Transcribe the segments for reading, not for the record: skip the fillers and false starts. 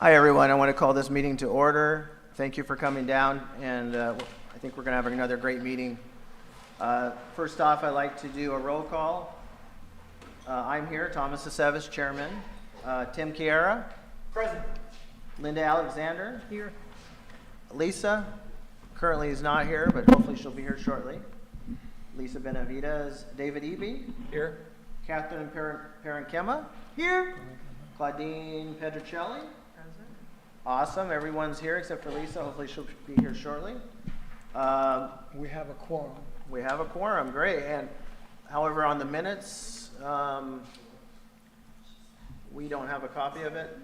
Hi, everyone. I want to call this meeting to order. Thank you for coming down, and I think we're going to have another great meeting. First off, I'd like to do a roll call. I'm here, Thomas Aceves, Chairman. Tim Chiara. Present. Linda Alexander. Here. Lisa currently is not here, but hopefully she'll be here shortly. Lisa Benavides. David Eby. Here. Catherine Parankema. Here. Claudine Pedricelli. Awesome. Everyone's here except for Lisa. Hopefully she'll be here shortly. We have a quorum. We have a quorum. Great. And however, on the minutes, we don't have a copy of it.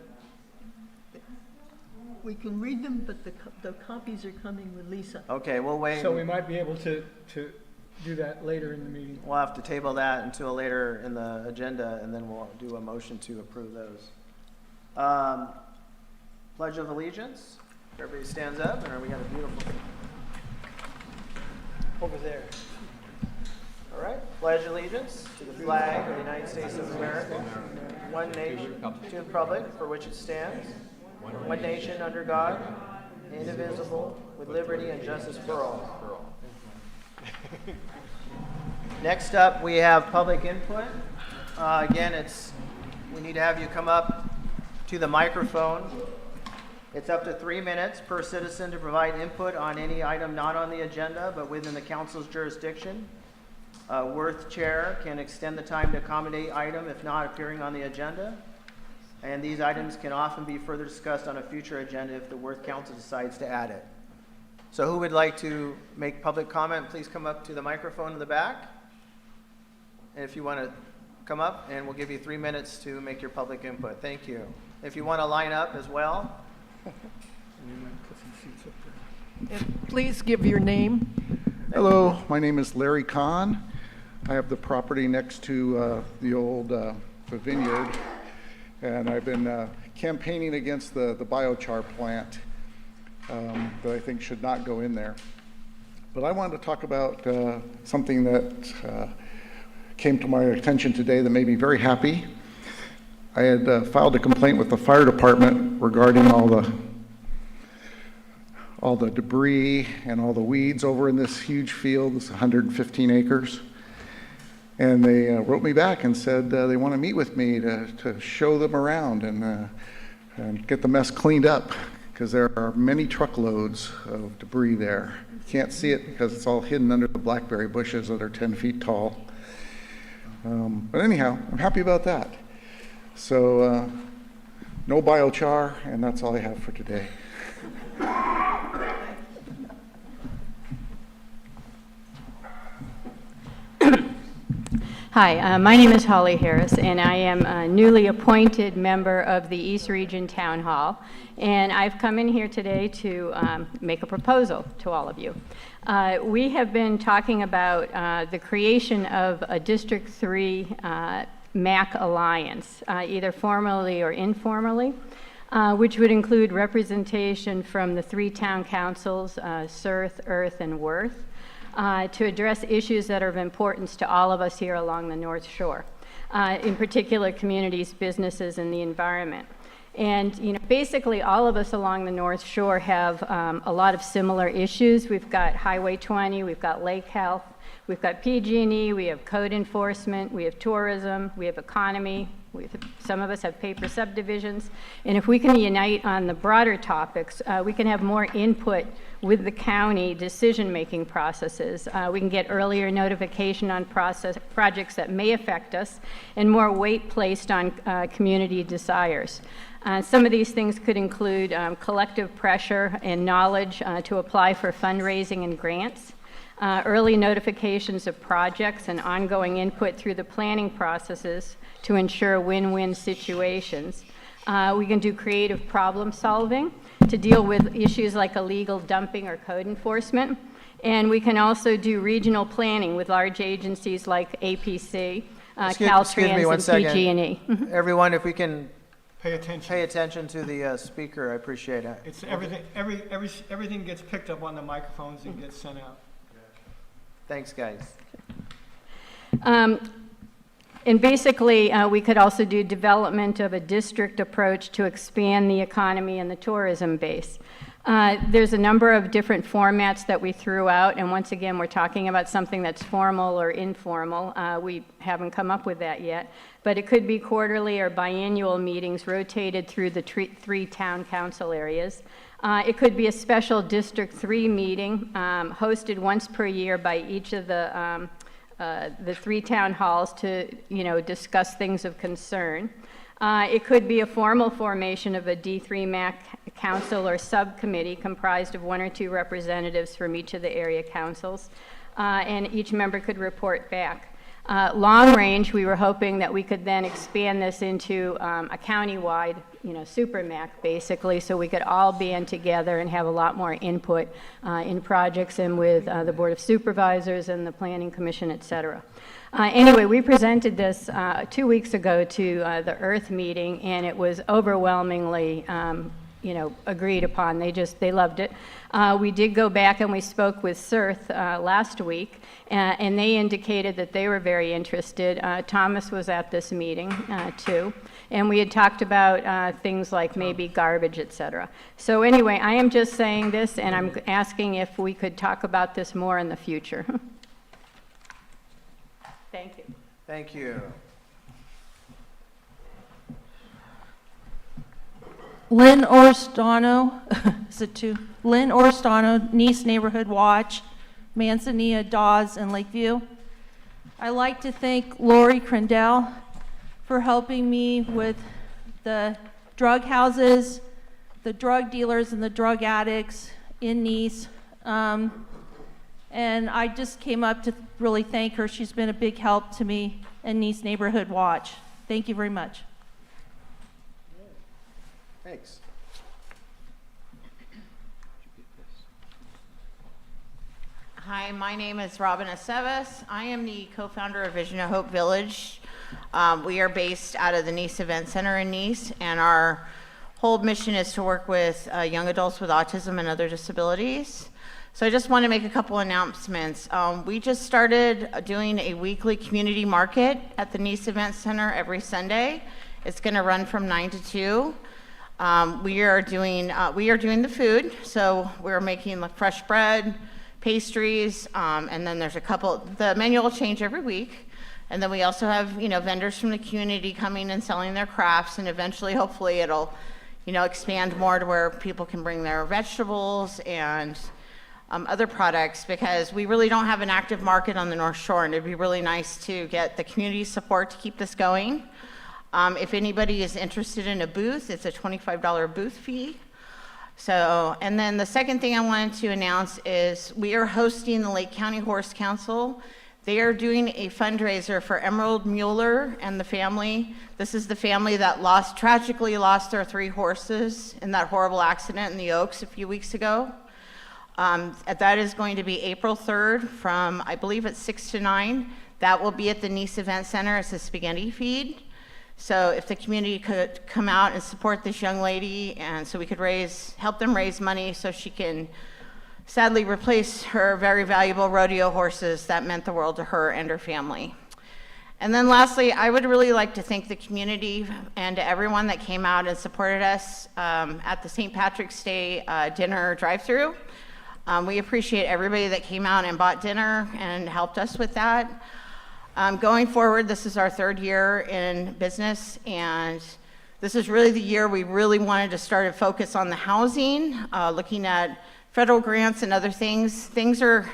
We can read them, but the copies are coming with Lisa. Okay, we'll wait. So we might be able to do that later in the meeting. We'll have to table that until later in the agenda, and then we'll do a motion to approve those. Pledge of Allegiance. Everybody stands up, and we got a beautiful. Over there. All right. Pledge allegiance to the flag of the United States of America, one nation, to the republic for which it stands, one nation under God, indivisible, with liberty and justice for all. Next up, we have public input. Again, we need to have you come up to the microphone. It's up to 3 minutes per citizen to provide input on any item not on the agenda, but within the council's jurisdiction. Worth Chair can extend the time to accommodate item if not appearing on the agenda. And these items can often be further discussed on a future agenda if the Worth Council decides to add it. So who would like to make public comment, please come up to the microphone in the back. And if you want to come up, and we'll give you 3 minutes to make your public input. Thank you. If you want to line up as well. And please give your name. Hello, my name is Larry Kahn. I have the property next to the old vineyard, and I've been campaigning against the biochar plant that I think should not go in there. But I wanted to talk about something that came to my attention today that made me very happy. I had filed a complaint with the fire department regarding all the debris and all the weeds over in this huge field, this 115 acres. And they wrote me back and said they want to meet with me to show them around and get the mess cleaned up, because there are many truckloads of debris there. You can't see it because it's all hidden under the blackberry bushes that are 10 feet tall. But anyhow, I'm happy about that. So no biochar, and that's all I have for today. Hi, my name is Holly Harris, and I am a newly appointed member of the East Region Town Hall, and I've come in here today to make a proposal to all of you. We have been talking about the creation of a District 3 MAC alliance, either formally or informally, which would include representation from the 3 town councils, Surth, Earth, and Worth, to address issues that are of importance to all of us here along the North Shore, in particular communities, businesses, and the environment. And basically all of us along the North Shore have a lot of similar issues. We've got Highway 20, we've got lake health, we've got PG&E, we have code enforcement, we have tourism, we have economy, some of us have paper subdivisions. And if we can unite on the broader topics, we can have more input with the county decision-making processes. We can get earlier notification on projects that may affect us, and more weight placed on community desires. Some of these things could include collective pressure and knowledge to apply for fundraising and grants, early notifications of projects, and ongoing input through the planning processes to ensure win-win situations. We can do creative problem solving to deal with issues like illegal dumping or code enforcement. And we can also do regional planning with large agencies like APC, Caltrans, and PG&E. Everyone, if we can Pay attention. pay attention to the speaker, I appreciate it. It's everything gets picked up on the microphones and gets sent out. Thanks, guys. And basically, we could also do development of a district approach to expand the economy and the tourism base. There's a number of different formats that we threw out, and once again, we're talking about something that's formal or informal. We haven't come up with that yet, but it could be quarterly or biannual meetings rotated through the three town council areas. It could be a special District 3 meeting hosted once per year by each of the three town halls to, discuss things of concern. It could be a formal formation of a D3 MAC council or subcommittee comprised of 1 or 2 representatives from each of the area councils, and each member could report back. Long range, we were hoping that we could then expand this into a county-wide, super MAC basically, so we could all band together and have a lot more input in projects and with the Board of Supervisors and the Planning Commission, et cetera. Anyway, we presented this 2 weeks ago to the Earth meeting, and it was overwhelmingly, agreed upon. They loved it. We did go back and we spoke with CERT last week, and they indicated that they were very interested. Thomas was at this meeting too, and we had talked about things like maybe garbage, et cetera. So anyway, I am just saying this, and I'm asking if we could talk about this more in the future. Thank you. Thank you. Lynn Orstano, is it two? Lynn Orstano, Nice Neighborhood Watch, Manzanilla, Dawes, and Lakeview. I'd like to thank Lori Crandell for helping me with the drug houses, the drug dealers, and the drug addicts in Nice. And I just came up to really thank her. She's been a big help to me and Nice Neighborhood Watch. Thank you very much. Thanks. Hi, my name is Robin Aceves. I am the co-founder of Vision of Hope Village. We are based out of the Nice Event Center in Nice, and our whole mission is to work with young adults with autism and other disabilities. So I just want to make a couple announcements. We just started doing a weekly community market at the Nice Event Center every Sunday. It's going to run from 9 to 2. We are doing the food, so we're making like fresh bread, pastries, and then there's the menu will change every week. And then we also have, vendors from the community coming and selling their crafts, and eventually, hopefully, it'll, expand more to where people can bring their vegetables and other products, because we really don't have an active market on the North Shore, and it'd be really nice to get the community support to keep this going. If anybody is interested in a booth, it's a $25 booth fee. So, and then the second thing I wanted to announce is we are hosting the Lake County Horse Council. They are doing a fundraiser for Emerald Mueller and the family. This is the family that tragically lost their 3 horses in that horrible accident in the Oaks a few weeks ago. That is going to be April 3rd from, I believe it's 6 to 9. That will be at the Nice Event Center. It's a spaghetti feed. So if the community could come out and support this young lady, and so we could help them raise money so she can sadly replace her very valuable rodeo horses that meant the world to her and her family. And then lastly, I would really like to thank the community and everyone that came out and supported us at the St. Patrick's Day dinner drive-through. We appreciate everybody that came out and bought dinner and helped us with that. Going forward, this is our 3rd year in business, and this is really the year we really wanted to start a focus on the housing, looking at federal grants and other things. Things are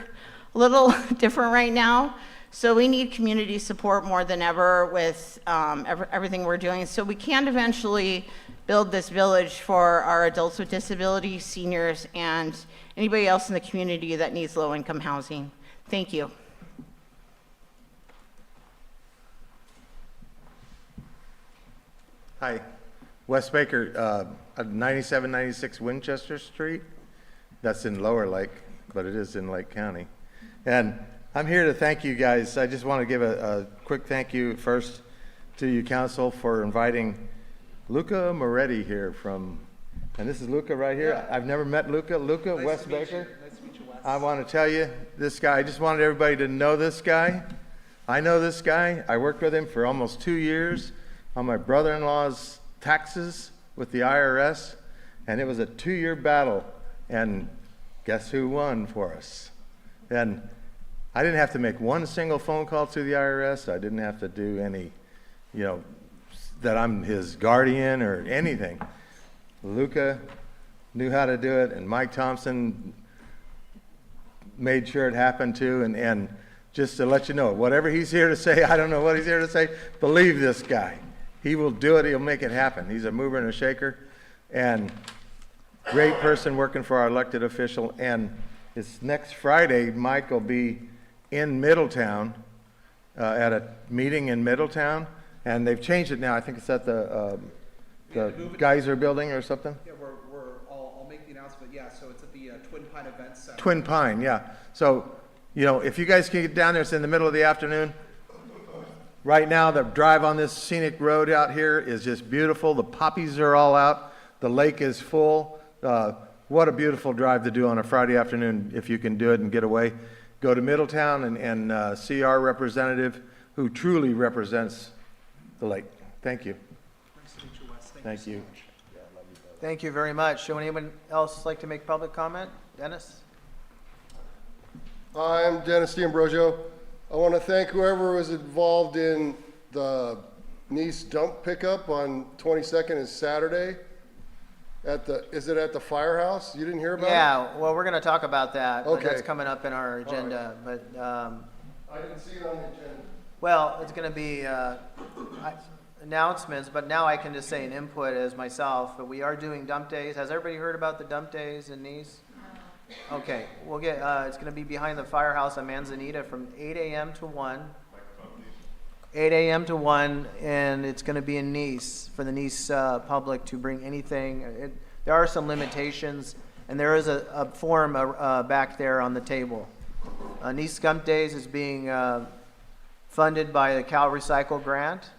a little different right now, so we need community support more than ever with everything we're doing, so we can eventually build this village for our adults with disabilities, seniors, and anybody else in the community that needs low-income housing. Thank you. Hi, Wes Baker, 9796 Winchester Street. That's in Lower Lake, but it is in Lake County. And I'm here to thank you guys. I just want to give a quick thank you first to you council for inviting Luca Moretti here and this is Luca right here. Yeah. I've never met Luca. Luca, nice Wes Baker. Nice to meet you, Wes. I want to tell you, this guy, I just wanted everybody to know this guy. I know this guy. I worked with him for almost 2 years on my brother-in-law's taxes with the IRS, and it was a 2-year battle. And guess who won for us? And I didn't have to make one single phone call to the IRS. I didn't have to do any, that I'm his guardian or anything. Luca knew how to do it, and Mike Thompson made sure it happened too. And just to let you know, whatever he's here to say, I don't know what he's here to say, believe this guy. He will do it. He'll make it happen. He's a mover and a shaker, and great person working for our elected official. And it's next Friday, Mike will be in Middletown at a meeting in Middletown, and they've changed it now. I think it's at the Geyser Building or something. Yeah, I'll make the announcement. Yeah, so it's at the Twin Pine Events Center. Twin Pine, yeah. So, if you guys can get down there, it's in the middle of the afternoon. Right now, the drive on this scenic road out here is just beautiful. The poppies are all out. The lake is full. What a beautiful drive to do on a Friday afternoon if you can do it and get away. Go to Middletown and see our representative who truly represents the lake. Thank you. Nice to meet you, Wes. Thank you. Thank you very much. Would anyone else like to make public comment? Dennis? I'm Dennis D'Ambrosio. I want to thank whoever was involved in the Nice dump pickup on 22nd is Saturday. Is it at the firehouse? You didn't hear about it? Yeah, well, we're going to talk about that. But Okay. that's coming up in our agenda. But, I didn't see it on the agenda. well, it's going to be announcements, but now I can just say an input as myself. But we are doing dump days. Has everybody heard about the dump days in Nice? Okay, we'll get, it's going to be behind the firehouse on Manzanita from 8 a.m. to 1. 8 a.m. to 1, and it's going to be in Nice for the Nice public to bring anything. There are some limitations, and there is a form back there on the table. Nice Dump Days is being funded by the Cal Recycle grant,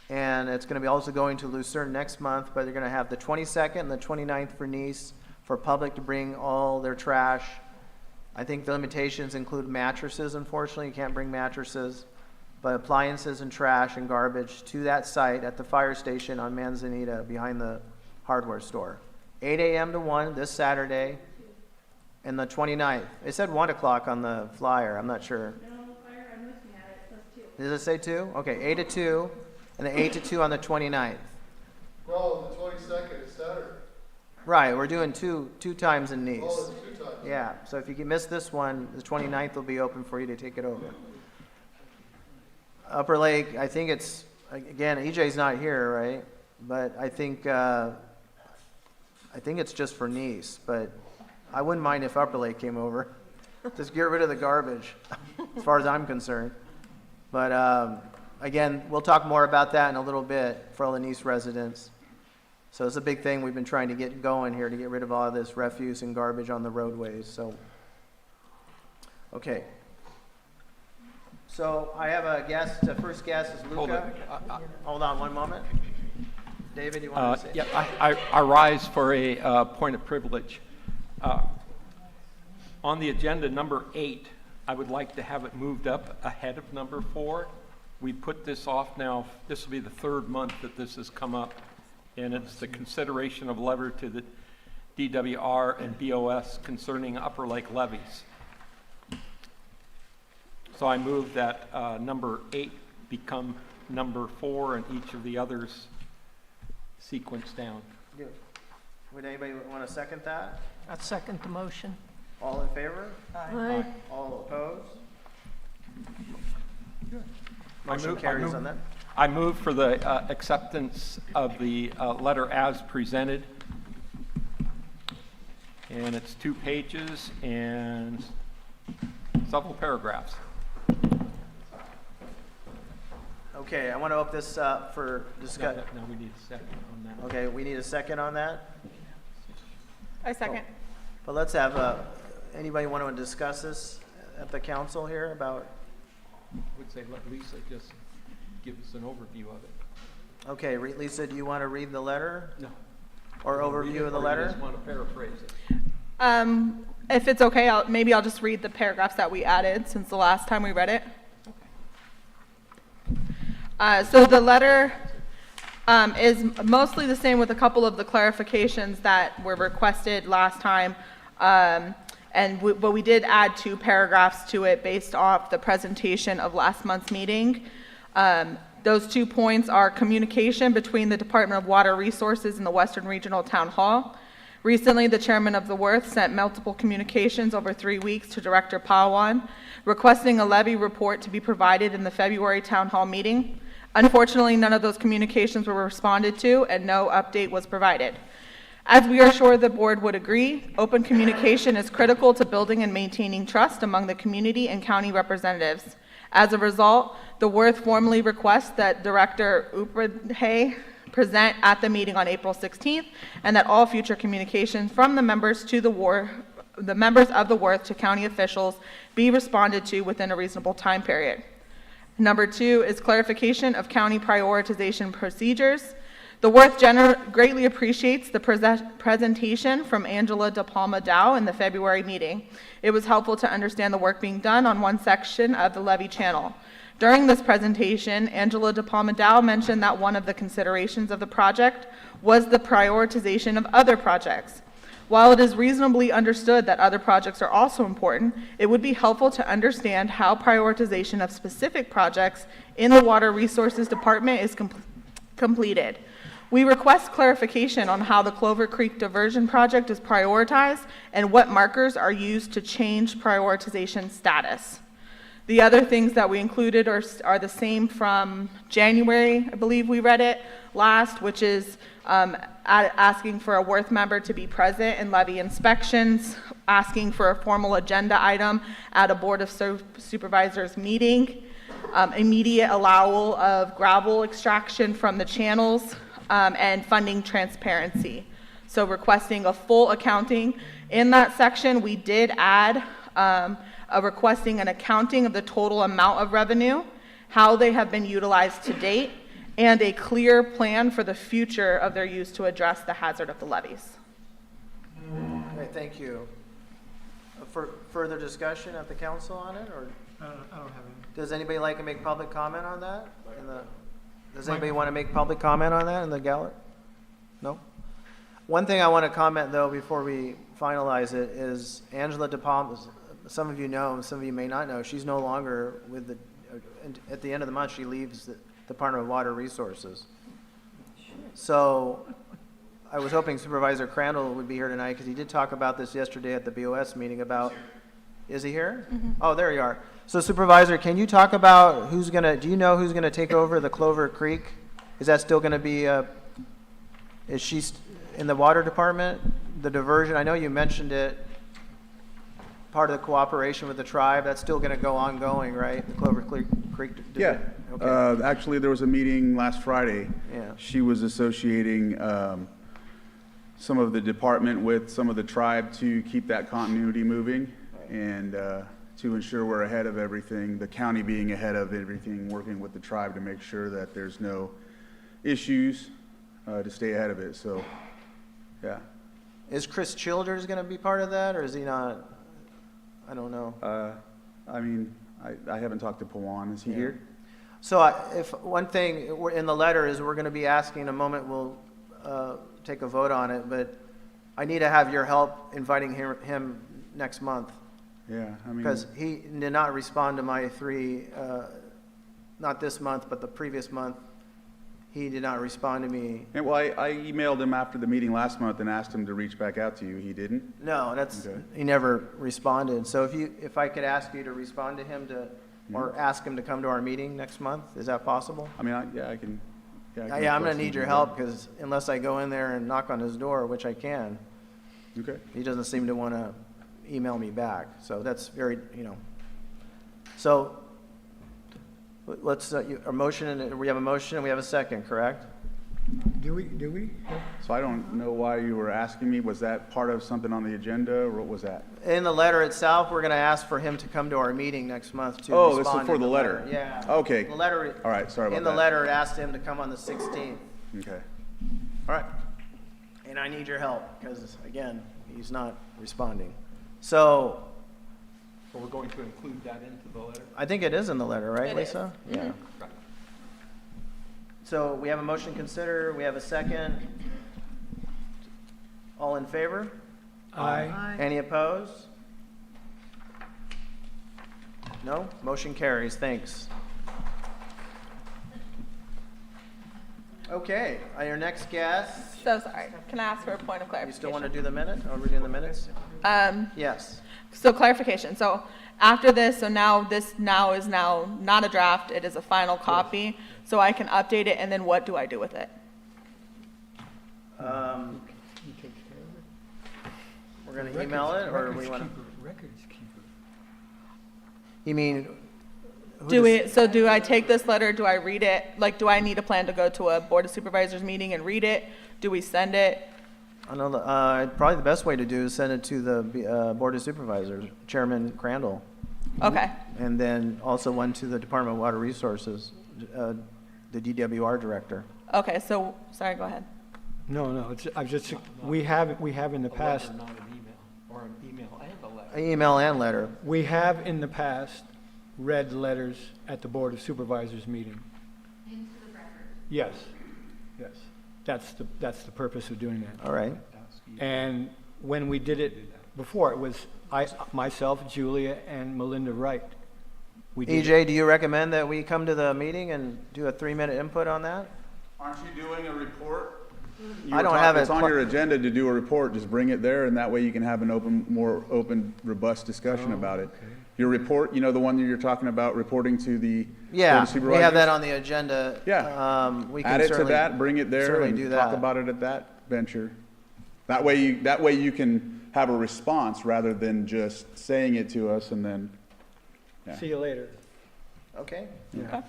and it's going to be also going to Lucerne next month, but they're going to have the 22nd and the 29th for Nice for public to bring all their trash. I think the limitations include mattresses, unfortunately. You can't bring mattresses. But appliances and trash and garbage to that site at the fire station on Manzanita behind the hardware store. 8 a.m. to 1 this Saturday and the 29th. It said 1 o'clock on the flyer. I'm not sure. No, flyer, I'm looking at it. It says 2. Does it say 2? Okay, 8 to 2 and then 8 to 2 on the 29th. No, the 22nd is Saturday. Right, we're doing two times in Nice. Oh, it's 2 times. Yeah, so if you miss this one, the 29th will be open for you to take it over. Upper Lake, I think it's, again, EJ's not here, right? But I think it's just for Nice, but I wouldn't mind if Upper Lake came over. Just get rid of the garbage, as far as I'm concerned. But again, we'll talk more about that in a little bit for all the Nice residents. So it's a big thing we've been trying to get going here to get rid of all of this refuse and garbage on the roadways, so. Okay. So I have a guest, the first guest is Luca. Hold on one moment. David, you want to say? Yeah, I rise for a point of privilege. On the agenda, number 8, I would like to have it moved up ahead of number 4. We put this off now. This will be the 3rd month that this has come up, and it's the consideration of letter to the DWR and BOS concerning Upper Lake levees. So I move that number 8 become number 4 and each of the others sequence down. Good. Would anybody want to second that? I second the motion. All in favor? Aye. All opposed? I Motion move- carries on that. I move for the acceptance of the letter as presented. And it's 2 pages and several paragraphs. Okay, I want to open this up for discussion. Now we need a second on that. Okay, we need a second on that? I second. But let's have, anybody want to discuss this at the council here about, I would say let Lisa just give us an overview of it. okay, Lisa, do you want to read the letter? No. Or overview of the Or you letter? just want to paraphrase it? If it's okay, maybe I'll just read the paragraphs that we added since the last time we read it. So the letter is mostly the same with a couple of the clarifications that were requested last time. But we did add 2 paragraphs to it based off the presentation of last month's meeting. Those 2 points are communication between the Department of Water Resources and the Western Regional Town Hall. Recently, the chairman of the Worth sent multiple communications over 3 weeks to Director Pawan, requesting a levy report to be provided in the February town hall meeting. Unfortunately, none of those communications were responded to and no update was provided. As we are sure the board would agree, open communication is critical to building and maintaining trust among the community and county representatives. As a result, the Worth formally requests that Director Upadhyay present at the meeting on April 16th, and that all future communications from the members of the Worth to county officials be responded to within a reasonable time period. Number 2 is clarification of county prioritization procedures. The Worth greatly appreciates the presentation from Angela De Palma Dow in the February meeting. It was helpful to understand the work being done on one section of the levee channel. During this presentation, Angela De Palma Dow mentioned that one of the considerations of the project was the prioritization of other projects. While it is reasonably understood that other projects are also important, it would be helpful to understand how prioritization of specific projects in the Water Resources Department is completed. We request clarification on how the Clover Creek Diversion Project is prioritized and what markers are used to change prioritization status. The other things that we included are the same from January, I believe we read it last, which is asking for a Worth member to be present in levee inspections, asking for a formal agenda item at a Board of Supervisors meeting, immediate allowal of gravel extraction from the channels, and funding transparency. So requesting a full accounting. In that section, we did add requesting an accounting of the total amount of revenue, how they have been utilized to date, and a clear plan for the future of their use to address the hazard of the levees. Okay, thank you. For further discussion at the council on it, or I don't have any. does anybody like to make public comment on that? Does anybody want to make public comment on that in the gallery? No? One thing I want to comment, though, before we finalize it, is Angela De Palma, some of you know, some of you may not know, she's no longer with the, at the end of the month, she leaves the Department of Water Resources. So I was hoping Supervisor Crandall would be here tonight, because he did talk about this yesterday at the BOS meeting about, is he here? Mm-hmm. Oh, there you are. So Supervisor, can you talk about who's going to, do you know who's going to take over the Clover Creek? Is that still going to be, is she in the water department, the diversion? I know you mentioned it, part of the cooperation with the tribe. That's still going to go ongoing, right? The Clover Creek. Yeah. Okay. Actually, there was a meeting last Friday. Yeah. She was associating some of the department with some of the tribe to keep that continuity moving and to ensure we're ahead of everything, the county being ahead of everything, working with the tribe to make sure that there's no issues to stay ahead of it. So, yeah. Is Chris Childers going to be part of that, or is he not? I don't know. I mean, I haven't talked to Pawan. Is he here? So if one thing in the letter is we're going to be asking in a moment, we'll take a vote on it, but I need to have your help inviting him next month. Yeah, I mean, because he did not respond to my 3, not this month, but the previous month. He did not respond to me. And well, I emailed him after the meeting last month and asked him to reach back out to you. He didn't? No, that's, okay. He never responded. So if I could ask you to respond to him or ask him to come to our meeting next month, is that possible? I mean, I can. Yeah, I'm going to need your help, because unless I go in there and knock on his door, which I can, Okay. he doesn't seem to want to email me back. So that's very, So let's, a motion, and we have a motion and we have a second, correct? Do we? So I don't know why you were asking me. Was that part of something on the agenda, or what was that? In the letter itself, we're going to ask for him to come to our meeting next month to Oh, this is respond for to the letter. Yeah. Okay. The letter. All right, sorry about In the that. letter, it asked him to come on the 16th. Okay. All right. And I need your help, because, again, he's not responding. So So we're going to include that into the letter? I think it is in the letter, right, It Lisa? is. Yeah. So we have a motion to consider, we have a second. All in favor? Aye. Any opposed? No? Motion carries, thanks. Okay, your next guest, So sorry. Can I ask for a point of you clarification? still want to do the minute? Are we doing the minutes? Yes. So clarification. So after this, so now this now is now not a draft. It is a final copy. So I can update it, and then what do I do with it? You take care of it? We're going to email it, or we want to? Records keeper. You mean? who Do does- we? So do I take this letter? Do I read it? Like, do I need a plan to go to a board of supervisors meeting and read it? Do we send it? I know, probably the best way to do is send it to the Board of Supervisors, Chairman Crandall. Okay. And then also one to the Department of Water Resources, the DWR Director. Okay. So sorry. Go ahead. No, I've just, we have in the past, Not an email, or an email and a letter. Email and letter. we have in the past read letters at the Board of Supervisors meeting. Into the record? Yes. That's the purpose of doing that. All right. And when we did it before, it was myself, Julia, and Melinda Wright. We did it. EJ, do you recommend that we come to the meeting and do a 3-minute input on that? Aren't you doing a report? I don't have it. It's on your agenda to do a report, just bring it there, and that way you can have an more open, robust discussion about it. Your report, you know, the one that you're talking about, reporting to the Board of Yeah, we Supervisors? have that on the agenda. Yeah. We can Add it to certainly- that, bring it there, certainly and do talk that. about it at that venture. That way you can have a response rather than just saying it to us and then, yeah. See you later. Okay. Okay.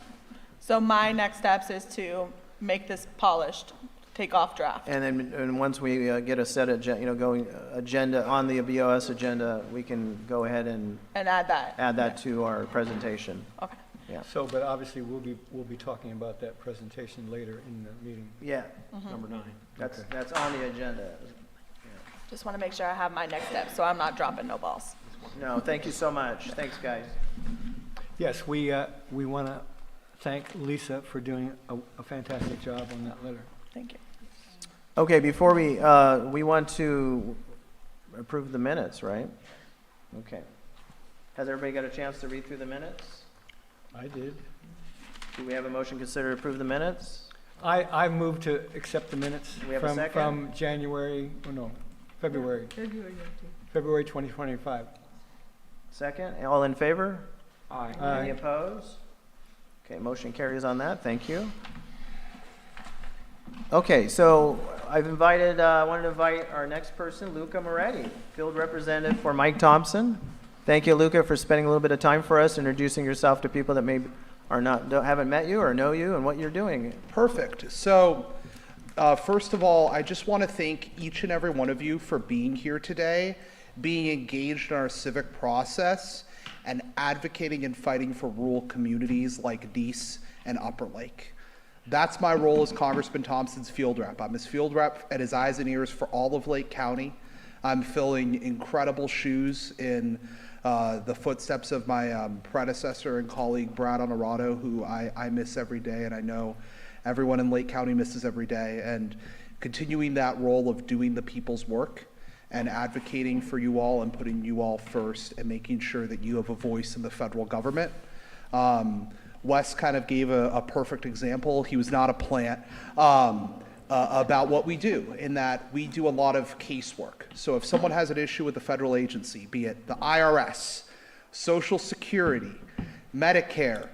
So my next steps is to make this polished, take off draft. And once we get a set agenda on the BOS agenda, we can go ahead and And add that. add that to our presentation. Okay. Yeah. So, but obviously, we'll be talking about that presentation later in the meeting. Yeah, Number 9. that's on the agenda. Just want to make sure I have my next steps, so I'm not dropping no balls. No, thank you so much. Thanks, guys. Yes, we want to thank Lisa for doing a fantastic job on that letter. Thank you. Okay, before we want to approve the minutes, right? Okay. Has everybody got a chance to read through the minutes? I did. Do we have a motion to consider to approve the minutes? I moved to accept the minutes Do we have a second? from February February 2025. Second, all in favor? Aye. Any opposed? Okay, motion carries on that, thank you. Okay, so I wanted to invite our next person, Luca Moretti, field representative for Mike Thompson. Thank you, Luca, for spending a little bit of time for us, introducing yourself to people that maybe haven't met you or know you and what you're doing. Perfect. So, first of all, I just want to thank each and every one of you for being here today, being engaged in our civic process, and advocating and fighting for rural communities like Nice and Upper Lake. That's my role as Congressman Thompson's field rep. I'm his field rep and his eyes and ears for all of Lake County. I'm filling incredible shoes in the footsteps of my predecessor and colleague, Brad Honorado, who I miss every day, and I know everyone in Lake County misses every day, and continuing that role of doing the people's work and advocating for you all and putting you all first and making sure that you have a voice in the federal government. Wes kind of gave a perfect example. He was not a plant. About what we do, in that we do a lot of casework. So if someone has an issue with the federal agency, be it the IRS, Social Security, Medicare,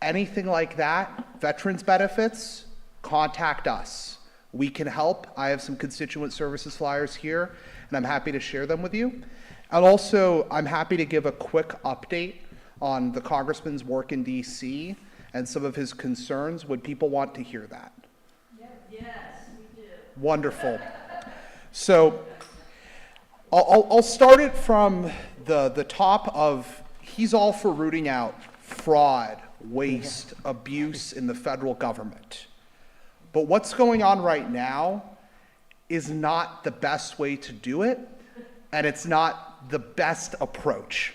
anything like that, veterans benefits, contact us. We can help. I have some constituent services flyers here, and I'm happy to share them with you. And also, I'm happy to give a quick update on the Congressman's work in DC and some of his concerns. Would people want to hear that? Yes, we do. Wonderful. So I'll start it from the top of, he's all for rooting out fraud, waste, abuse in the federal government. But what's going on right now is not the best way to do it, and it's not the best approach.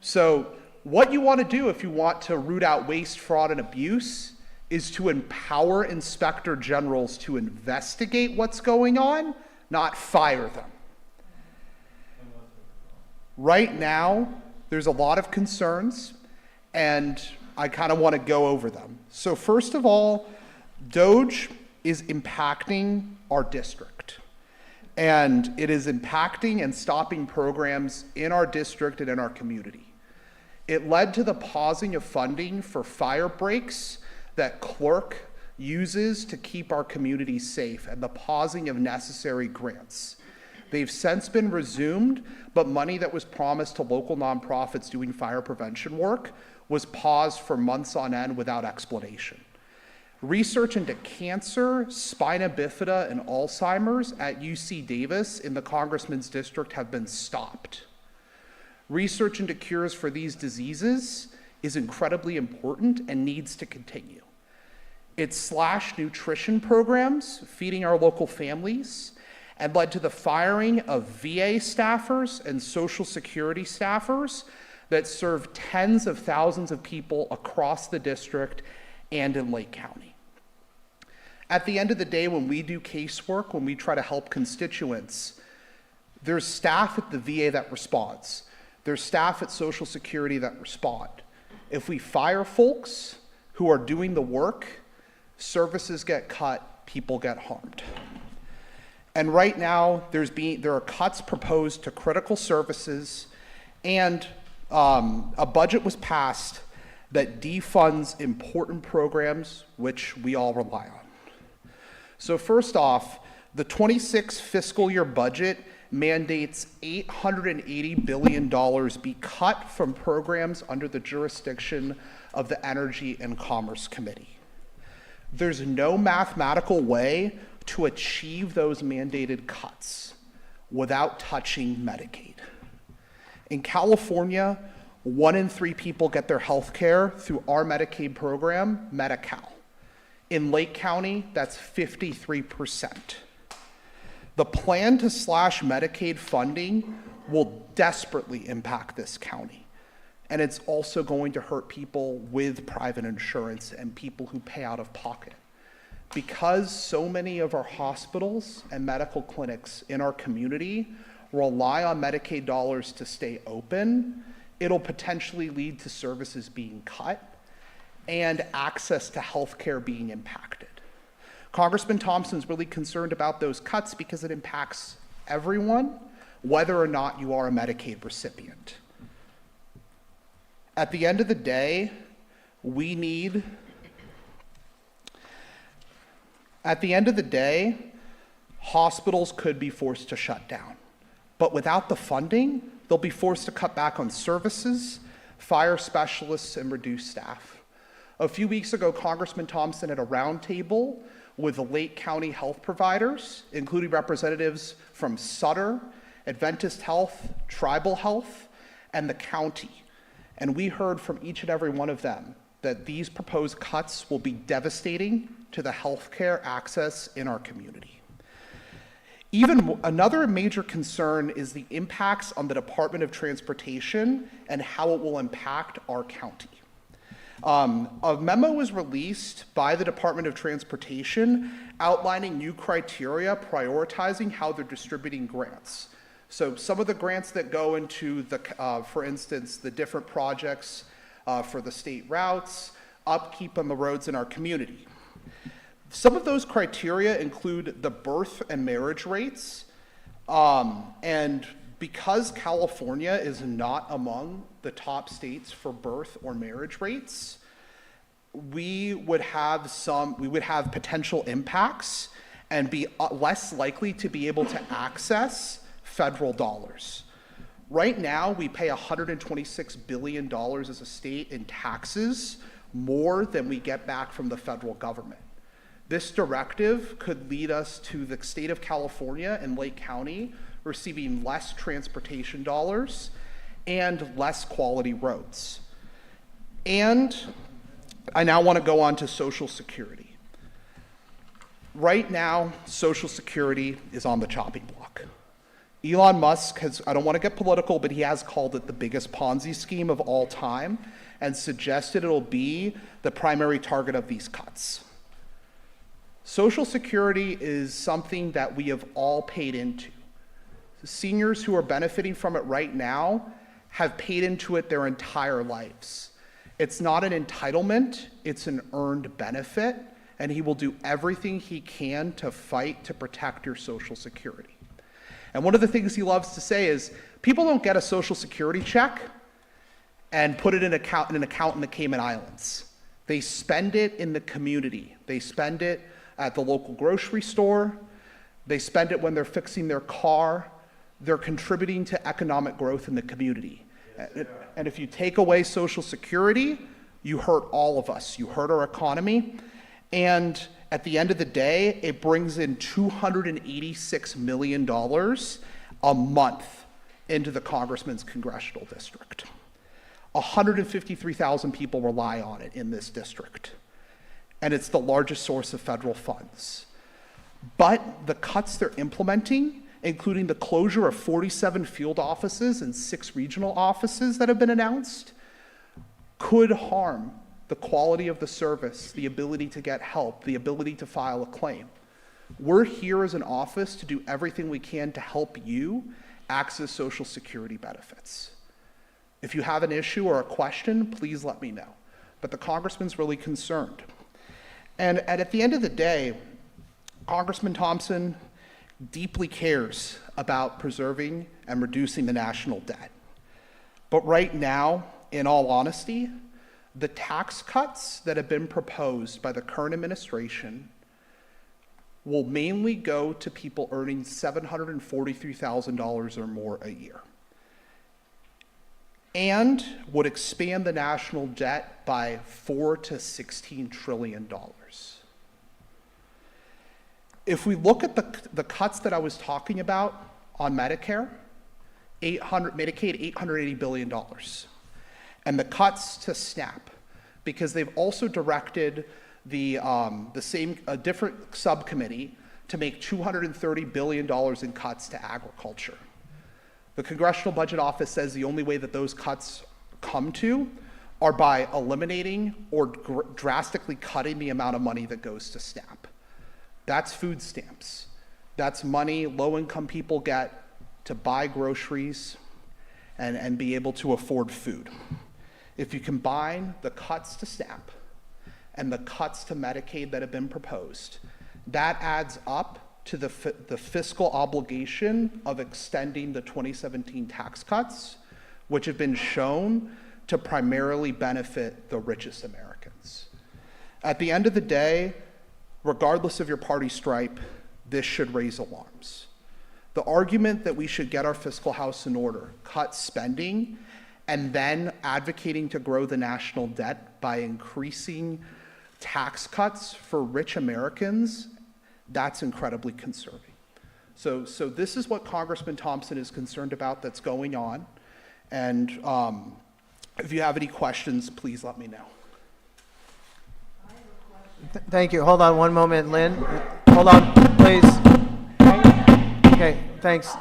So what you want to do if you want to root out waste, fraud, and abuse is to empower inspector generals to investigate what's going on, not fire them. Right now, there's a lot of concerns, and I kind of want to go over them. So first of all, DOGE is impacting our district. And it is impacting and stopping programs in our district and in our community. It led to the pausing of funding for fire breaks that clerk uses to keep our community safe and the pausing of necessary grants. They've since been resumed, but money that was promised to local nonprofits doing fire prevention work was paused for months on end without explanation. Research into cancer, spina bifida, and Alzheimer's at UC Davis in the congressman's district have been stopped. Research into cures for these diseases is incredibly important and needs to continue. It slashed nutrition programs feeding our local families and led to the firing of VA staffers and Social Security staffers that serve tens of thousands of people across the district and in Lake County. At the end of the day, when we do casework, when we try to help constituents, there's staff at the VA that responds. There's staff at Social Security that respond. If we fire folks who are doing the work, services get cut, people get harmed. And right now, there are cuts proposed to critical services, and a budget was passed that defunds important programs which we all rely on. So first off, the 26 fiscal year budget mandates $880 billion be cut from programs under the jurisdiction of the Energy and Commerce Committee. There's no mathematical way to achieve those mandated cuts without touching Medicaid. In California, 1 in 3 people get their health care through our Medicaid program, Medi-Cal. In Lake County, that's 53%. The plan to slash Medicaid funding will desperately impact this county. And it's also going to hurt people with private insurance and people who pay out of pocket. Because so many of our hospitals and medical clinics in our community rely on Medicaid dollars to stay open, it'll potentially lead to services being cut and access to health care being impacted. Congressman Thompson's really concerned about those cuts because it impacts everyone, whether or not you are a Medicaid recipient. At the end of the day, hospitals could be forced to shut down. But without the funding, they'll be forced to cut back on services, fire specialists, and reduce staff. A few weeks ago, Congressman Thompson had a roundtable with the Lake County health providers, including representatives from Sutter, Adventist Health, Tribal Health, and the county. And we heard from each and every one of them that these proposed cuts will be devastating to the healthcare access in our community. Even another major concern is the impacts on the Department of Transportation and how it will impact our county. A memo was released by the Department of Transportation outlining new criteria prioritizing how they're distributing grants. So some of the grants that go into the, for instance, the different projects for the state routes, upkeep on the roads in our community. Some of those criteria include the birth and marriage rates, and because California is not among the top states for birth or marriage rates, we would have potential impacts and be less likely to be able to access federal dollars. Right now, we pay $126 billion as a state in taxes, more than we get back from the federal government. This directive could lead us to the state of California and Lake County receiving less transportation dollars and less quality roads. And I now want to go on to Social Security. Right now, Social Security is on the chopping block. Elon Musk has, I don't want to get political, but he has called it the biggest Ponzi scheme of all time. and suggested it'll be the primary target of these cuts. Social Security is something that we have all paid into. The seniors who are benefiting from it right now have paid into it their entire lives. It's not an entitlement, it's an earned benefit, and he will do everything he can to fight to protect your Social Security. And one of the things he loves to say is, people don't get a Social Security check and put it in an account in the Cayman Islands. They spend it in the community. They spend it at the local grocery store. They spend it when they're fixing their car. They're contributing to economic growth in the community. And if you take away Social Security, you hurt all of us. You hurt our economy. And at the end of the day, it brings in $286 million a month into the congressman's congressional district. 153,000 people rely on it in this district. And it's the largest source of federal funds. But the cuts they're implementing, including the closure of 47 field offices and 6 regional offices that have been announced, could harm the quality of the service, the ability to get help, the ability to file a claim. We're here as an office to do everything we can to help you access Social Security benefits. If you have an issue or a question, please let me know. But the congressman's really concerned. And at the end of the day, Congressman Thompson deeply cares about preserving and reducing the national debt. But right now, in all honesty, the tax cuts that have been proposed by the current administration will mainly go to people earning $743,000 or more a year, and would expand the national debt by $4 to $16 trillion. If we look at the cuts that I was talking about on Medicare, Medicaid, $880 billion. And the cuts to SNAP, because they've also directed a different subcommittee to make $230 billion in cuts to agriculture. The Congressional Budget Office says the only way that those cuts come to are by eliminating or drastically cutting the amount of money that goes to SNAP. That's food stamps. That's money low-income people get to buy groceries and be able to afford food. If you combine the cuts to SNAP and the cuts to Medicaid that have been proposed, that adds up to the fiscal obligation of extending the 2017 tax cuts, which have been shown to primarily benefit the richest Americans. At the end of the day, regardless of your party stripe, this should raise alarms. The argument that we should get our fiscal house in order, cut spending, and then advocating to grow the national debt by increasing tax cuts for rich Americans, that's incredibly concerning. So this is what Congressman Thompson is concerned about that's going on. And if you have any questions, please let me know. Thank you. Hold on one moment, Lynn. Hold on, please. Okay, thanks.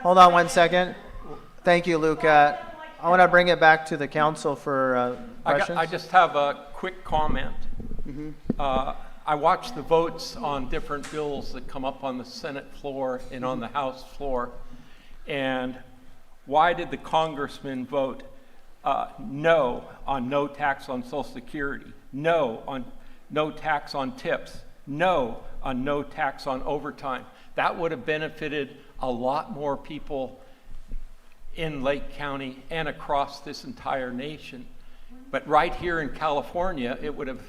Hold on 1 second. Thank you, Luca. I want to bring it back to the council for questions. I just have a quick comment. I watch the votes on different bills that come up on the Senate floor and on the House floor. And why did the congressman vote no on no tax on Social Security, no on no tax on tips, no on no tax on overtime? That would have benefited a lot more people in Lake County and across this entire nation. But right here in California, it would have,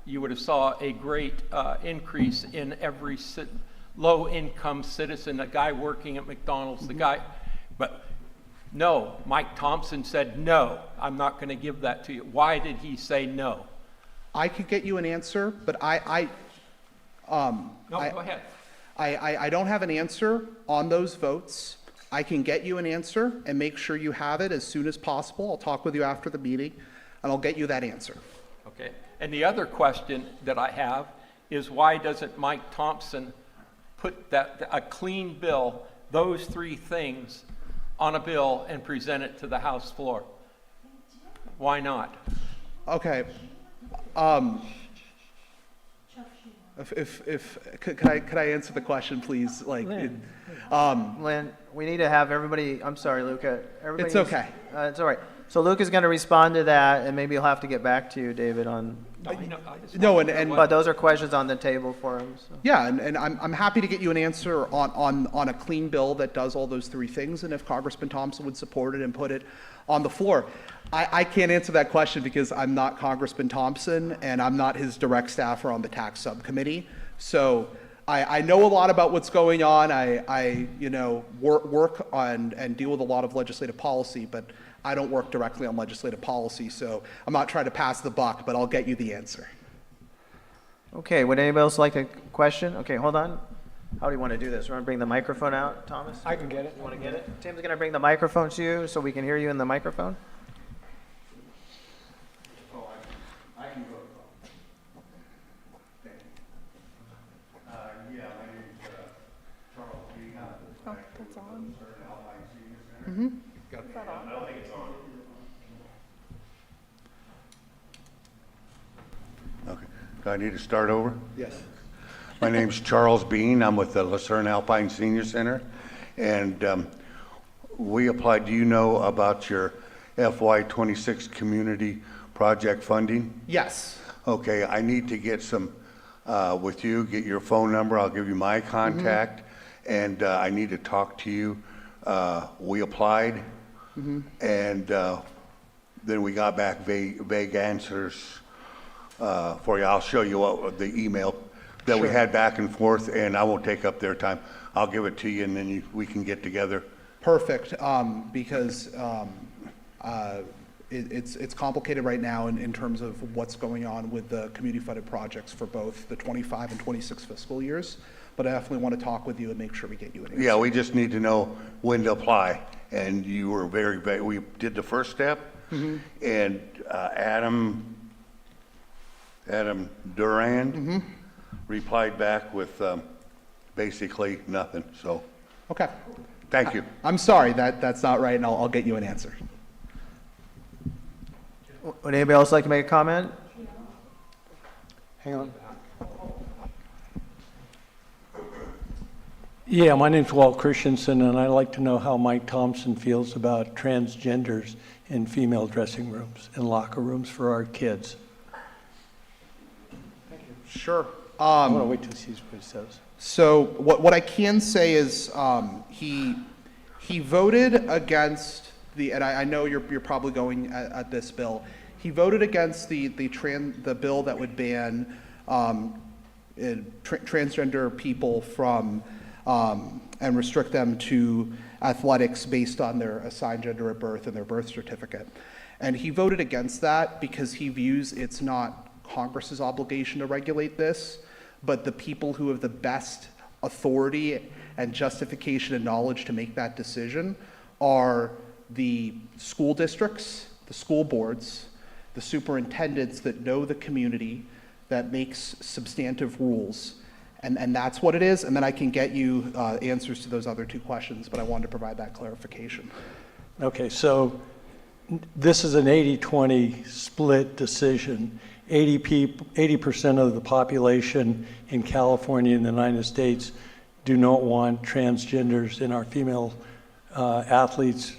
you would have saw a great increase in every low-income citizen, a guy working at McDonald's, the guy, but no, Mike Thompson said, no, I'm not going to give that to you. Why did he say no? I could get you an answer, but No, go ahead. I don't have an answer on those votes. I can get you an answer and make sure you have it as soon as possible. I'll talk with you after the meeting, and I'll get you that answer. Okay. And the other question that I have is, why doesn't Mike Thompson put a clean bill, those three things, on a bill and present it to the House floor? Why not? Okay. Could I answer the question, please? Like, Lynn. Lynn, we need to have everybody, I'm sorry, Luca. Everybody It's needs- okay. It's all right. So Luca's going to respond to that, and maybe he'll have to get back to you, David, on, No, and but those are questions on the table for him, so. yeah, and I'm happy to get you an answer on a clean bill that does all those three things, and if Congressman Thompson would support it and put it on the floor. I can't answer that question because I'm not Congressman Thompson, and I'm not his direct staffer on the tax subcommittee. So I know a lot about what's going on. I work on and deal with a lot of legislative policy, but I don't work directly on legislative policy, so I'm not trying to pass the buck, but I'll get you the answer. Okay, would anybody else like a question? Okay, hold on. How do you want to do this? You want to bring the microphone out, Thomas? I can get it. You want to get it? Tim's going to bring the microphone to you so we can hear you in the microphone. Okay. Do I need to start over? Yes. My name's Charles Bean. I'm with the Lucerne Alpine Senior Center. And we applied. Do you know about your FY26 community project funding? Yes. Okay, I need to get some with you, get your phone number. I'll give you my contact. And I need to talk to you. We applied. And then we got back vague answers for you. I'll show you what the email that we had back and forth, and I won't take up their time. I'll give it to you, and then we can get together. Perfect, because it's complicated right now in terms of what's going on with the community-funded projects for both the 25 and 26 fiscal years. But I definitely want to talk with you and make sure we get you an answer. Yeah, we just need to know when to apply. And you were we did the first step, and Adam Duran replied back with basically nothing, so. Okay. Thank you. I'm sorry, that's not right, and I'll get you an answer. Would anybody else like to make a comment? Hang on. Yeah, my name's Walt Christensen, and I'd like to know how Mike Thompson feels about transgenders in female dressing rooms and locker rooms for our kids. Sure. I want to wait till he sees what he says. So what I can say is he voted against the, and I know you're probably going at this bill. He voted against the bill that would ban transgender people from and restrict them to athletics based on their assigned gender at birth and their birth certificate. And he voted against that because he views it's not Congress's obligation to regulate this, but the people who have the best authority and justification and knowledge to make that decision are the school districts, the school boards, the superintendents that know the community, that makes substantive rules. And that's what it is, and then I can get you answers to those other two questions, but I wanted to provide that clarification. Okay, so this is an 80-20 split decision. 80% of the population in California and the United States do not want transgenders in our female athletes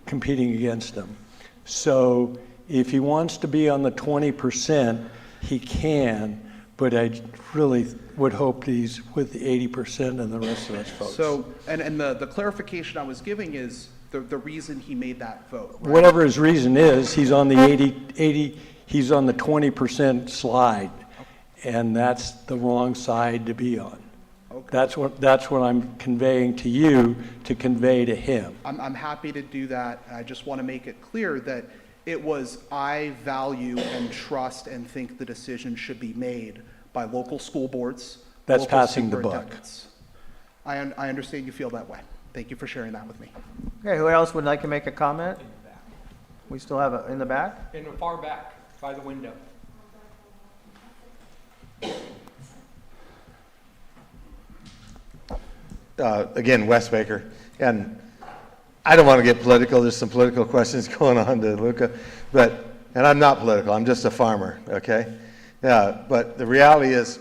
competing against them. So if he wants to be on the 20%, he can, but I really would hope that he's with the 80% and the rest of us folks. So, and the clarification I was giving is the reason he made that vote. Right? Whatever his reason is, he's on the he's on the 20% slide, and that's the wrong side to be on. Okay. That's what I'm conveying to you to convey to him. I'm happy to do that. I just want to make it clear that it was I value and trust and think the decision should be made by local school boards. That's local passing the buck. superintendents. I understand you feel that way. Thank you for sharing that with me. Okay, who else would like to make a comment? We still have in the back? In the far back, by the window. Again, Wes Baker. And I don't want to get political. There's some political questions going on to Luca, and I'm not political. I'm just a farmer, okay? Yeah, but the reality is,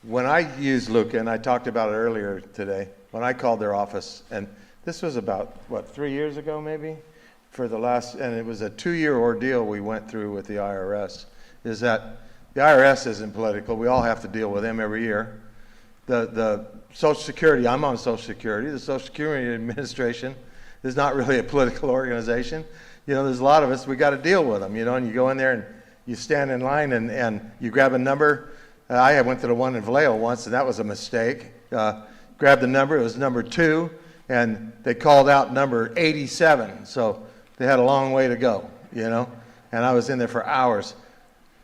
when I use Luca, and I talked about it earlier today, when I called their office, and this was about, 3 years ago maybe? And it was a 2-year ordeal we went through with the IRS, is that the IRS isn't political. We all have to deal with them every year. The Social Security, I'm on Social Security. The Social Security Administration is not really a political organization. You know, there's a lot of us, we got to deal with them, you know, and you go in there and you stand in line and you grab a number. I went to the one in Vallejo once, and that was a mistake. Grabbed the number, it was number 2, and they called out number 87. So they had a long way to go, you know, and I was in there for hours.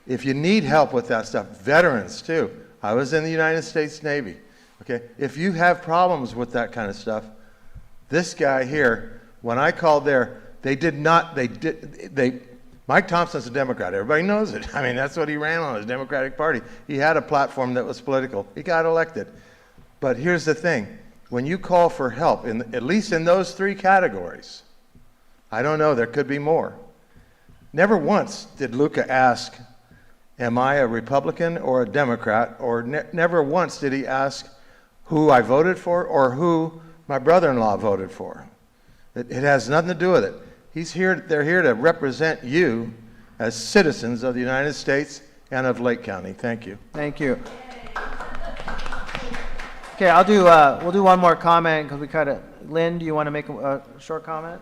If you need help with that stuff, veterans too. I was in the United States Navy, okay? If you have problems with that kind of stuff, this guy here, when I called there, Mike Thompson's a Democrat. Everybody knows it. I mean, that's what he ran on, his Democratic Party. He had a platform that was political. He got elected. But here's the thing. When you call for help, at least in those 3 categories, I don't know, there could be more. Never once did Luca ask, am I a Republican or a Democrat? Or never once did he ask who I voted for or who my brother-in-law voted for. It has nothing to do with it. They're here to represent you as citizens of the United States and of Lake County. Thank you. Thank you. Okay, we'll do one more comment because we kind of, Lynn, do you want to make a short comment?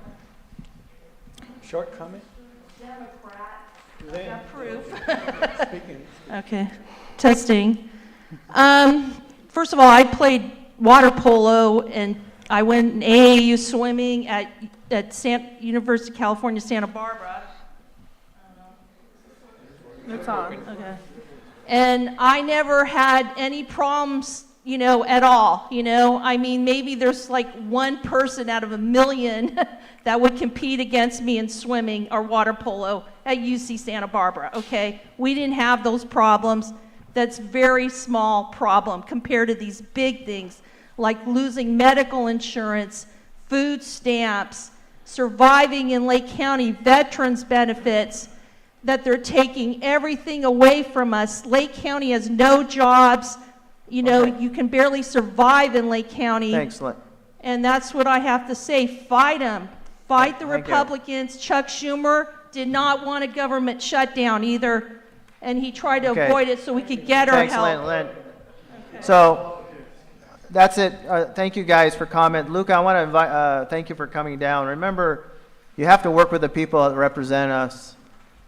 Short comment? Okay, testing. First of all, I played water polo and I went in AAU swimming at University of California, Santa Barbara. It's on. Okay. And I never had any problems, you know, at all, you know. I mean, maybe there's like 1 person out of 1 million that would compete against me in swimming or water polo at UC Santa Barbara, okay? We didn't have those problems. That's very small problem compared to these big things like losing medical insurance, food stamps, surviving in Lake County, veterans benefits, that they're taking everything away from us. Lake County has no jobs. You know, you can barely survive in Lake County. Thanks, Lynn. And that's what I have to say. Fight them. Fight the Thank you. Republicans. Chuck Schumer did not want a government shutdown either, and he tried to Okay. avoid it so we could get our Thanks, help. Lynn. So that's it. Thank you guys for comment. Luca, I want to invite, thank you for coming down. Remember, you have to work with the people that represent us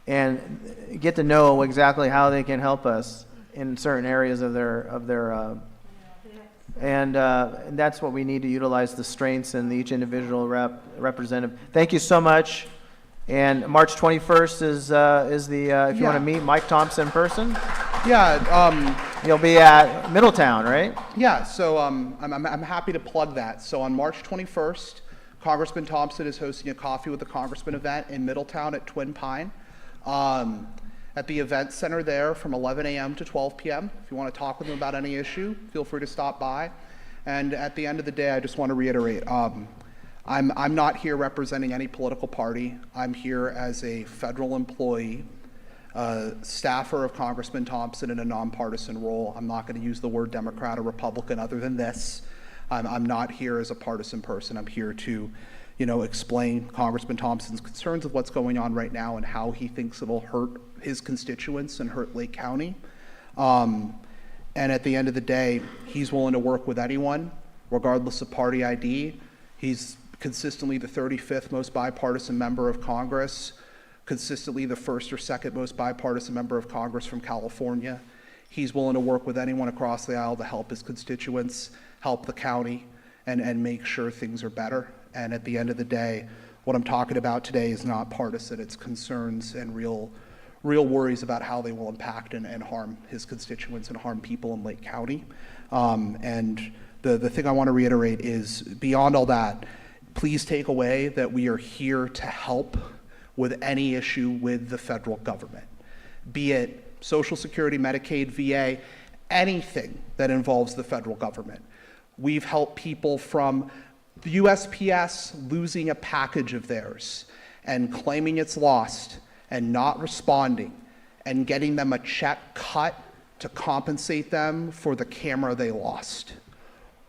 and get to know exactly how they can help us in certain areas of their and that's what we need to utilize the strengths in each individual representative. Thank you so much. And March 21st is the if you want to meet Mike Thompson in person. Yeah. You'll be at Middletown, right? Yeah, so I'm happy to plug that. So on March 21st, Congressman Thompson is hosting a Coffee with the Congressman event in Middletown at Twin Pine. At the event center there from 11 a.m. to 12 p.m. If you want to talk with him about any issue, feel free to stop by. And at the end of the day, I just want to reiterate, I'm not here representing any political party. I'm here as a federal employee, staffer of Congressman Thompson in a nonpartisan role. I'm not going to use the word Democrat or Republican other than this. I'm not here as a partisan person. I'm here to, you know, explain Congressman Thompson's concerns of what's going on right now and how he thinks it'll hurt his constituents and hurt Lake County. And at the end of the day, he's willing to work with anyone, regardless of party ID. He's consistently the 35th most bipartisan member of Congress, consistently the first or second most bipartisan member of Congress from California. He's willing to work with anyone across the aisle to help his constituents, help the county, and make sure things are better. And at the end of the day, what I'm talking about today is not partisan. It's concerns and real worries about how they will impact and harm his constituents and harm people in Lake County. And the thing I want to reiterate is, beyond all that, please take away that we are here to help with any issue with the federal government, be it Social Security, Medicaid, VA, anything that involves the federal government. We've helped people from the USPS losing a package of theirs and claiming it's lost and not responding and getting them a check cut to compensate them for the camera they lost,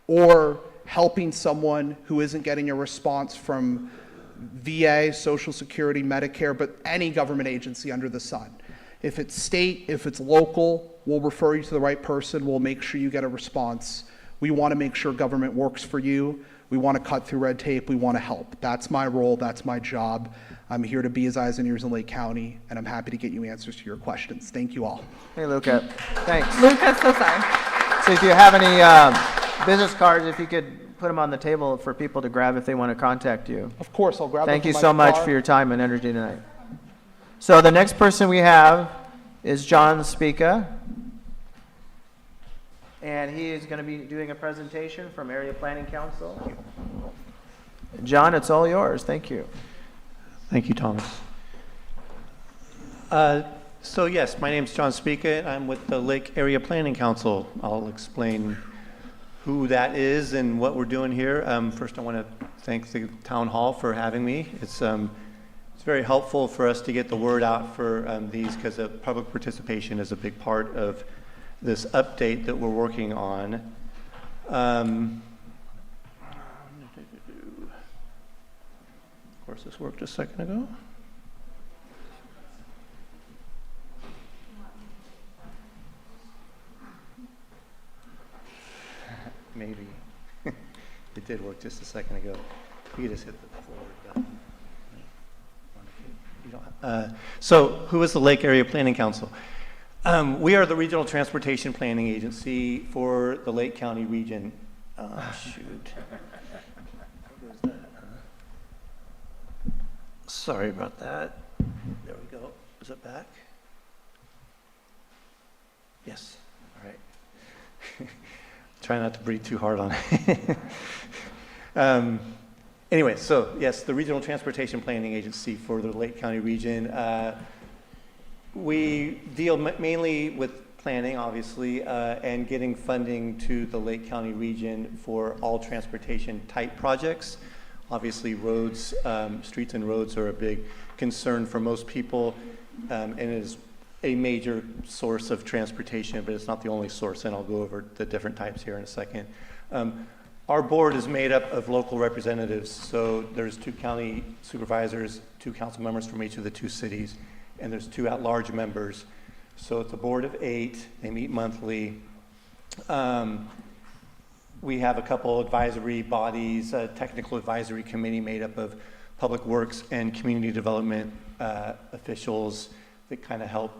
or helping someone who isn't getting a response from VA, Social Security, Medicare, but any government agency under the sun. If it's state, if it's local, we'll refer you to the right person. We'll make sure you get a response. We want to make sure government works for you. We want to cut through red tape. We want to help. That's my role. That's my job. I'm here to be his eyes and ears in Lake County, and I'm happy to get you answers to your questions. Thank you all. Hey, Luca. Thanks. Luca, so sorry. So if you have any business cards, if you could put them on the table for people to grab if they want to contact you. Of course, I'll grab them Thank from you my so much car. for your time and energy tonight. So the next person we have is John Spica. And he is going to be doing a presentation from Area Planning Council. John, it's all yours. Thank you. Thank you, Thomas. So yes, my name's John Spica. I'm with the Lake Area Planning Council. I'll explain who that is and what we're doing here. First, I want to thank the town hall for having me. It's very helpful for us to get the word out for these, because public participation is a big part of this update that we're working on. Of course, this worked a second ago. Maybe. It did work just a second ago. You just hit the forward button. So, who is the Lake Area Planning Council? We are the regional transportation planning agency for the Lake County region. Oh, shoot. Sorry about that. There we go. Is it back? Yes. All right. Try not to breathe too hard on it. Anyway, so yes, the regional transportation planning agency for the Lake County region. We deal mainly with planning, obviously, and getting funding to the Lake County region for all transportation type projects. Obviously, roads, streets and roads are a big concern for most people, and it is a major source of transportation, but it's not the only source, and I'll go over the different types here in a second. Our board is made up of local representatives, so there's 2 county supervisors, 2 council members from each of the 2 cities, and there's 2 at-large members. So it's a board of 8. They meet monthly. We have a couple advisory bodies, a technical advisory committee made up of public works and community development officials that kind of help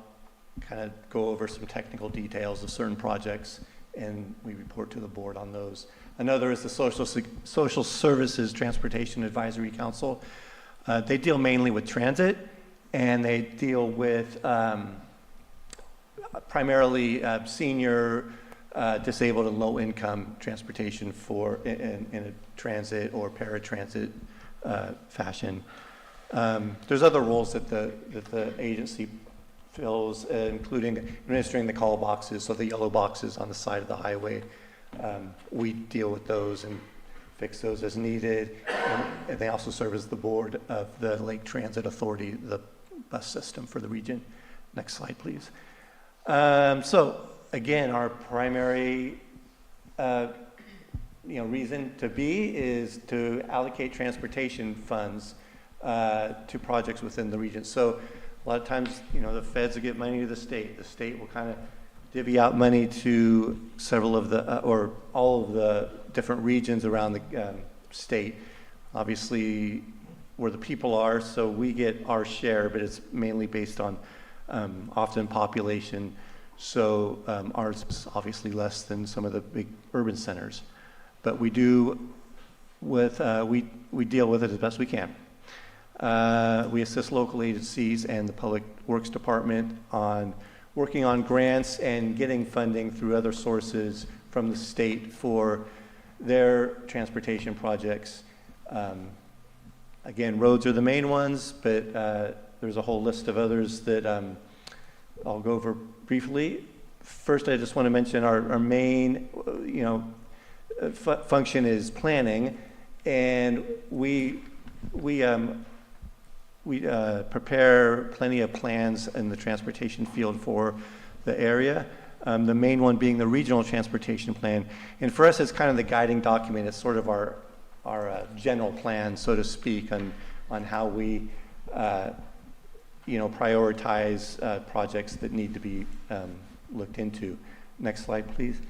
go over some technical details of certain projects, and we report to the board on those. Another is the Social Services Transportation Advisory Council. They deal mainly with transit, and they deal with primarily senior, disabled, and low-income transportation for in a transit or paratransit fashion. There's other roles that the agency fills, including administering the call boxes, so the yellow boxes on the side of the highway. We deal with those and fix those as needed, and they also serve as the board of the Lake Transit Authority, the bus system for the region. Next slide, please. So again, our primary reason to be is to allocate transportation funds to projects within the region. So a lot of times, the feds will give money to the state. The state will kind of divvy out money to several of the, or all of the different regions around the state. Obviously, where the people are, so we get our share, but it's mainly based on often population. So ours is obviously less than some of the big urban centers. But we do with, we deal with it as best we can. We assist local agencies and the Public Works Department on working on grants and getting funding through other sources from the state for their transportation projects. Again, roads are the main ones, but there's a whole list of others that I'll go over briefly. First, I just want to mention our main, function is planning, And we prepare plenty of plans in the transportation field for the area. The main one being the regional transportation plan. And for us, it's kind of the guiding document. It's sort of our general plan, so to speak, on how we prioritize projects that need to be looked into. Next slide, please.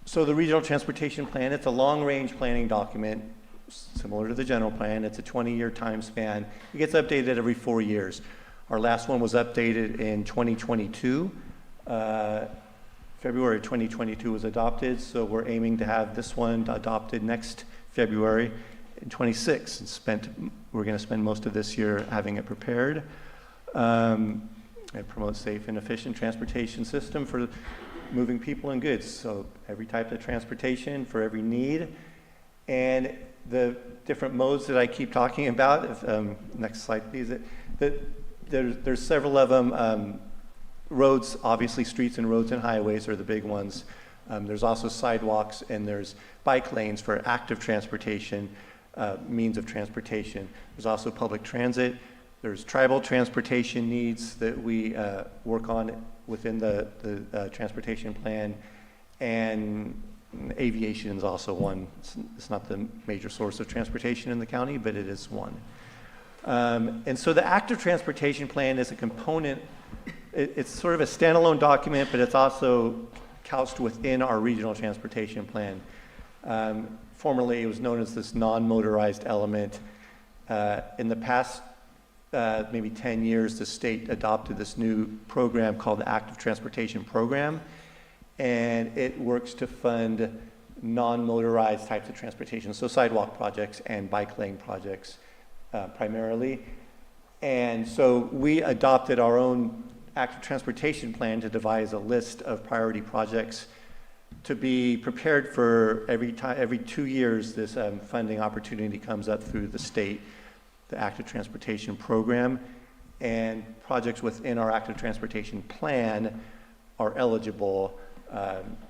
So the regional transportation plan, it's a long-range planning document similar to the general plan. It's a 20-year time span. It gets updated every 4 years. Our last one was updated in 2022. February 2022 was adopted, so we're aiming to have this one adopted next February in 26. We're going to spend most of this year having it prepared. It promotes safe and efficient transportation system for moving people and goods. So every type of transportation for every need. And the different modes that I keep talking about, next slide please, there's several of them. Roads, obviously streets and roads and highways are the big ones. There's also sidewalks and there's bike lanes for active transportation, means of transportation. There's also public transit. There's tribal transportation needs that we work on within the transportation plan, and aviation is also one. It's not the major source of transportation in the county, but it is one. And so the active transportation plan is a component. It's sort of a standalone document, but it's also couched within our regional transportation plan. Formerly, it was known as this non-motorized element. In the past maybe 10 years, the state adopted this new program called the Active Transportation Program, and it works to fund non-motorized types of transportation, so sidewalk projects and bike lane projects primarily. And so we adopted our own active transportation plan to devise a list of priority projects to be prepared for every 2 years. This funding opportunity comes up through the state, the active transportation program, and projects within our active transportation plan are eligible,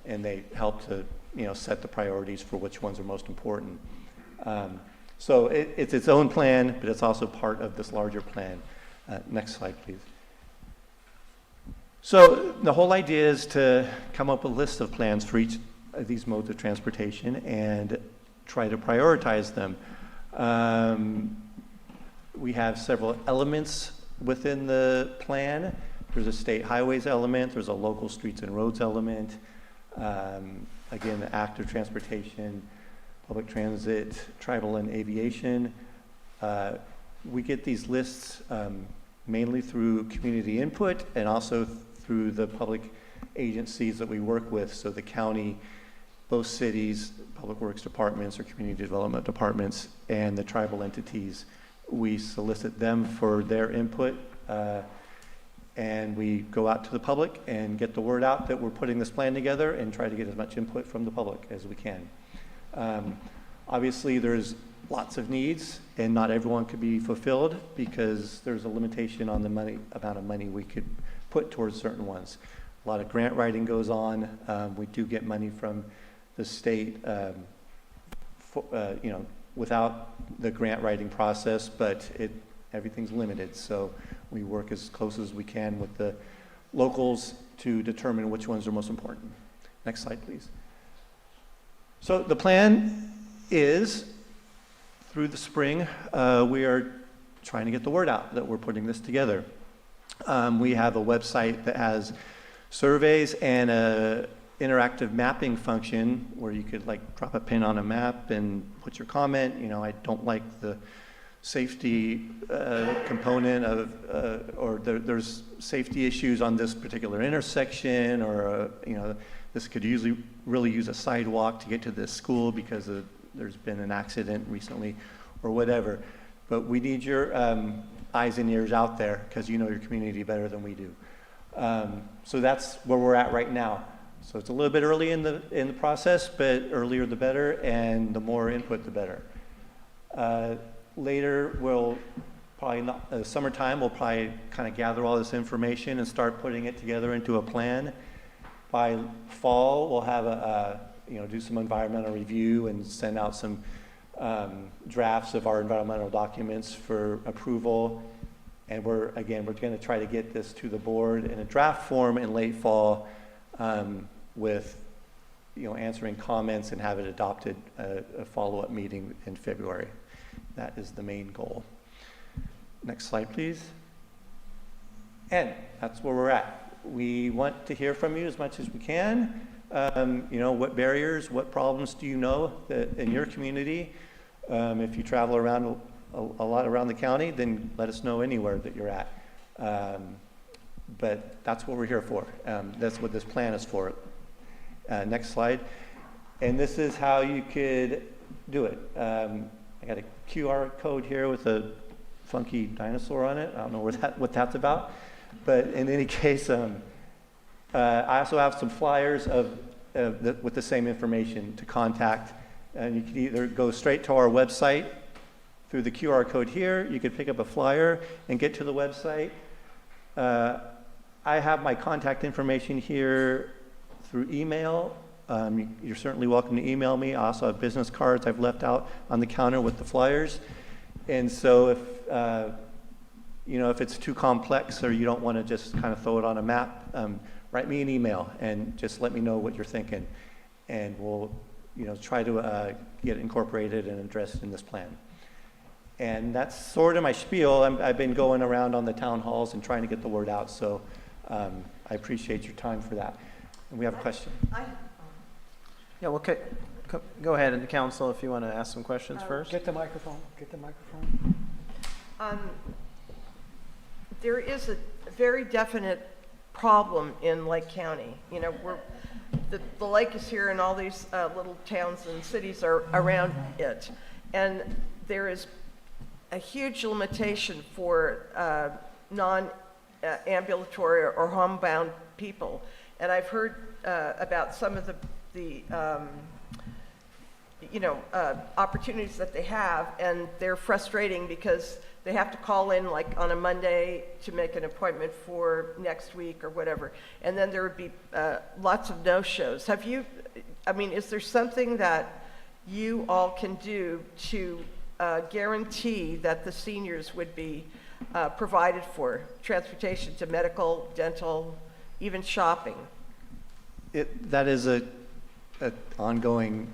and they help to set the priorities for which ones are most important. So it's its own plan, but it's also part of this larger plan. Next slide, please. So the whole idea is to come up with a list of plans for each of these modes of transportation and try to prioritize them. We have several elements within the plan. There's a state highways element, there's a local streets and roads element, again, the active transportation, public transit, tribal and aviation. We get these lists mainly through community input and also through the public agencies that we work with. So the county, both cities, public works departments or community development departments, and the tribal entities. We solicit them for their input, and we go out to the public and get the word out that we're putting this plan together and try to get as much input from the public as we can. Obviously, there's lots of needs, and not everyone could be fulfilled because there's a limitation on the amount of money we could put towards certain ones. A lot of grant writing goes on. We do get money from the state, without the grant writing process, but everything's limited. So we work as close as we can with the locals to determine which ones are most important. Next slide, please. So the plan is, through the spring, we are trying to get the word out that we're putting this together. We have a website that has surveys and a interactive mapping function where you could drop a pin on a map and put your comment. I don't like the safety component of, or there's safety issues on this particular intersection, or this could really use a sidewalk to get to this school because there's been an accident recently, or whatever. But we need your eyes and ears out there because you know your community better than we do. So that's where we're at right now. So it's a little bit early in the process, but earlier the better, and the more input the better. Later, we'll probably summertime, we'll probably kind of gather all this information and start putting it together into a plan. By fall, we'll have do some environmental review and send out some drafts of our environmental documents for approval. And we're going to try to get this to the board in a draft form in late fall with, answering comments and have it adopted a follow-up meeting in February. That is the main goal. Next slide, please. And that's where we're at. We want to hear from you as much as we can. What barriers, what problems do you know that in your community? If you travel around a lot around the county, then let us know anywhere that you're at. But that's what we're here for. That's what this plan is for. Next slide. And this is how you could do it. I got a QR code here with a funky dinosaur on it. I don't know what that's about. But in any case, I also have some flyers with the same information to contact. And you can either go straight to our website through the QR code here. You could pick up a flyer and get to the website. I have my contact information here through email. You're certainly welcome to email me. I also have business cards I've left out on the counter with the flyers. And so if it's too complex or you don't want to just kind of throw it on a map, write me an email and just let me know what you're thinking. And we'll try to get it incorporated and addressed in this plan. And that's sort of my spiel. I've been going around on the town halls and trying to get the word out, so I appreciate your time for that. And we have a question. Yeah, well, go ahead, and the council, if you want to ask some questions first. Get the microphone. Get the microphone. There is a very definite problem in Lake County. The lake is here, and all these little towns and cities are around it, and there is a huge limitation for non-ambulatory or homebound people. And I've heard about some of the opportunities that they have, and they're frustrating because they have to call in like on a Monday to make an appointment for next week or whatever. And then there would be lots of no-shows. Is there something that you all can do to guarantee that the seniors would be provided for transportation to medical, dental, even shopping? That is a ongoing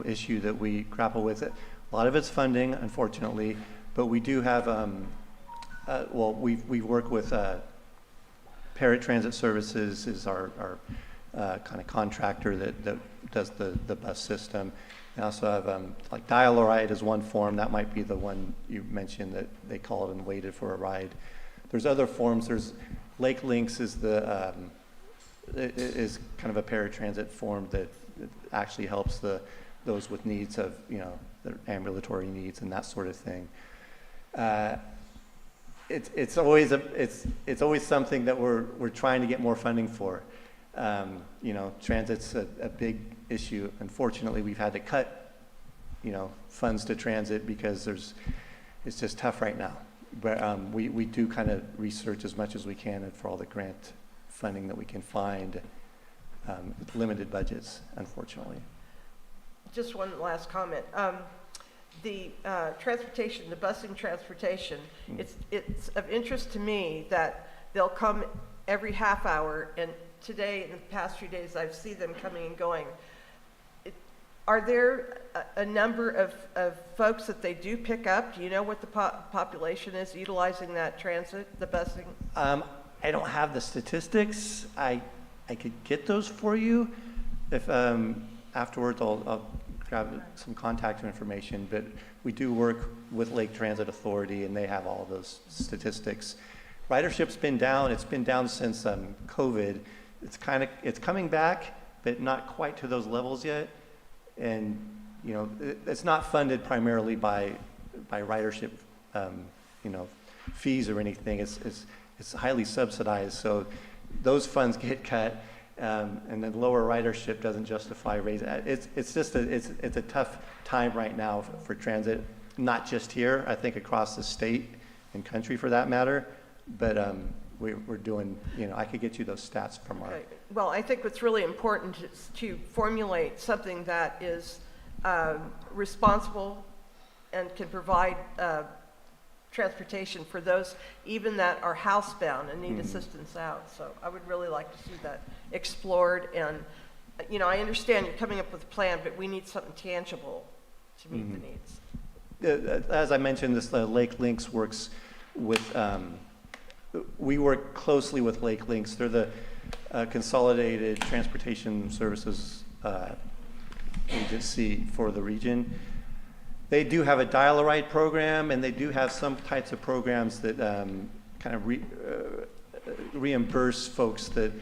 issue that we grapple with. A lot of it's funding, unfortunately, but we do have we work with Parrot Transit Services is our kind of contractor that does the bus system. We also have like Dial-A-Ride is one form. That might be the one you mentioned that they called and waited for a ride. There's other forms. There's Lake Links is is kind of a paratransit form that actually helps those with needs of their ambulatory needs and that sort of thing. It's always something that we're trying to get more funding for. Transit's a big issue. Unfortunately, we've had to cut funds to transit because it's just tough right now. But we do kind of research as much as we can for all the grant funding that we can find with limited budgets, unfortunately. Just one last comment. The transportation, the busing transportation, it's of interest to me that they'll come every half hour, and today, in the past few days, I've seen them coming and going. Are there a number of folks that they do pick up? Do you know what the population is utilizing that transit, the busing? I don't have the statistics. I could get those for you. If afterwards, I'll grab some contact information. But we do work with Lake Transit Authority, and they have all those statistics. Ridership's been down. It's been down since COVID. It's coming back, but not quite to those levels yet. And it's not funded primarily by ridership, fees or anything. It's highly subsidized, so those funds get cut, and then lower ridership doesn't justify raising. It's a tough time right now for transit, not just here. I think across the state and country for that matter. But we're doing, I could get you those stats from our. Okay. Well, I think what's really important is to formulate something that is responsible and can provide transportation for those even that are housebound and need assistance out. So I would really like to see that explored. And, I understand you're coming up with a plan, but we need something tangible to meet the needs. As I mentioned, this Lake Links works with, we work closely with Lake Links. They're the Consolidated Transportation Services Agency for the region. They do have a dial-a-ride program, and they do have some types of programs that kind of reimburse folks that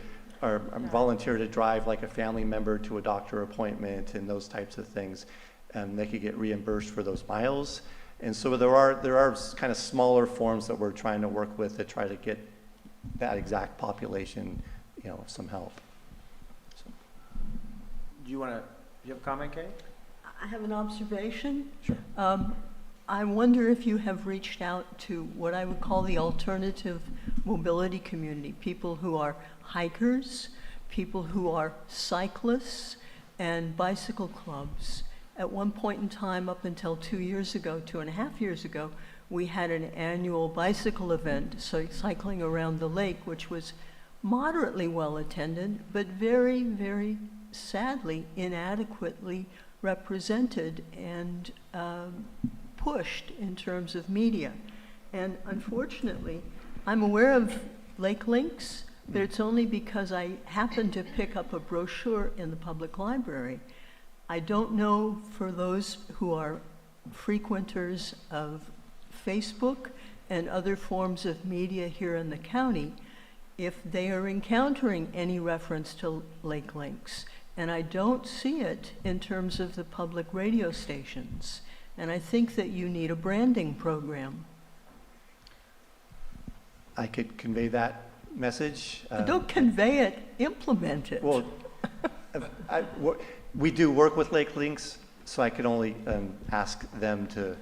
are volunteer to drive like a family member to a doctor appointment and those types of things. They could get reimbursed for those miles. And so there are kind of smaller forms that we're trying to work with to try to get that exact population, some help. So. Do you have a comment, Kate? I have an observation. Sure. I wonder if you have reached out to what I would call the alternative mobility community, people who are hikers, people who are cyclists, and bicycle clubs. At one point in time, up until 2 years ago, 2.5 years ago, we had an annual bicycle event, so cycling around the lake, which was moderately well attended, but very, very sadly inadequately represented and pushed in terms of media. And unfortunately, I'm aware of Lake Links, but it's only because I happened to pick up a brochure in the public library. I don't know for those who are frequenters of Facebook and other forms of media here in the county, if they are encountering any reference to Lake Links. And I don't see it in terms of the public radio stations. And I think that you need a branding program. I could convey that message. Don't convey it, implement it. Well, we do work with Lake Links, so I could only ask them to,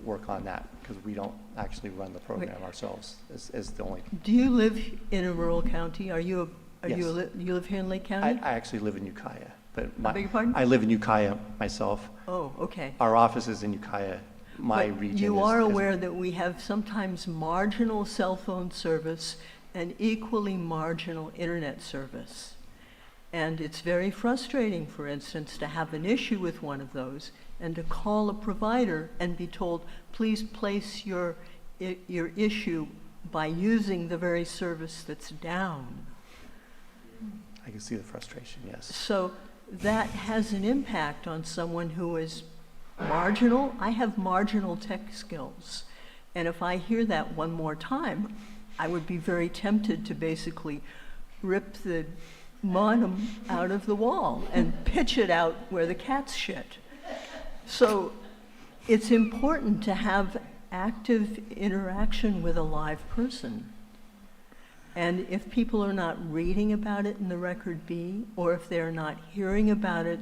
work on that, because we don't actually run the program ourselves. Is the only. Do you live in a rural county? You Yes. You live here in Lake County? I actually live in Ukiah, but I beg your pardon? I live in Ukiah myself. Oh, okay. Our office is in Ukiah. My But region you is. are aware that we have sometimes marginal cell phone service and equally marginal internet service. And it's very frustrating, for instance, to have an issue with one of those and to call a provider and be told, please place your issue by using the very service that's down. I can see the frustration, yes. So that has an impact on someone who is marginal. I have marginal tech skills. And if I hear that one more time, I would be very tempted to basically rip the modem out of the wall and pitch it out where the cats shit. So it's important to have active interaction with a live person. And if people are not reading about it in the Record B, or if they're not hearing about it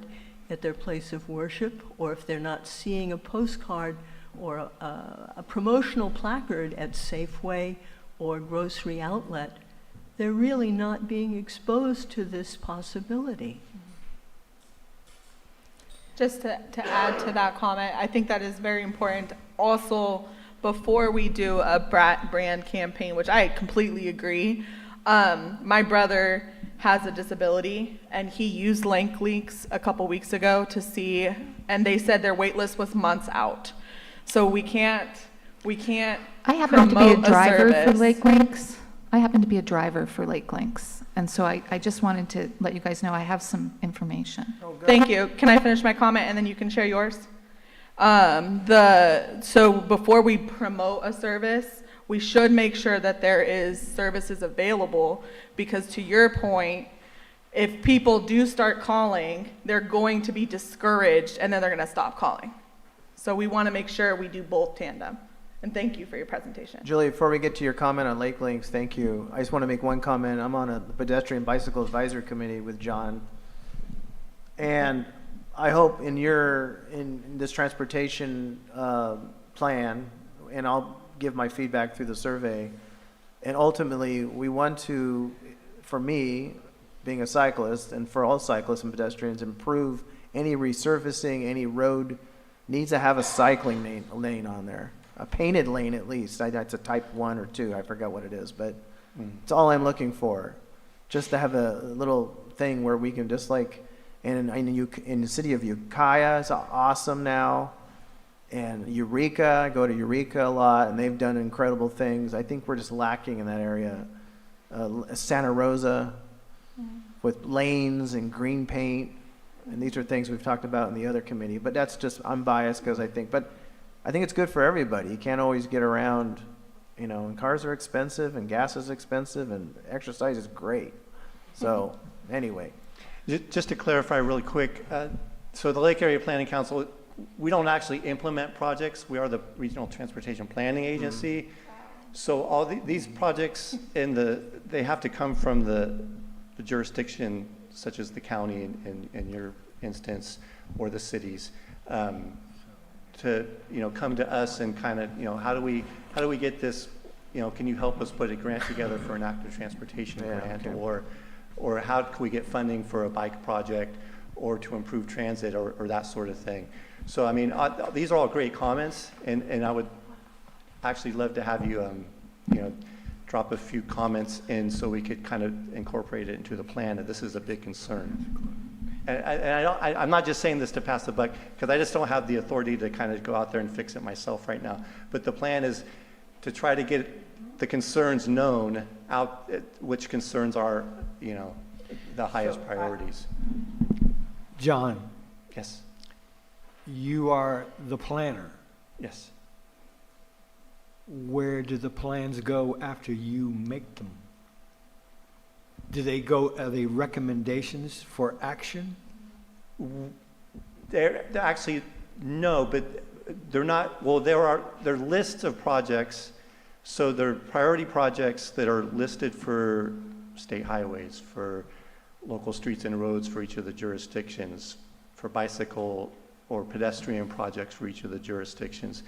at their place of worship, or if they're not seeing a postcard or a promotional placard at Safeway or grocery outlet, they're really not being exposed to this possibility. Just to add to that comment, I think that is very important. Also, before we do a brand campaign, which I completely agree, my brother has a disability, and he used Lake Links a couple weeks ago to see, and they said their wait list was months out. So we can't I happen to be a promote driver for service. Lake Links. I happen to be a driver for Lake Links. And so I just wanted to let you guys know I have some information. Thank you. Can I finish my comment and then you can share yours? So before we promote a service, we should make sure that there is services available, because to your point, if people do start calling, they're going to be discouraged and then they're going to stop calling. So we want to make sure we do both tandem. And thank you for your presentation. Julie, before we get to your comment on Lake Links, thank you. I just want to make one comment. I'm on a pedestrian bicycle advisory committee with John. And I hope in this transportation plan, and I'll give my feedback through the survey, And ultimately, we want to, for me, being a cyclist, and for all cyclists and pedestrians, improve any resurfacing, any road needs to have a cycling lane on there. A painted lane at least. That's a type 1 or 2, I forgot what it is, but it's all I'm looking for. Just to have a little thing where we can just like, in the city of Ukiah, it's awesome now. And Eureka, I go to Eureka a lot, and they've done incredible things. I think we're just lacking in that area. Santa Rosa, with lanes and green paint, and these are things we've talked about in the other committee. But that's just, I'm biased because I think it's good for everybody. You can't always get around, and cars are expensive, and gas is expensive, and exercise is great. So, anyway. Just to clarify really quick, so the Lake Area Planning Council, we don't actually implement projects. We are the Regional Transportation Planning Agency. So all these projects they have to come from the jurisdiction, such as the county in your instance, or the cities, to come to us and kind of how do we get this? Can you help us put a grant together for an active transportation grant, or how can we get funding for a bike project, or to improve transit, or that sort of thing. So, I mean, these are all great comments, and I would actually love to have you, drop a few comments in so we could kind of incorporate it into the plan, that this is a big concern. And I'm not just saying this to pass the buck, because I just don't have the authority to kind of go out there and fix it myself right now. But the plan is to try to get the concerns known out, which concerns are, the highest priorities. John. Yes. You are the planner. Yes. Where do the plans go after you make them? Are they recommendations for action? They're actually, no, but they're not, well, they're lists of projects. So they're priority projects that are listed for state highways, for local streets and roads for each of the jurisdictions, for bicycle or pedestrian projects for each of the jurisdictions.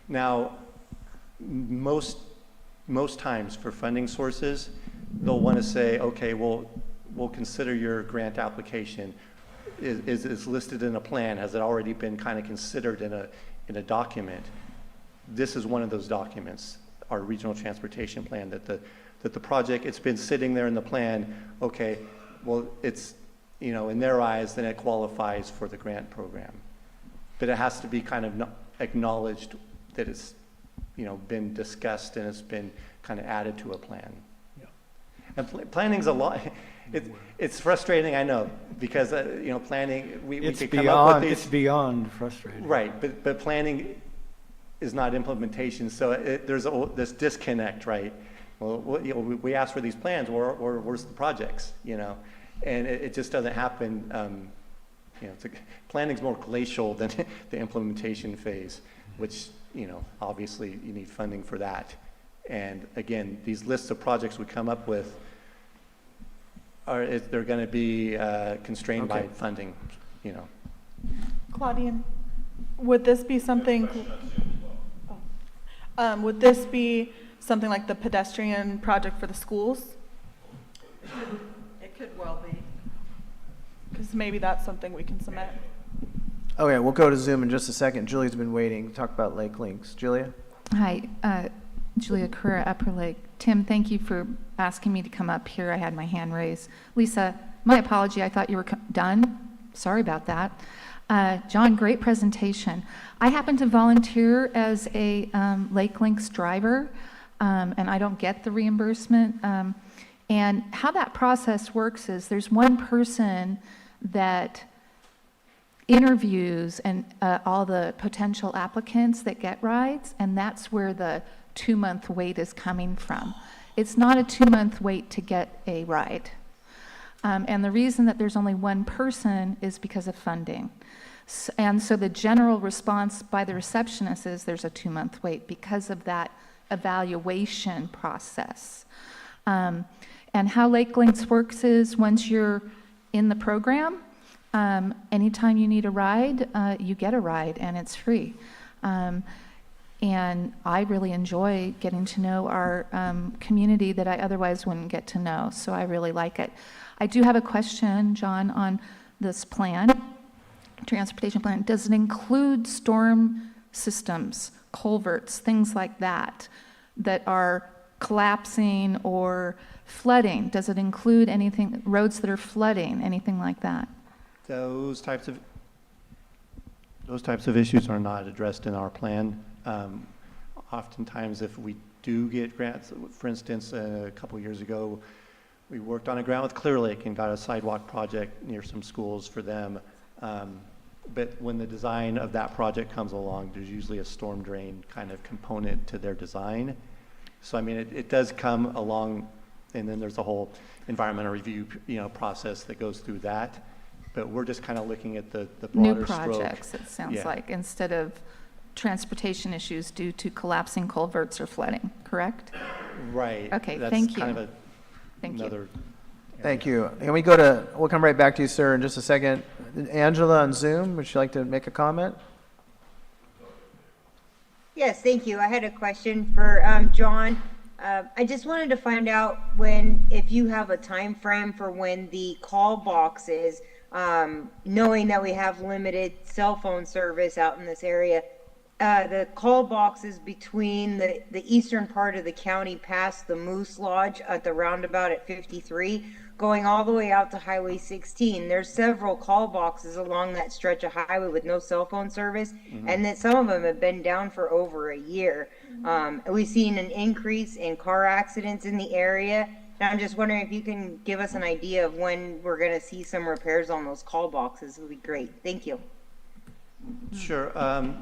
Now, most times for funding sources, they'll want to say, okay, well, we'll consider your grant application. Is listed in a plan? Has it already been kind of considered in a document? This is one of those documents, our regional transportation plan, that the project, it's been sitting there in the plan. Okay, well, it's, in their eyes, then it qualifies for the grant program. But it has to be kind of acknowledged that it's, been discussed and it's been kind of added to a plan. Yeah. And planning's a lot. It's frustrating, I know, because planning. We could come up with these. It's beyond frustrating. Right, but planning is not implementation, so there's this disconnect, right? Well, we ask for these plans, or where's the projects? And it just doesn't happen. Planning's more glacial than the implementation phase, which, obviously you need funding for that. And again, these lists of projects we come up with they're going to be constrained by funding, Claudian, would this be something? Would this be something like the pedestrian project for the schools? It could well be. Because maybe that's something we can submit. Okay, we'll go to Zoom in just a second. Julia's been waiting to talk about Lake Links. Julia? Hi, Julia Kerr, Upper Lake. Tim, thank you for asking me to come up here. I had my hand raised. Lisa, my apology. I thought you were done. Sorry about that. John, great presentation. I happen to volunteer as a Lake Links driver, and I don't get the reimbursement. And how that process works is there's one person that interviews and all the potential applicants that get rides, and that's where the 2-month wait is coming from. It's not a 2-month wait to get a ride. And the reason that there's only one person is because of funding. And so the general response by the receptionist is there's a 2-month wait because of that evaluation process. And how Lake Links works is once you're in the program, anytime you need a ride, you get a ride and it's free. And I really enjoy getting to know our community that I otherwise wouldn't get to know. So I really like it. I do have a question, John, on this plan, transportation plan. Does it include storm systems, culverts, things like that, that are collapsing or flooding? Does it include anything, roads that are flooding, anything like that? Those types of issues are not addressed in our plan. Oftentimes, if we do get grants, for instance, a couple years ago, we worked on a grant with Clear Lake and got a sidewalk project near some schools for them. But when the design of that project comes along, there's usually a storm drain kind of component to their design. So I mean, it does come along, and then there's a whole environmental review, process that goes through that. But we're just kind of looking at the broader New stroke. projects, it sounds Yeah. like, instead of transportation issues due to collapsing culverts or flooding, correct? Right. Okay, That's thank kind you. of Thank you. another. Thank you. And we'll come right back to you, sir, in just a second. Angela on Zoom, would you like to make a comment? Yes, thank you. I had a question for John. I just wanted to find out if you have a time frame for when the call boxes, knowing that we have limited cell phone service out in this area, the call boxes between the eastern part of the county past the Moose Lodge at the roundabout at 53, going all the way out to Highway 16. There's several call boxes along that stretch of highway with no cell phone service, and that some of them have been down for over a year. We've seen an increase in car accidents in the area. And I'm just wondering if you can give us an idea of when we're going to see some repairs on those call boxes. It would be great. Thank you. Sure.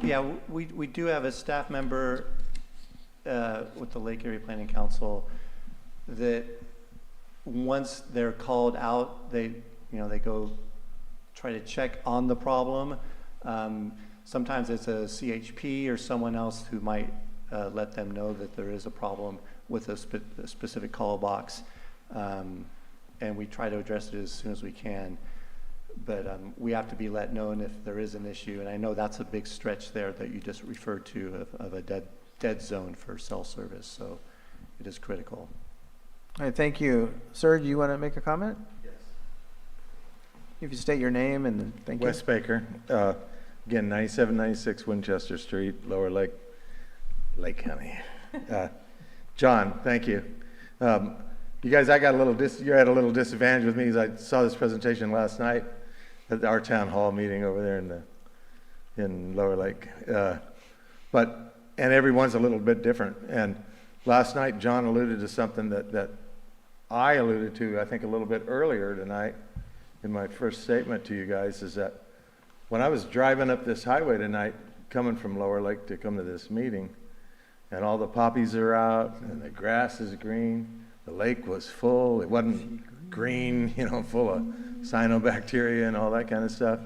Yeah, we do have a staff member with the Lake Area Planning Council that once they're called out, they go try to check on the problem. Sometimes it's a CHP or someone else who might let them know that there is a problem with a specific call box, and we try to address it as soon as we can. But we have to be let known if there is an issue, and I know that's a big stretch there that you just referred to of a dead zone for cell service, so it is critical. All right, thank you. Sir, do you want to make a comment? Yes. If you state your name and thank you. Wes Baker, again, 9796 Winchester Street, Lower Lake County. John, thank you. You guys, you're at a little disadvantage with me because I saw this presentation last night at our town hall meeting over there in Lower Lake. And everyone's a little bit different. And last night, John alluded to something that I alluded to, I think, a little bit earlier tonight in my first statement to you guys, is that when I was driving up this highway tonight, coming from Lower Lake to come to this meeting, and all the poppies are out, and the grass is green, the lake was full, it wasn't green, full of cyanobacteria and all that kind of stuff.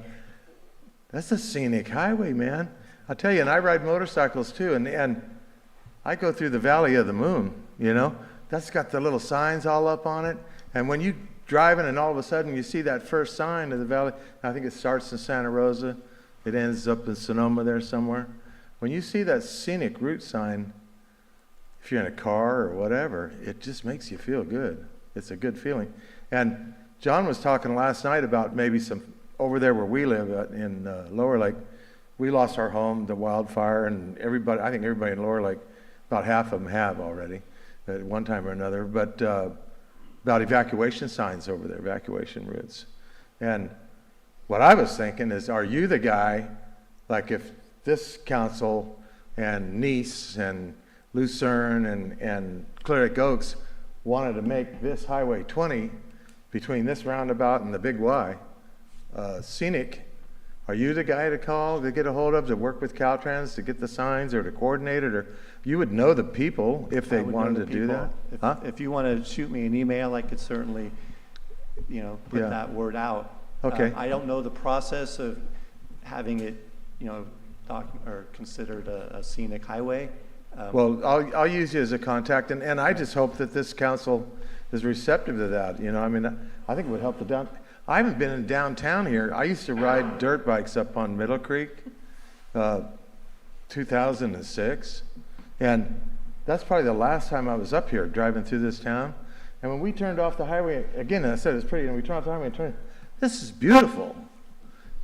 That's a scenic highway, man. I'll tell you, and I ride motorcycles too, and I go through the Valley of the Moon, That's got the little signs all up on it. And when you're driving and all of a sudden you see that first sign of the valley, I think it starts in Santa Rosa, it ends up in Sonoma there somewhere. When you see that scenic route sign, if you're in a car or whatever, it just makes you feel good. It's a good feeling. And John was talking last night about maybe some, over there where we live in Lower Lake, we lost our home, the wildfire, and I think everybody in Lower Lake, about half of them have already at one time or another, but about evacuation signs over there, evacuation routes. And what I was thinking is, are you the guy, like if this council and Nice and Lucerne and Clear Lake Oaks wanted to make this Highway 20 between this roundabout and the Big Y scenic, are you the guy to call, to get a hold of, to work with Caltrans, to get the signs or to coordinate it? Or you would know the people if they wanted to do that? If you want to shoot me an email, I could certainly, put that word out. Okay. I don't know the process of having it, or considered a scenic highway. Well, I'll use you as a contact, and I just hope that this council is receptive to that. I think it would help I haven't been in downtown here. I used to ride dirt bikes up on Middle Creek. 2006. And that's probably the last time I was up here driving through this town. And when we turned off the highway, again, I said it's pretty, and we turned off the highway and turned, this is beautiful.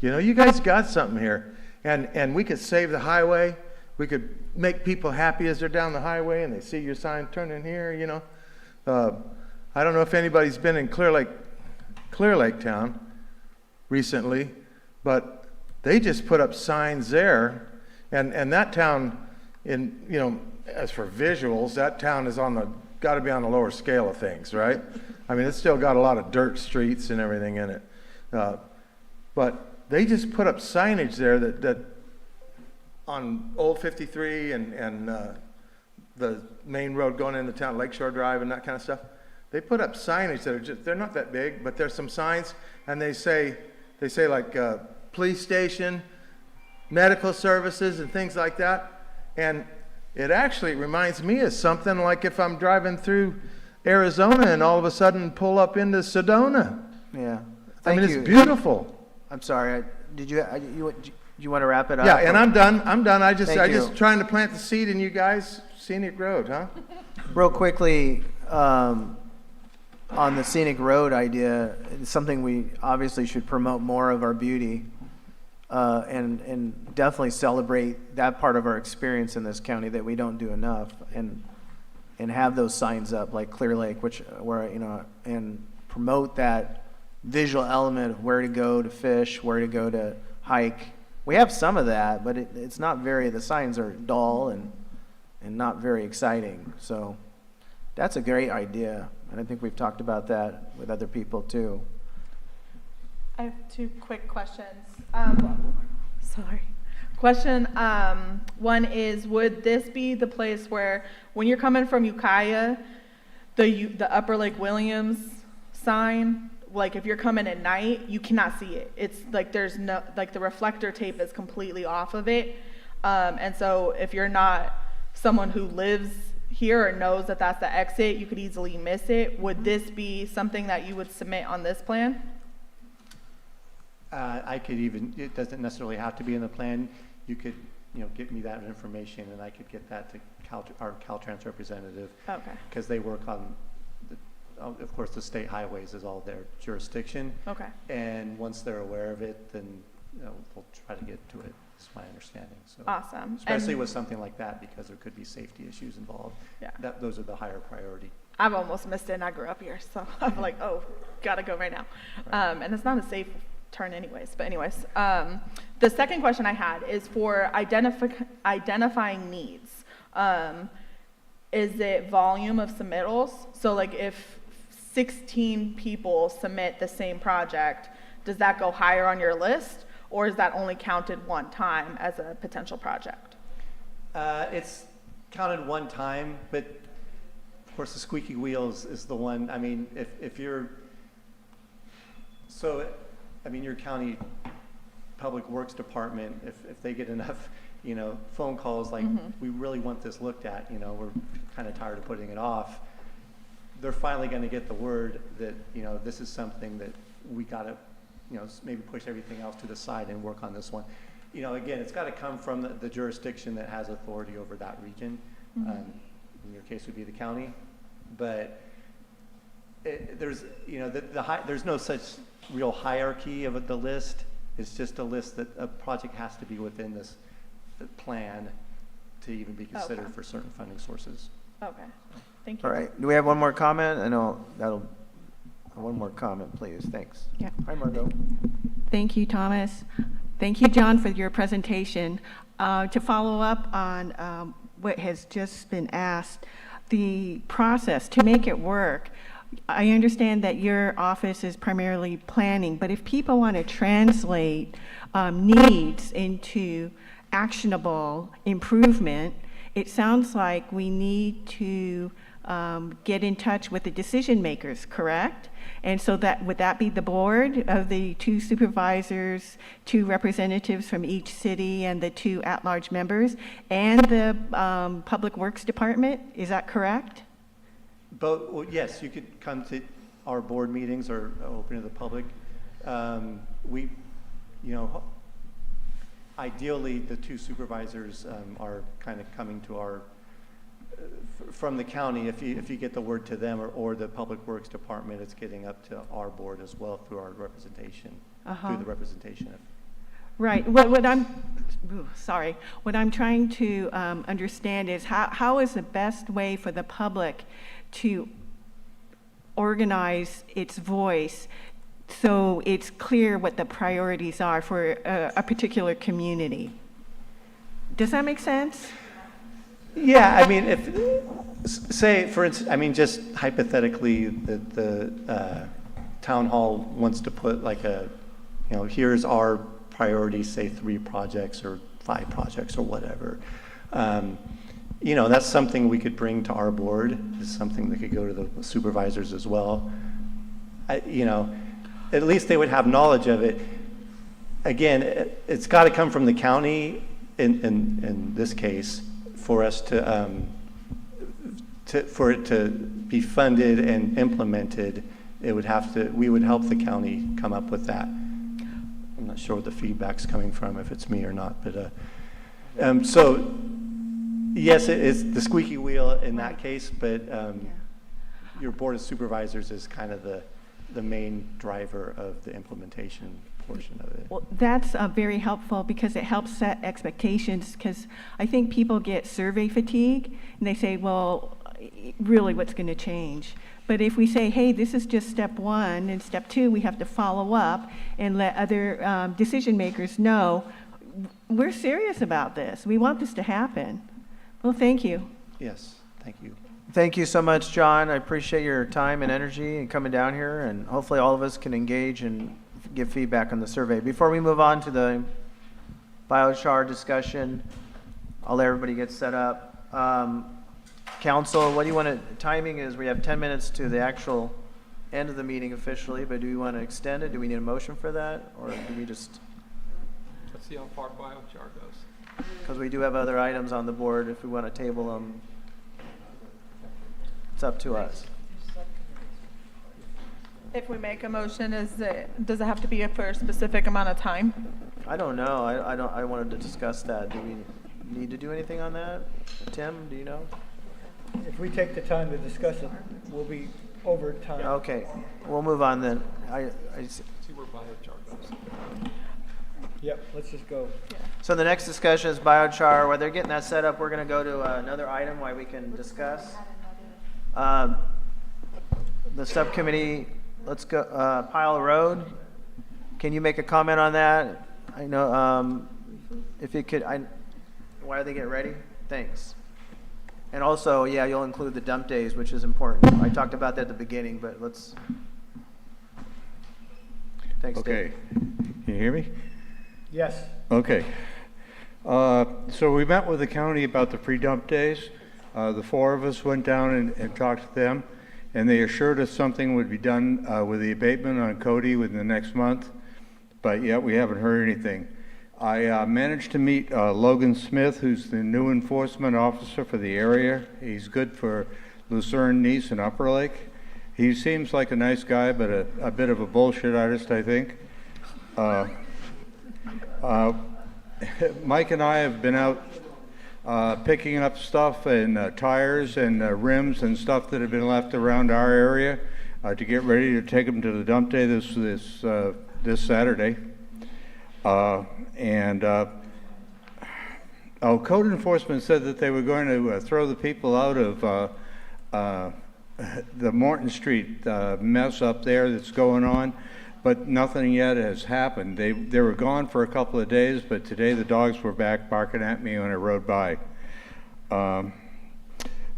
You know, you guys got something here. And we could save the highway. We could make people happy as they're down the highway and they see your sign, turn in here, you know. I don't know if anybody's been in Clear Lake Town recently, but they just put up signs there. And that town, in, you know, as for visuals, that town is got to be on the lower scale of things, right? I mean, it's still got a lot of dirt streets and everything in it. But they just put up signage there that on Old 53 and the main road going into town, Lakeshore Drive and that kind of stuff. They put up signage that are just, they're not that big, but there's some signs, and they say like police station, medical services, and things like that. And it actually reminds me of something like if I'm driving through Arizona and all of a sudden pull up into Sedona. Yeah. I mean, it's beautiful. I'm sorry. Did you want to wrap it up? Yeah, and I'm done. I just Thank you. just trying to plant the seed in you guys. Scenic road, huh? Real quickly, on the scenic road idea, it's something we obviously should promote more of our beauty, and definitely celebrate that part of our experience in this county that we don't do enough, and have those signs up like Clear Lake, and promote that visual element of where to go to fish, where to go to hike. We have some of that, but it's not the signs are dull and not very exciting. So that's a great idea. And I think we've talked about that with other people too. I have two quick questions. Sorry. Question one is, would this be the place where when you're coming from Ukiah, the Upper Lake Williams sign, like if you're coming at night, you cannot see it. It's like there's no, like the reflector tape is completely off of it. And so if you're not someone who lives here or knows that that's the exit, you could easily miss it. Would this be something that you would submit on this plan? I could even, it doesn't necessarily have to be in the plan. You could, get me that information and I could get that to our Caltrans representative. Okay. Because they work on, of course, the state highways is all their jurisdiction. Okay. And once they're aware of it, then we'll try to get to it, is my understanding. So awesome. Especially with something like that, because there could be safety issues involved. Yeah. Those are the higher priority. I've almost missed it and I grew up here, so I'm like, oh, gotta go right now. Right. And it's not a safe turn anyways, but anyways. The second question I had is for identifying needs. Is it volume of submittals? So like if 16 people submit the same project, does that go higher on your list, or is that only counted one time as a potential project? It's counted one time, but of course the squeaky wheels is the one. I mean, if you're, your county public works department, if they get enough, phone calls like, we really want this looked at, we're kind of tired of putting it off, they're finally going to get the word that, this is something that we got to, maybe push everything else to the side and work on this one. Again, it's got to come from the jurisdiction that has authority over that region. In your case would be the county, but there's, there's no such real hierarchy of the list. It's just a list that a project has to be within this plan to even be considered for certain funding sources. Okay, thank you. All right, do we have one more comment? I know one more comment, please, thanks. Yeah. Hi, Margot. Thank you, Thomas. Thank you, John, for your presentation. To follow up on what has just been asked, the process to make it work, I understand that your office is primarily planning, but if people want to translate needs into actionable improvement, it sounds like we need to get in touch with the decision makers, correct? And so would that be the board of the 2 supervisors, 2 representatives from each city, and the 2 at-large members, and the Public Works Department? Is that correct? Well, yes, you could come to our board meetings or open to the public. I ideally, the two supervisors are kind of coming to our, from the county, if you get the word to them, or the Public Works Department, it's getting up to our board as well through our representation, through the representation. Right. What I'm trying to understand is how is the best way for the public to organize its voice so it's clear what the priorities are for a particular community? Does that make sense? Yeah, I mean, say, for instance, I mean, just hypothetically, the town hall wants to put like here's our priorities, say 3 projects or 5 projects or whatever. That's something we could bring to our board. It's something that could go to the supervisors as well. At least they would have knowledge of it. Again, it's got to come from the county in this case for us for it to be funded and implemented. We would help the county come up with that. I'm not sure what the feedback's coming from, if it's me or not, but so yes, it is the squeaky wheel in that case, but your board of supervisors is kind of the main driver of the implementation portion of it. Well, that's very helpful because it helps set expectations, because I think people get survey fatigue and they say, well, really what's going to change? But if we say, hey, this is just step 1, and step 2, we have to follow up and let other decision makers know we're serious about this. We want this to happen. Well, thank you. Yes, thank you. Thank you so much, John. I appreciate your time and energy and coming down here, and hopefully all of us can engage and give feedback on the survey. Before we move on to the biochar discussion, I'll let everybody get set up. Council, what do you want to, timing is we have 10 minutes to the actual end of the meeting officially, but do we want to extend it? Do we need a motion for that? Or do we just? Let's see how far biochar goes. Because we do have other items on the board if we want to table them. It's up to us. If we make a motion, does it have to be for a specific amount of time? I don't know. I wanted to discuss that. Do we need to do anything on that? Tim, do you know? If we take the time to discuss it, we'll be over time. Okay, we'll move on then. See where biochar goes. Yep, let's just go. So the next discussion is biochar. While they're getting that set up, we're going to go to another item while we can discuss. The subcommittee, let's go, Pile Road. Can you make a comment on that? I know, if you could, why are they getting ready? Thanks. And also, yeah, you'll include the dump days, which is important. I talked about that at the beginning, but let's. Thanks, Okay. Dave. Can you hear me? Yes. Okay. So we met with the county about the free dump days. The 4 of us went down and talked to them, and they assured us something would be done with the abatement on Cody within the next month, but yet we haven't heard anything. I managed to meet Logan Smith, who's the new enforcement officer for the area. He's good for Lucerne, Nice, and Upper Lake. He seems like a nice guy, but a bit of a bullshit artist, I think. Mike and I have been out picking up stuff and tires and rims and stuff that have been left around our area to get ready to take them to the dump day this Saturday. Code enforcement said that they were going to throw the people out of the Morton Street mess up there that's going on, but nothing yet has happened. They were gone for a couple of days, but today the dogs were back barking at me when I rode by.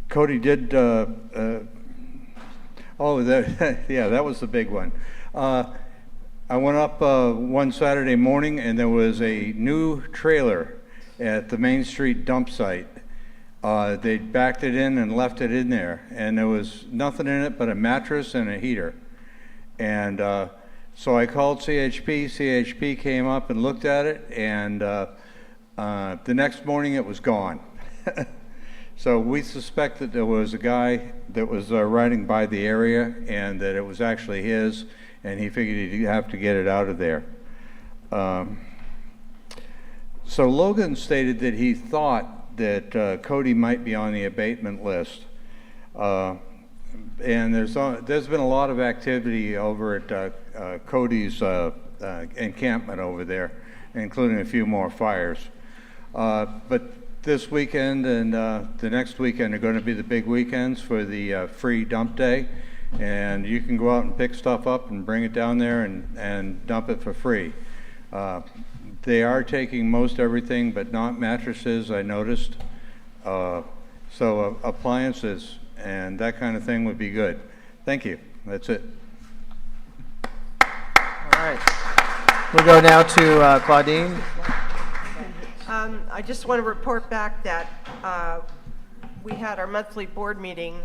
Cody did, that was the big one. I went up one Saturday morning and there was a new trailer at the Main Street dump site. They backed it in and left it in there, and there was nothing in it but a mattress and a heater. And so I called CHP. CHP came up and looked at it, and the next morning it was gone. So we suspect that there was a guy that was riding by the area and that it was actually his, and he figured he'd have to get it out of there. So Logan stated that he thought that Cody might be on the abatement list. And there's been a lot of activity over at Cody's encampment over there, including a few more fires. But this weekend and the next weekend are going to be the big weekends for the free dump day. And you can go out and pick stuff up and bring it down there and dump it for free. They are taking most everything, but not mattresses, I noticed. So appliances and that kind of thing would be good. Thank you. That's it. All right. We'll go now to Claudine. I just want to report back that we had our monthly board meeting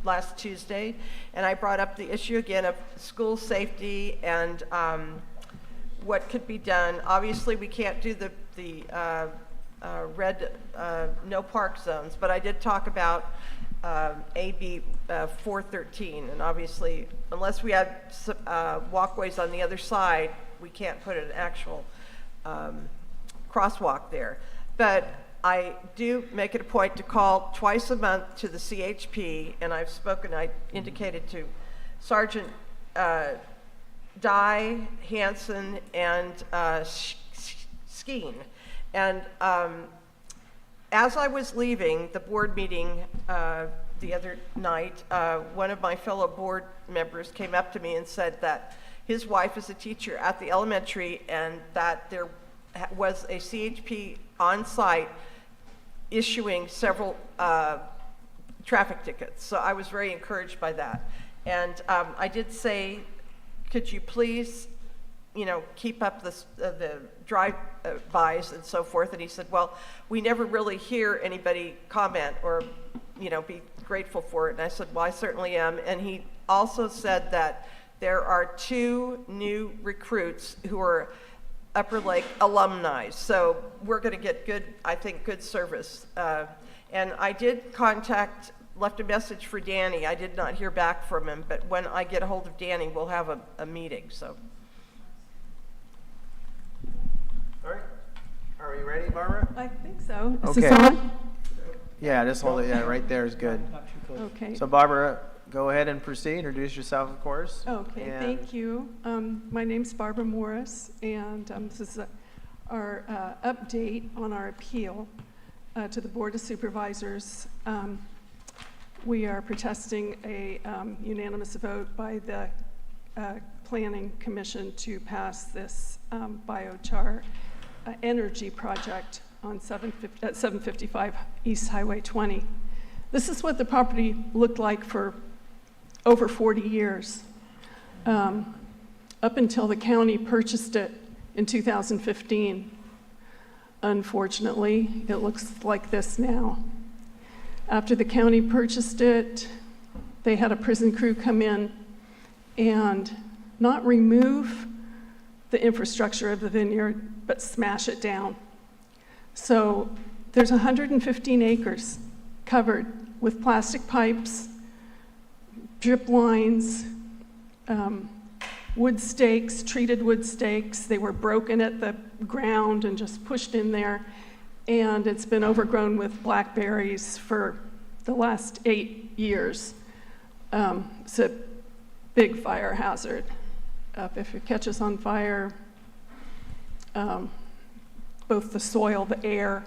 last Tuesday, and I brought up the issue again of school safety and what could be done. Obviously, we can't do the red no park zones, but I did talk about AB 413, and obviously, unless we have walkways on the other side, we can't put an actual crosswalk there. But I do make it a point to call twice a month to the CHP, and I've spoken, I indicated to Sergeant Dye, Hanson, and Skeen. And as I was leaving the board meeting the other night, one of my fellow board members came up to me and said that his wife is a teacher at the elementary and that there was a CHP on site issuing several traffic tickets. So I was very encouraged by that. And I did say, could you please, keep up the drive-bys and so forth? And he said, well, we never really hear anybody comment or, be grateful for it. And I said, well, I certainly am. And he also said that there are 2 new recruits who are Upper Lake alumni, so we're going to get good service. And I did left a message for Danny. I did not hear back from him, but when I get a hold of Danny, we'll have a meeting, so. All right. Are we ready, Barbara? I think so. Is Okay. this on? Yeah, just hold it. Yeah, right there is good. Okay. So Barbara, go ahead and proceed. Introduce yourself, of course. Okay, And thank you. My name's Barbara Morris, and this is our update on our appeal to the Board of Supervisors. We are protesting a unanimous vote by the Planning Commission to pass this biochar energy project on 755 East Highway 20. This is what the property looked like for over 40 years, up until the county purchased it in 2015. Unfortunately, it looks like this now. After the county purchased it, they had a prison crew come in and not remove the infrastructure of the vineyard, but smash it down. So there's 115 acres covered with plastic pipes, drip lines, wood stakes, treated wood stakes. They were broken at the ground and just pushed in there. And it's been overgrown with blackberries for the last 8 years. It's a big fire hazard. If it catches on fire, both the soil, the air,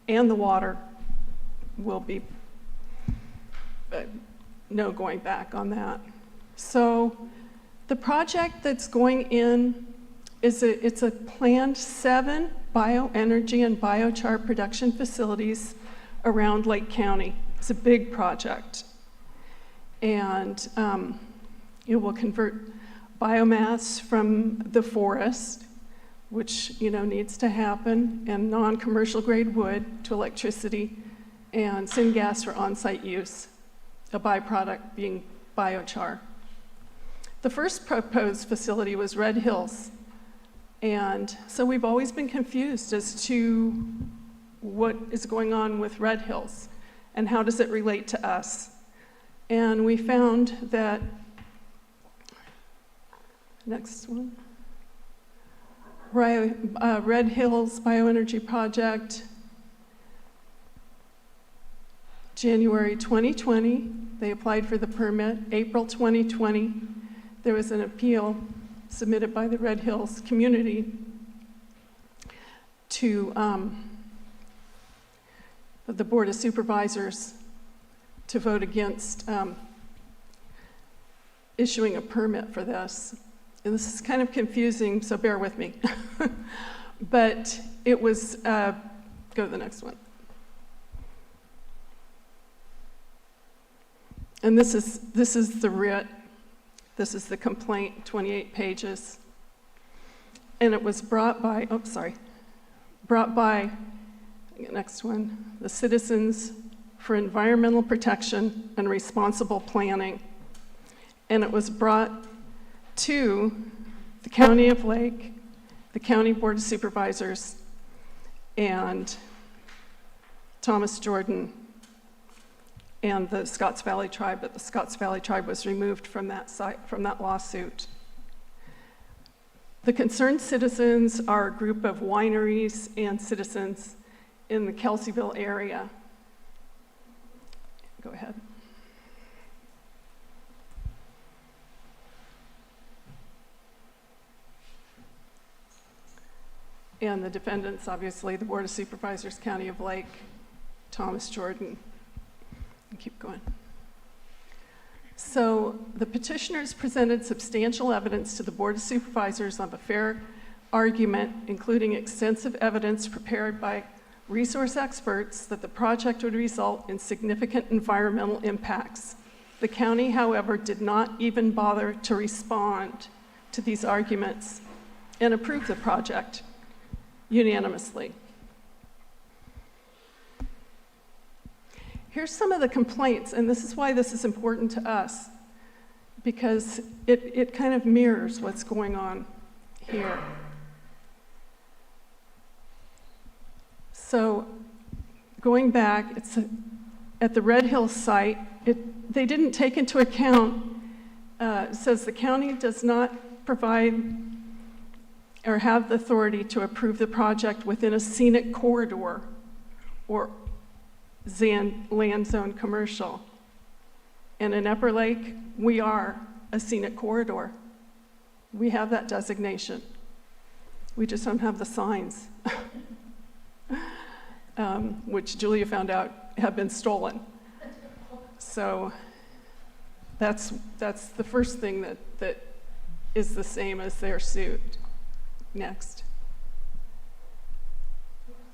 and the water will be no going back on that. So the project that's going in it's a planned 7 bioenergy and biochar production facilities around Lake County. It's a big project. And it will convert biomass from the forest, which needs to happen, and non-commercial grade wood to electricity and syngas for on-site use, a byproduct being biochar. The first proposed facility was Red Hills. And so we've always been confused as to what is going on with Red Hills and how does it relate to us. And we found that, next one. Red Hills Bioenergy Project, January 2020, they applied for the permit. April 2020, there was an appeal submitted by the Red Hills community to the Board of Supervisors to vote against issuing a permit for this. And this is kind of confusing, so bear with me. But it was, go to the next one. And this is the writ. This is the complaint, 28 pages. And it was brought by, next one, the Citizens for Environmental Protection and Responsible Planning. And it was brought to the County of Lake, the County Board of Supervisors, and Thomas Jordan, and the Scotts Valley Tribe, but the Scotts Valley Tribe was removed from that lawsuit. The concerned citizens are a group of wineries and citizens in the Kelseyville area. Go ahead. And the defendants, obviously, the Board of Supervisors, County of Lake, Thomas Jordan. Keep going. So the petitioners presented substantial evidence to the Board of Supervisors on the fair argument, including extensive evidence prepared by resource experts that the project would result in significant environmental impacts. The county, however, did not even bother to respond to these arguments and approved the project unanimously. Here's some of the complaints, and this is why this is important to us, because it kind of mirrors what's going on here. So going back, it's at the Red Hills site, they didn't take into account, it says the county does not provide or have the authority to approve the project within a scenic corridor or land zone commercial. And in Upper Lake, we are a scenic corridor. We have that designation. We just don't have the signs, which Julia found out have been stolen. So that's the first thing that is the same as their suit. Next.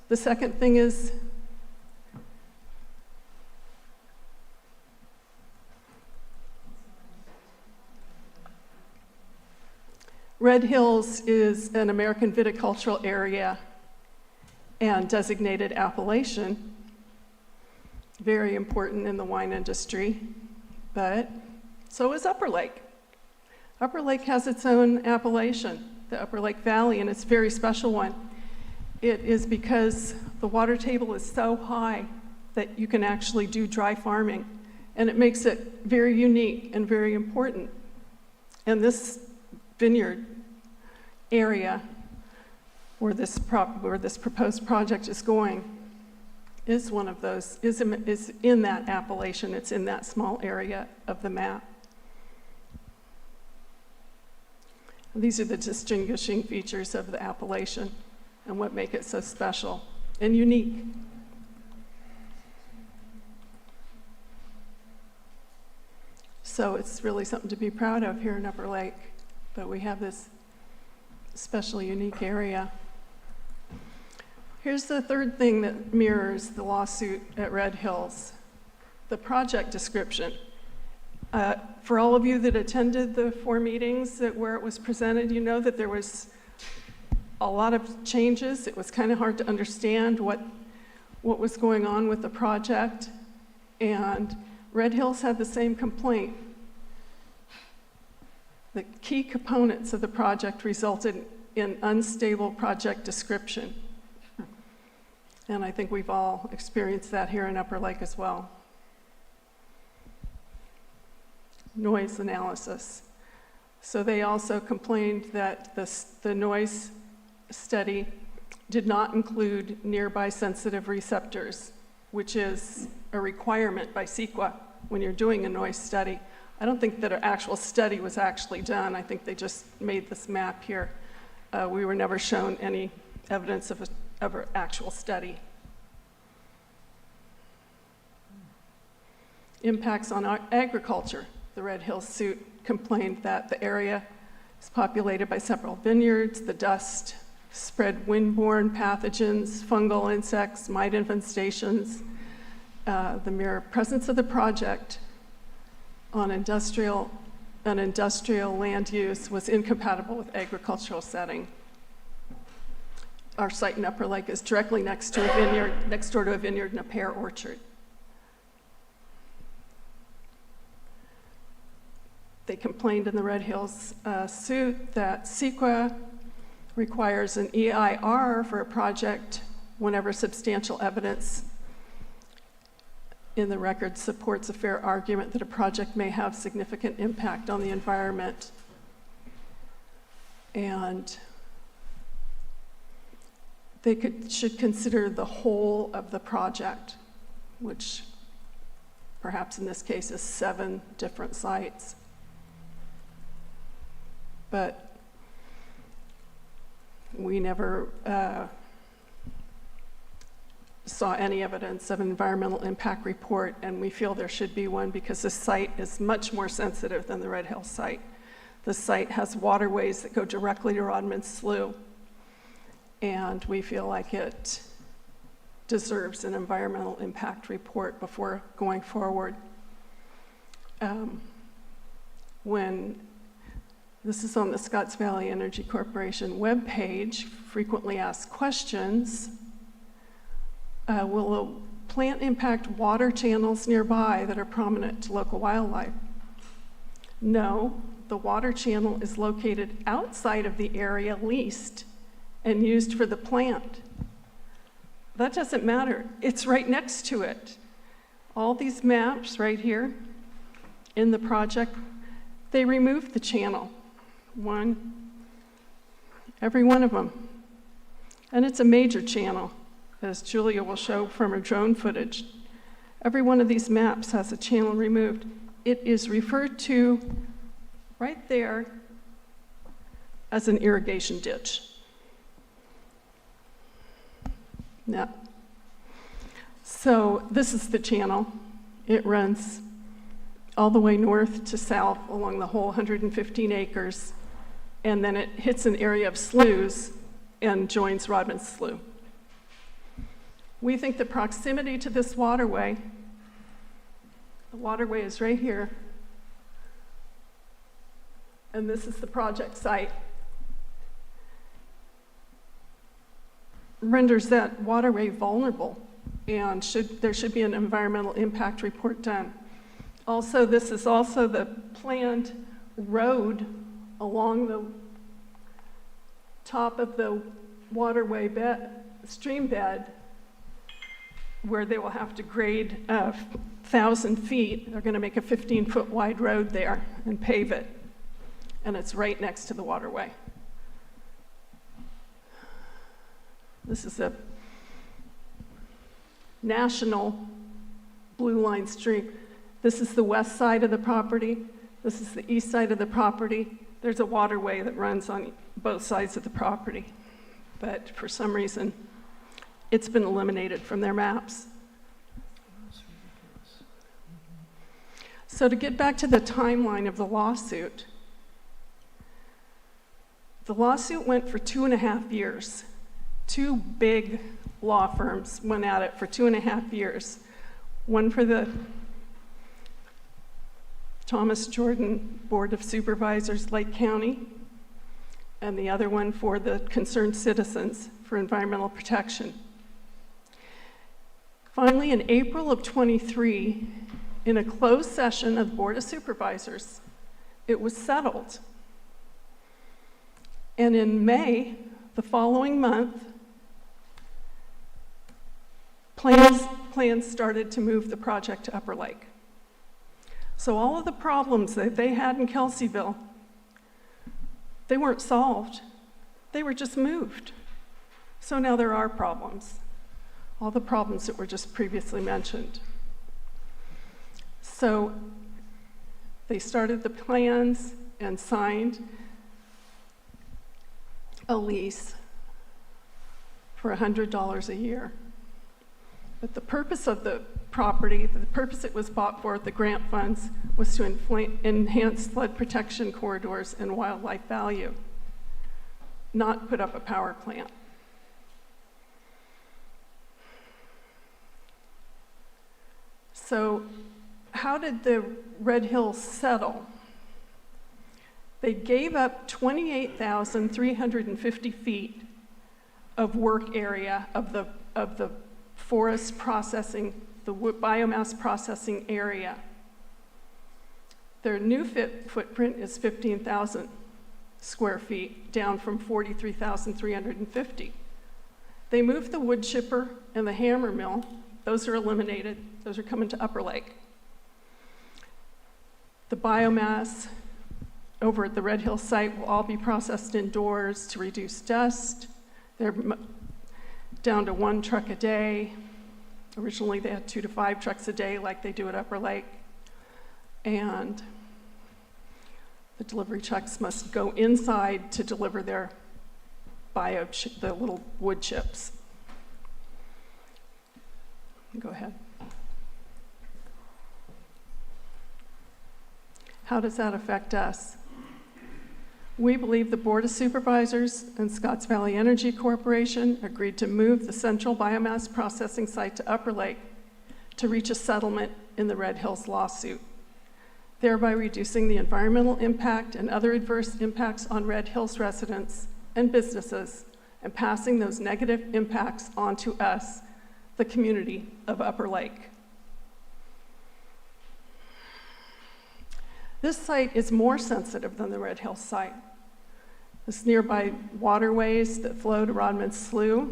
The second thing is Red Hills is an American viticultural area and designated appellation, very important in the wine industry, but so is Upper Lake. Upper Lake has its own appellation, the Upper Lake Valley, and it's a very special one. It is because the water table is so high that you can actually do dry farming, and it makes it very unique and very important. And this vineyard area where this proposed project is going is one of those, is in that appellation. It's in that small area of the map. These are the distinguishing features of the appellation and what make it so special and unique. So it's really something to be proud of here in Upper Lake, but we have this especially unique area. Here's the third thing that mirrors the lawsuit at Red Hills, the project description. For all of you that attended the 4 meetings where it was presented, you know that there was a lot of changes. It was kind of hard to understand what was going on with the project, and Red Hills had the same complaint. The key components of the project resulted in unstable project description. And I think we've all experienced that here in Upper Lake as well. Noise analysis. So they also complained that the noise study did not include nearby sensitive receptors, which is a requirement by CEQA when you're doing a noise study. I don't think that an actual study was actually done. I think they just made this map here. We were never shown any evidence of an actual study. Impacts on our agriculture. The Red Hills suit complained that the area is populated by several vineyards. The dust spread windborne pathogens, fungal insects, mite infestations. The mere presence of the project on industrial land use was incompatible with agricultural setting. Our site in Upper Lake is directly next door to a vineyard and a pear orchard. They complained in the Red Hills suit that CEQA requires an EIR for a project whenever substantial evidence in the record supports a fair argument that a project may have significant impact on the environment. And they should consider the whole of the project, which perhaps in this case is 7 different sites. But we never saw any evidence of an environmental impact report, and we feel there should be one because the site is much more sensitive than the Red Hills site. The site has waterways that go directly to Rodman Slough, and we feel like it deserves an environmental impact report before going forward. This is on the Scotts Valley Energy Corporation webpage, frequently asked questions. Will a plant impact water channels nearby that are prominent to local wildlife? No, the water channel is located outside of the area leased and used for the plant. That doesn't matter. It's right next to it. All these maps right here in the project, they removed the channel. Every one of them. And it's a major channel, as Julia will show from her drone footage. Every one of these maps has a channel removed. It is referred to right there as an irrigation ditch. Now, so this is the channel. It runs all the way north to south along the whole 115 acres, and then it hits an area of sloughs and joins Rodman Slough. We think the proximity to this waterway, the waterway is right here, and this is the project site, renders that waterway vulnerable, and there should be an environmental impact report done. Also, this is also the planned road along the top of the waterway stream bed, where they will have to grade 1,000 feet. They're going to make a 15-foot wide road there and pave it, and it's right next to the waterway. This is a national blue line stream. This is the west side of the property. This is the east side of the property. There's a waterway that runs on both sides of the property, but for some reason, it's been eliminated from their maps. So to get back to the timeline of the lawsuit went for 2.5 years. 2 big law firms went at it for 2.5 years. One for the Thomas Jordan Board of Supervisors, Lake County, and the other one for the Concerned Citizens for Environmental Protection. Finally, in April of 23, in a closed session of the Board of Supervisors, it was settled. And in May, the following month, plans started to move the project to Upper Lake. So all of the problems that they had in Kelseyville, they weren't solved. They were just moved. So now there are problems. All the problems that were just previously mentioned. So they started the plans and signed a lease for $100 a year. But the purpose of the property, the purpose it was bought for, the grant funds, was to enhance flood protection corridors and wildlife value, not put up a power plant. So how did the Red Hills settle? They gave up 28,350 feet of work area of the forest processing, the biomass processing area. Their new footprint is 15,000 square feet, down from 43,350. They moved the wood chipper and the hammer mill. Those are eliminated. Those are coming to Upper Lake. The biomass over at the Red Hill site will all be processed indoors to reduce dust. They're down to 1 truck a day. Originally, they had 2 to 5 trucks a day like they do at Upper Lake. And the delivery trucks must go inside to deliver their the little wood chips. Go ahead. How does that affect us? We believe the Board of Supervisors and Scotts Valley Energy Corporation agreed to move the central biomass processing site to Upper Lake to reach a settlement in the Red Hills lawsuit, thereby reducing the environmental impact and other adverse impacts on Red Hills residents and businesses, and passing those negative impacts on to us, the community of Upper Lake. This site is more sensitive than the Red Hills site. It's nearby waterways that flow to Rodman Slough.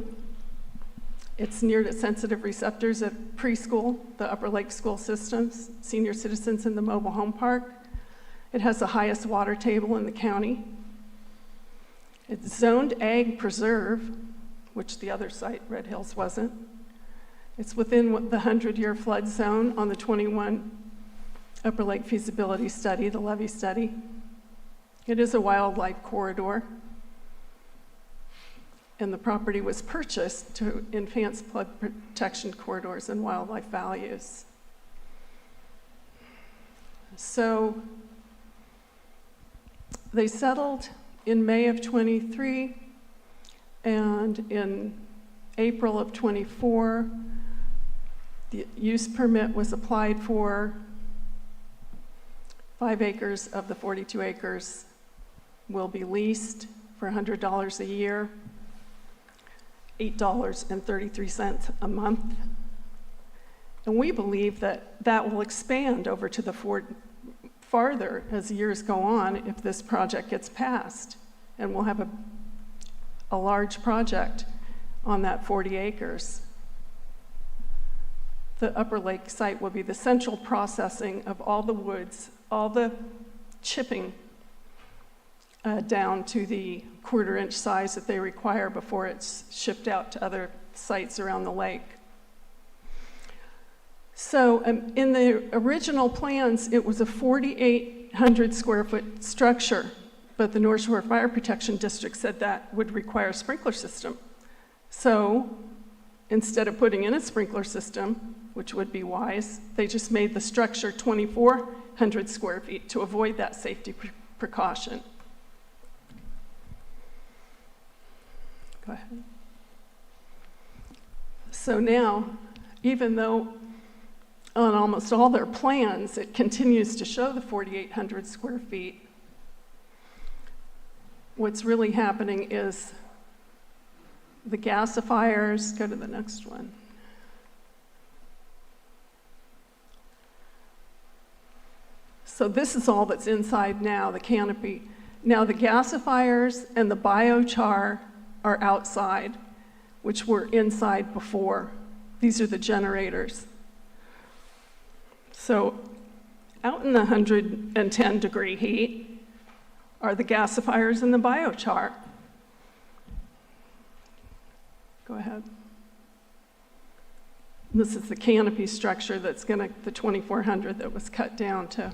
It's near to sensitive receptors at preschool, the Upper Lake school systems, senior citizens in the mobile home park. It has the highest water table in the county. It's zoned ag preserve, which the other site, Red Hills, wasn't. It's within the 100-year flood zone on the 21 Upper Lake feasibility study, the levee study. It is a wildlife corridor, and the property was purchased to enhance flood protection corridors and wildlife values. So they settled in May of 23, and in April of 24, the use permit was applied for. 5 acres of the 42 acres will be leased for $100 a year, $8.33 a month. And we believe that that will expand over to the farther as years go on if this project gets passed. And we'll have a large project on that 40 acres. The Upper Lake site will be the central processing of all the woods, all the chipping down to the 1/4-inch size that they require before it's shipped out to other sites around the lake. So in the original plans, it was a 4,800 square foot structure, but the North Shore Fire Protection District said that would require a sprinkler system. So instead of putting in a sprinkler system, which would be wise, they just made the structure 2,400 square feet to avoid that safety precaution. Go ahead. So now, even though on almost all their plans, it continues to show the 4,800 square feet, what's really happening is the gasifiers, go to the next one. So this is all that's inside now, the canopy. Now the gasifiers and the biochar are outside, which were inside before. These are the generators. So out in the 110-degree heat are the gasifiers and the biochar. Go ahead. This is the canopy structure that's going to, the 2,400 that was cut down to,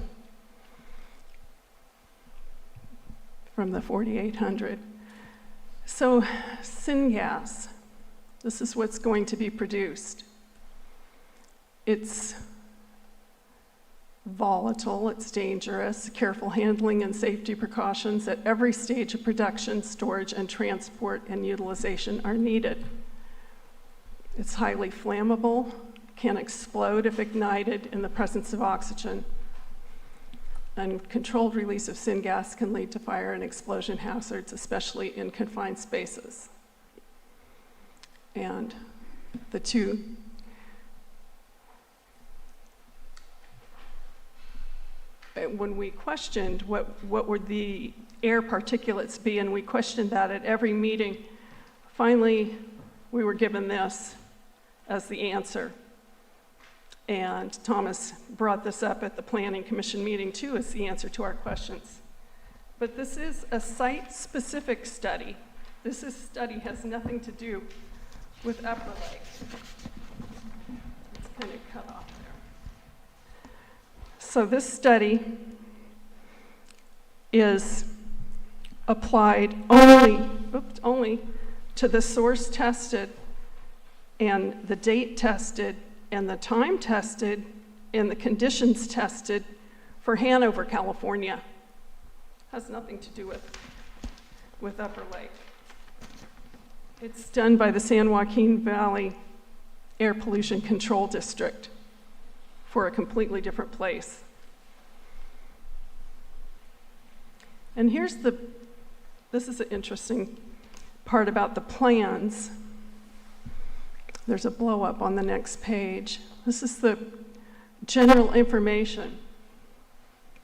from the 4,800. So syngas, this is what's going to be produced. It's volatile, it's dangerous. Careful handling and safety precautions at every stage of production, storage, and transport and utilization are needed. It's highly flammable, can explode if ignited in the presence of oxygen. Uncontrolled release of syngas can lead to fire and explosion hazards, especially in confined spaces. And the two when we questioned what would the air particulates be, and we questioned that at every meeting, finally we were given this as the answer. And Thomas brought this up at the Planning Commission meeting too as the answer to our questions. But this is a site-specific study. This study has nothing to do with Upper Lake. It's kind of cut off there. So this study is applied only to the source tested and the date tested and the time tested and the conditions tested for Hanover, California. Has nothing to do with Upper Lake. It's done by the San Joaquin Valley Air Pollution Control District for a completely different place. And this is an interesting part about the plans. There's a blow up on the next page. This is the general information.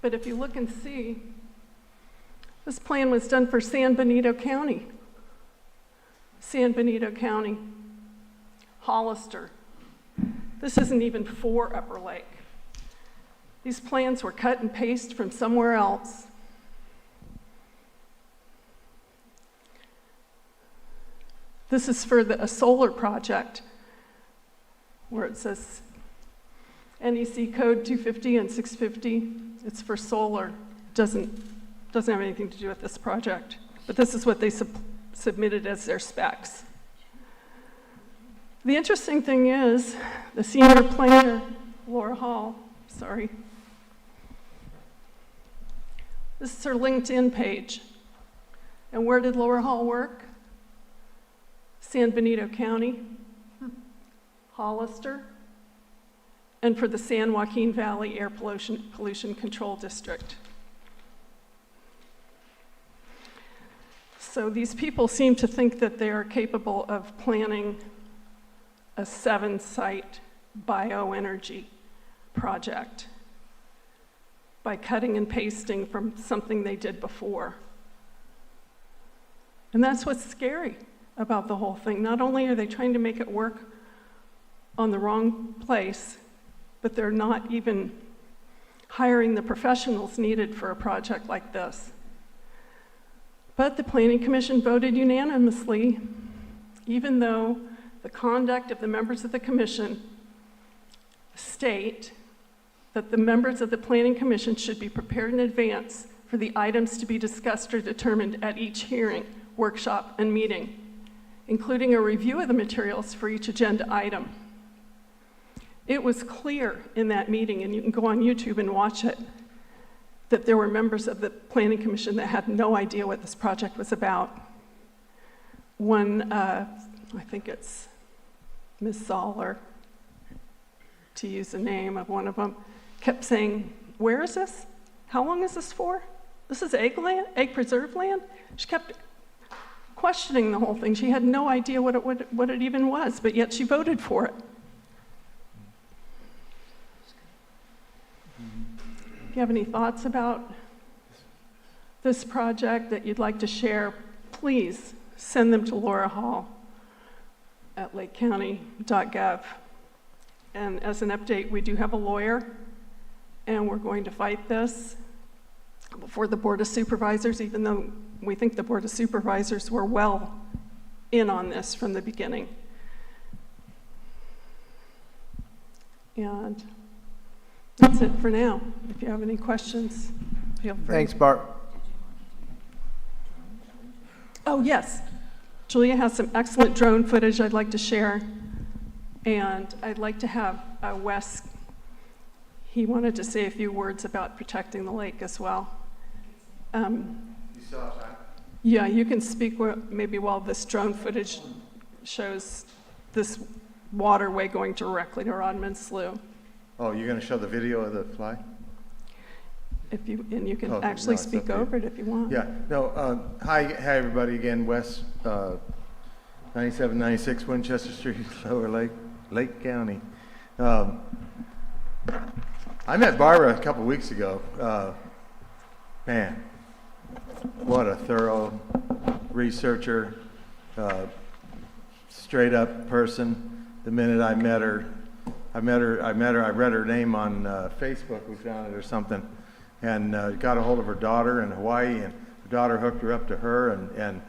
But if you look and see, this plan was done for San Benito County. San Benito County, Hollister. This isn't even for Upper Lake. These plans were cut and pasted from somewhere else. This is for a solar project where it says NEC code 250 and 650. It's for solar. Doesn't have anything to do with this project. But this is what they submitted as their specs. The interesting thing is the senior planner, Laura Hall, this is her LinkedIn page. And where did Laura Hall work? San Benito County, Hollister, and for the San Joaquin Valley Air Pollution Control District. So these people seem to think that they are capable of planning a 7-site bioenergy project by cutting and pasting from something they did before. And that's what's scary about the whole thing. Not only are they trying to make it work on the wrong place, but they're not even hiring the professionals needed for a project like this. But the Planning Commission voted unanimously, even though the conduct of the members of the commission state that the members of the Planning Commission should be prepared in advance for the items to be discussed or determined at each hearing, workshop, and meeting, including a review of the materials for each agenda item. It was clear in that meeting, and you can go on YouTube and watch it, that there were members of the Planning Commission that had no idea what this project was about. One, I think it's Ms. Zoller, to use the name of one of them, kept saying, "Where is this? How long is this for? This is egg preserve land?" She kept questioning the whole thing. She had no idea what it even was, but yet she voted for it. If you have any thoughts about this project that you'd like to share, please send them to Laura Hall at lakecounty.gov. And as an update, we do have a lawyer, and we're going to fight this before the Board of Supervisors, even though we think the Board of Supervisors were well in on this from the beginning. And that's it for now. If you have any questions, feel free. Thanks, Barb. Oh, yes. Julia has some excellent drone footage I'd like to share. And I'd like to have Wes, he wanted to say a few words about protecting the lake as well. You still have time? Yeah, you can speak maybe while this drone footage shows this waterway going directly to Rodman Slough. Oh, you're going to show the video of the fly? And you can Oh, actually no, it's speak up to you. over it if you want. Yeah, no, hi everybody again, Wes, 9796 Winchester Street, Lower Lake County. I met Barbara a couple weeks ago. Man, what a thorough researcher, straight up person. The minute I met her, I read her name on Facebook, we found it or something, and got a hold of her daughter in Hawaii, and her daughter hooked her up to her, and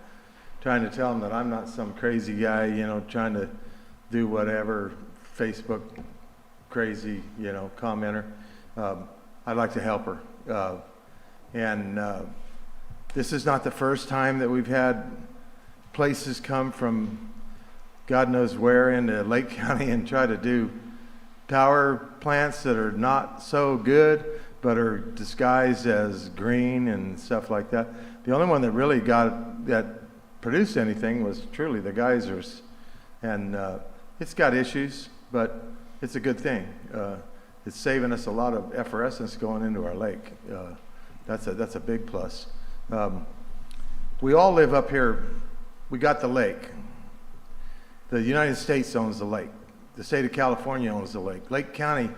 trying to tell them that I'm not some crazy guy, you know, trying to do whatever, Facebook crazy, you know, commenter. I'd like to help her. This is not the first time that we've had places come from God knows where into Lake County and try to do power plants that are not so good, but are disguised as green and stuff like that. The only one that really produced anything was truly the geysers. And it's got issues, but it's a good thing. It's saving us a lot of effervescence going into our lake. That's a big plus. We all live up here. We got the lake. The United States owns the lake. The state of California owns the lake. Lake County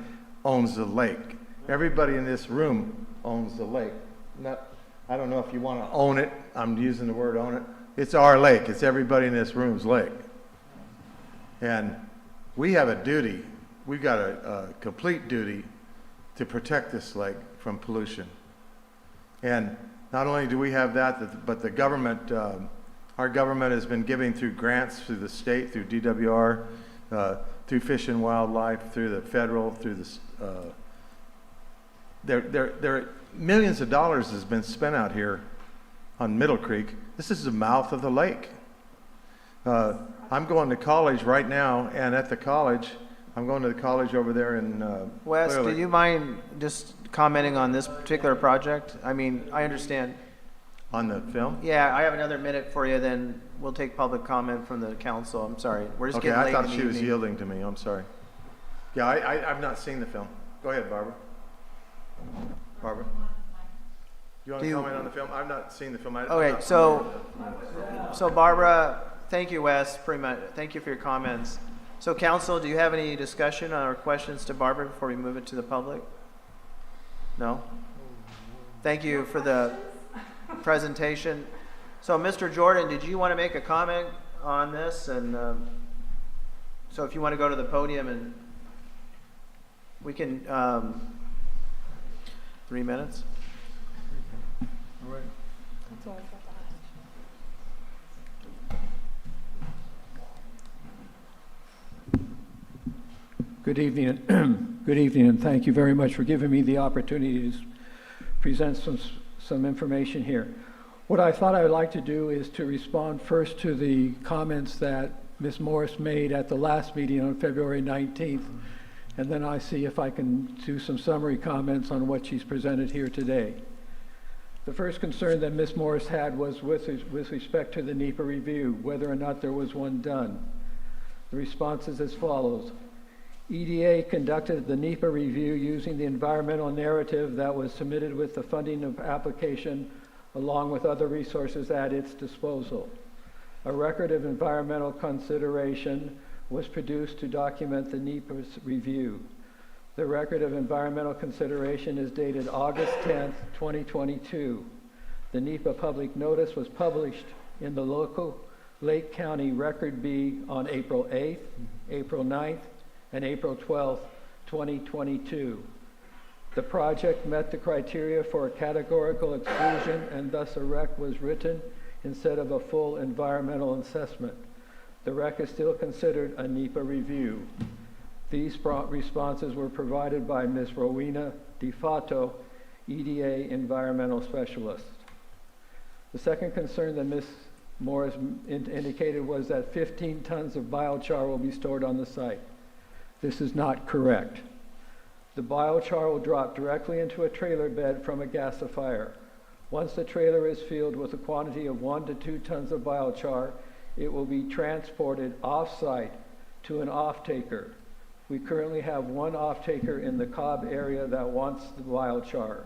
owns the lake. Everybody in this room owns the lake. I don't know if you want to own it. I'm using the word own it. It's our lake. It's everybody in this room's lake. And we have a duty. We've got a complete duty to protect this lake from pollution. And not only do we have that, but the government, our government has been giving through grants through the state, through DWR, through Fish and Wildlife, through the federal, through the, millions of dollars has been spent out here on Middle Creek. This is the mouth of the lake. I'm going to college right now, and at the college, I'm going to the college over there in Wes, Clear do Lake. you mind just commenting on this particular project? I mean, I understand. On the film? Yeah, I have another minute for you, then we'll take public comment from the council. I'm sorry. We're just Okay, getting late I thought in the she was evening. yielding to me. I'm sorry. Yeah, I've not seen the film. Go ahead, Barbara. Barbara? You want Do to you- comment on the film? I've not seen the film. Okay, so Barbara, thank you, Wes, pretty much. Thank you for your comments. So council, do you have any discussion or questions to Barbara before we move it to the public? No? Thank you for the presentation. So Mr. Jordan, did you want to make a comment on this? And so if you want to go to the podium, and we can, 3 minutes? All right. That's all I was about to ask. Good evening, good evening, and thank you very much for giving me the opportunity to present some information here. What I thought I would like to do is to respond first to the comments that Ms. Morris made at the last meeting on February 19th, and then I see if I can do some summary comments on what she's presented here today. The first concern that Ms. Morris had was with respect to the NEPA review, whether or not there was one done. The response is as follows. EDA conducted the NEPA review using the environmental narrative that was submitted with the funding of application along with other resources at its disposal. A record of environmental consideration was produced to document the NEPA's review. The record of environmental consideration is dated August 10th, 2022. The NEPA public notice was published in the local Lake County Record B on April 8th, April 9th, and April 12th, 2022. The project met the criteria for a categorical exclusion, and thus a REC was written instead of a full environmental assessment. The wreck is still considered a NEPA review. These responses were provided by Ms. Rowena DeFato, EDA Environmental Specialist. The second concern that Ms. Morris indicated was that 15 tons of biochar will be stored on the site. This is not correct. The biochar will drop directly into a trailer bed from a gasifier. Once the trailer is filled with a quantity of 1 to 2 tons of biochar, it will be transported off-site to an off-taker. We currently have one off-taker in the Cobb area that wants the biochar.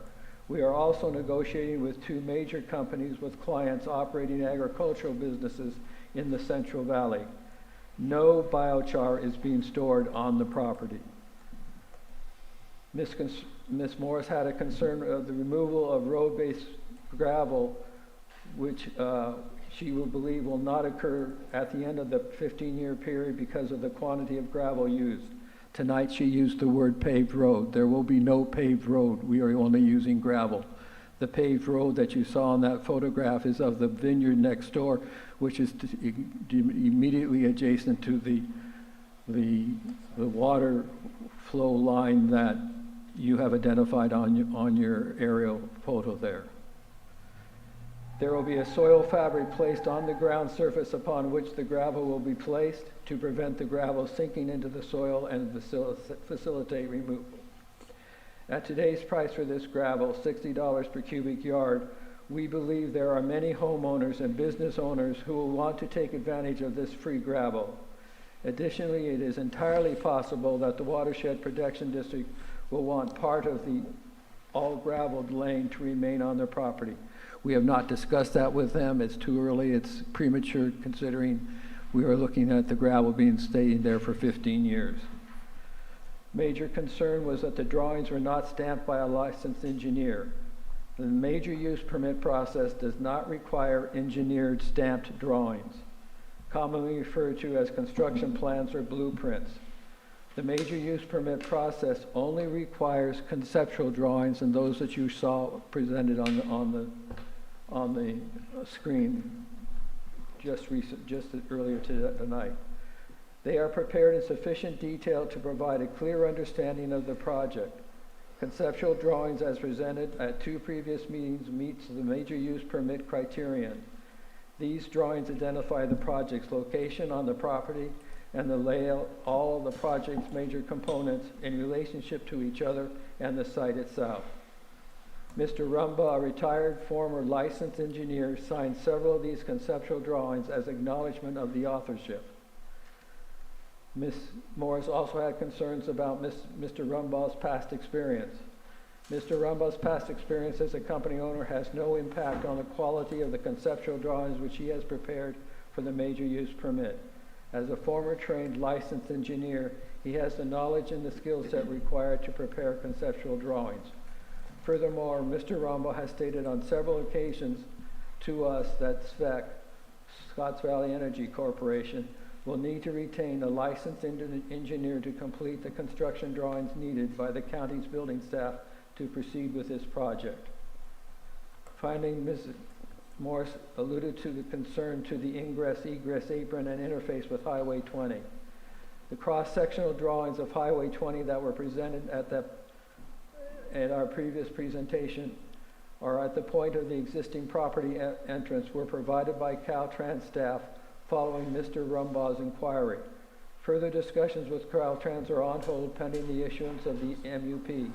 We are also negotiating with 2 major companies with clients operating agricultural businesses in the Central Valley. No biochar is being stored on the property. Ms. Morris had a concern of the removal of road-based gravel, which she will believe will not occur at the end of the 15-year period because of the quantity of gravel used. Tonight she used the word paved road. There will be no paved road. We are only using gravel. The paved road that you saw in that photograph is of the vineyard next door, which is immediately adjacent to the water flow line that you have identified on your aerial photo there. There will be a soil fabric placed on the ground surface upon which the gravel will be placed to prevent the gravel sinking into the soil and facilitate removal. At today's price for this gravel, $60 per cubic yard, we believe there are many homeowners and business owners who will want to take advantage of this free gravel. Additionally, it is entirely possible that the Watershed Protection District will want part of the all-graveled lane to remain on their property. We have not discussed that with them. It's too early. It's premature considering we are looking at the gravel being staying there for 15 years. Major concern was that the drawings were not stamped by a licensed engineer. The major use permit process does not require engineered stamped drawings, commonly referred to as construction plans or blueprints. The major use permit process only requires conceptual drawings, and those that you saw presented on the screen just earlier tonight. They are prepared in sufficient detail to provide a clear understanding of the project. Conceptual drawings as presented at 2 previous meetings meets the major use permit criterion. These drawings identify the project's location on the property and the layout, all of the project's major components in relationship to each other and the site itself. Mr. Rumbaugh, a retired former licensed engineer, signed several of these conceptual drawings as acknowledgement of the authorship. Ms. Morris also had concerns about Mr. Rumbaugh's past experience. Mr. Rumbaugh's past experience as a company owner has no impact on the quality of the conceptual drawings which he has prepared for the major use permit. As a former trained licensed engineer, he has the knowledge and the skill set required to prepare conceptual drawings. Furthermore, Mr. Rumbaugh has stated on several occasions to us that SVEC, Scotts Valley Energy Corporation, will need to retain a licensed engineer to complete the construction drawings needed by the county's building staff to proceed with this project. Finally, Ms. Morris alluded to the concern to the ingress-egress apron and interface with Highway 20. The cross-sectional drawings of Highway 20 that were presented at our previous presentation are at the point of the existing property entrance were provided by Caltrans staff following Mr. Rumbaugh's inquiry. Further discussions with Caltrans are on hold pending the issuance of the MUP.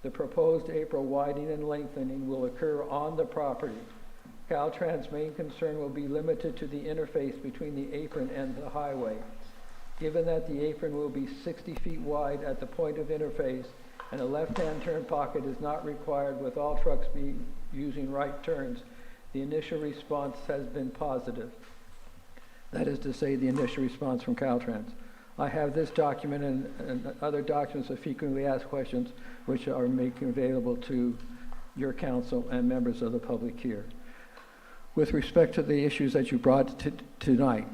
The proposed apron widening and lengthening will occur on the property. Caltrans' main concern will be limited to the interface between the apron and the highway. Given that the apron will be 60 feet wide at the point of interface and a left-hand turn pocket is not required with all trucks using right turns, the initial response has been positive. That is to say, the initial response from Caltrans. I have this document and other documents of frequently asked questions which are making available to your council and members of the public here. With respect to the issues that you brought tonight,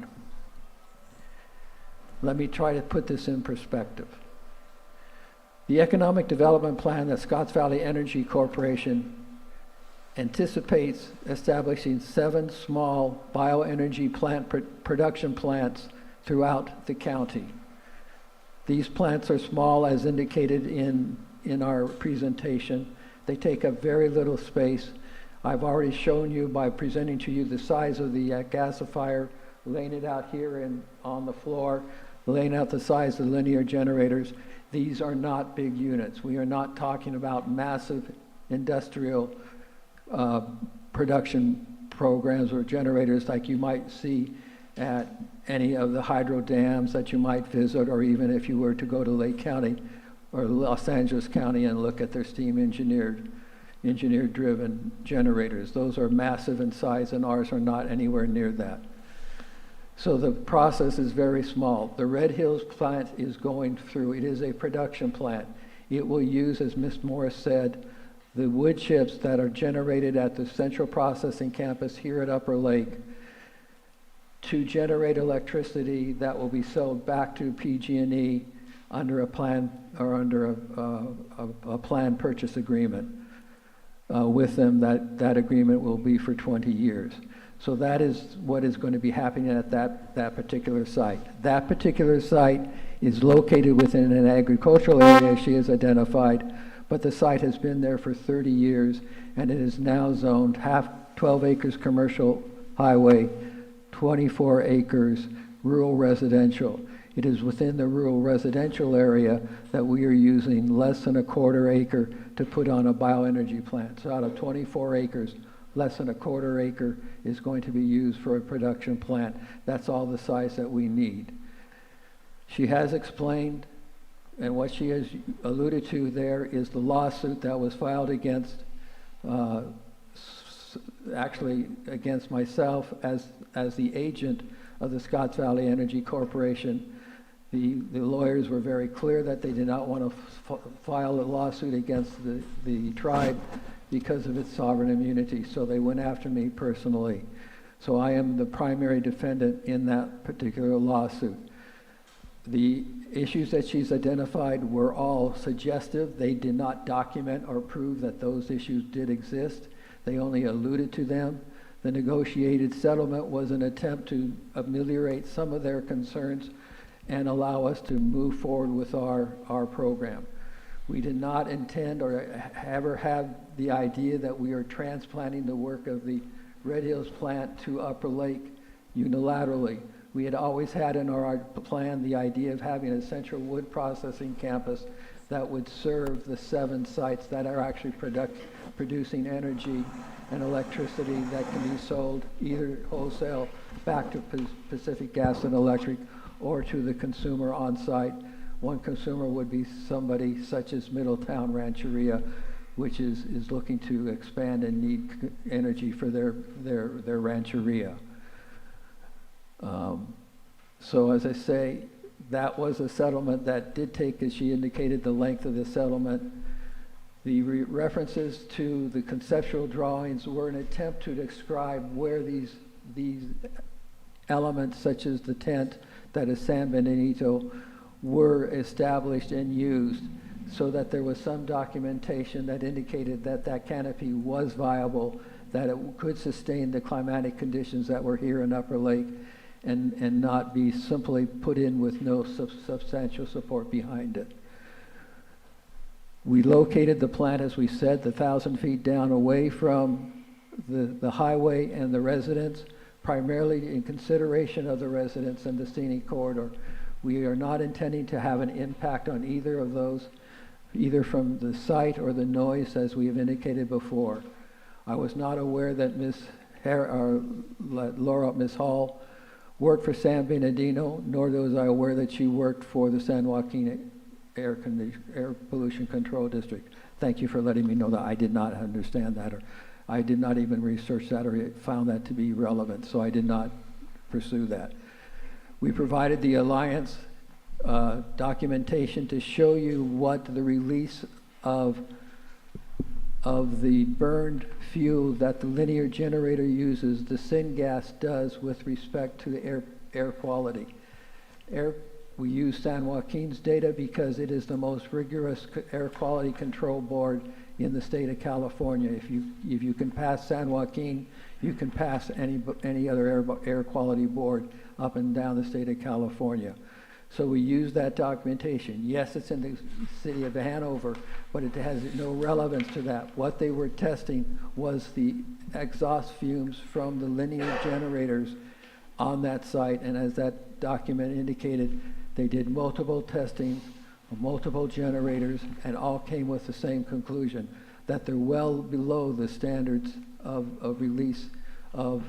let me try to put this in perspective. The economic development plan that Scotts Valley Energy Corporation anticipates establishing 7 small bioenergy plant production plants throughout the county. These plants are small as indicated in our presentation. They take up very little space. I've already shown you by presenting to you the size of the gasifier, laying it out here and on the floor, laying out the size of the linear generators. These are not big units. We are not talking about massive industrial production programs or generators like you might see at any of the hydro dams that you might visit, or even if you were to go to Lake County or Los Angeles County and look at their steam engineered driven generators. Those are massive in size, and ours are not anywhere near that. So the process is very small. The Red Hills plant is going through, it is a production plant. It will use, as Ms. Morris said, the wood chips that are generated at the central processing campus here at Upper Lake to generate electricity that will be sold back to PG&E under a plan or under a planned purchase agreement with them. That agreement will be for 20 years. So that is what is going to be happening at that particular site. That particular site is located within an agricultural area she has identified, but the site has been there for 30 years, and it is now zoned 12 acres commercial highway, 24 acres rural residential. It is within the rural residential area that we are using less than a quarter acre to put on a bioenergy plant. So out of 24 acres, less than a quarter acre is going to be used for a production plant. That's all the size that we need. She has explained, and what she has alluded to there is the lawsuit that was filed against, actually against myself as the agent of the Scotts Valley Energy Corporation. The lawyers were very clear that they did not want to file a lawsuit against the tribe because of its sovereign immunity, so they went after me personally. So I am the primary defendant in that particular lawsuit. The issues that she's identified were all suggestive. They did not document or prove that those issues did exist. They only alluded to them. The negotiated settlement was an attempt to ameliorate some of their concerns and allow us to move forward with our program. We did not intend or ever have the idea that we are transplanting the work of the Red Hills plant to Upper Lake unilaterally. We had always had in our plan the idea of having a central wood processing campus that would serve the 7 sites that are actually producing energy and electricity that can be sold either wholesale back to Pacific Gas and Electric or to the consumer on site. One consumer would be somebody such as Middletown Rancheria, which is looking to expand and need energy for their rancheria. So as I say, that was a settlement that did take, as she indicated, the length of the settlement. The references to the conceptual drawings were an attempt to describe where these elements, such as the tent that is San Benito, were established and used, so that there was some documentation that indicated that that canopy was viable, that it could sustain the climatic conditions that were here in Upper Lake, and not be simply put in with no substantial support behind it. We located the plant, as we said, 1,000 feet down away from the highway and the residents, primarily in consideration of the residents and the scenic corridor. We are not intending to have an impact on either of those, either from the site or the noise, as we have indicated before. I was not aware that Ms. Hall worked for San Bernardino, nor was I aware that she worked for the San Joaquin Air Pollution Control District. Thank you for letting me know that. I did not understand that, or I did not even research that or found that to be relevant, so I did not pursue that. We provided the Alliance documentation to show you what the release of the burned fuel that the linear generator uses, the syngas, does with respect to the air quality. We use San Joaquin's data because it is the most rigorous air quality control board in the state of California. If you can pass San Joaquin, you can pass any other air quality board up and down the state of California. So we use that documentation. Yes, it's in the city of Hanover, but it has no relevance to that. What they were testing was the exhaust fumes from the linear generators on that site, and as that document indicated, they did multiple testings of multiple generators and all came with the same conclusion, that they're well below the standards of release of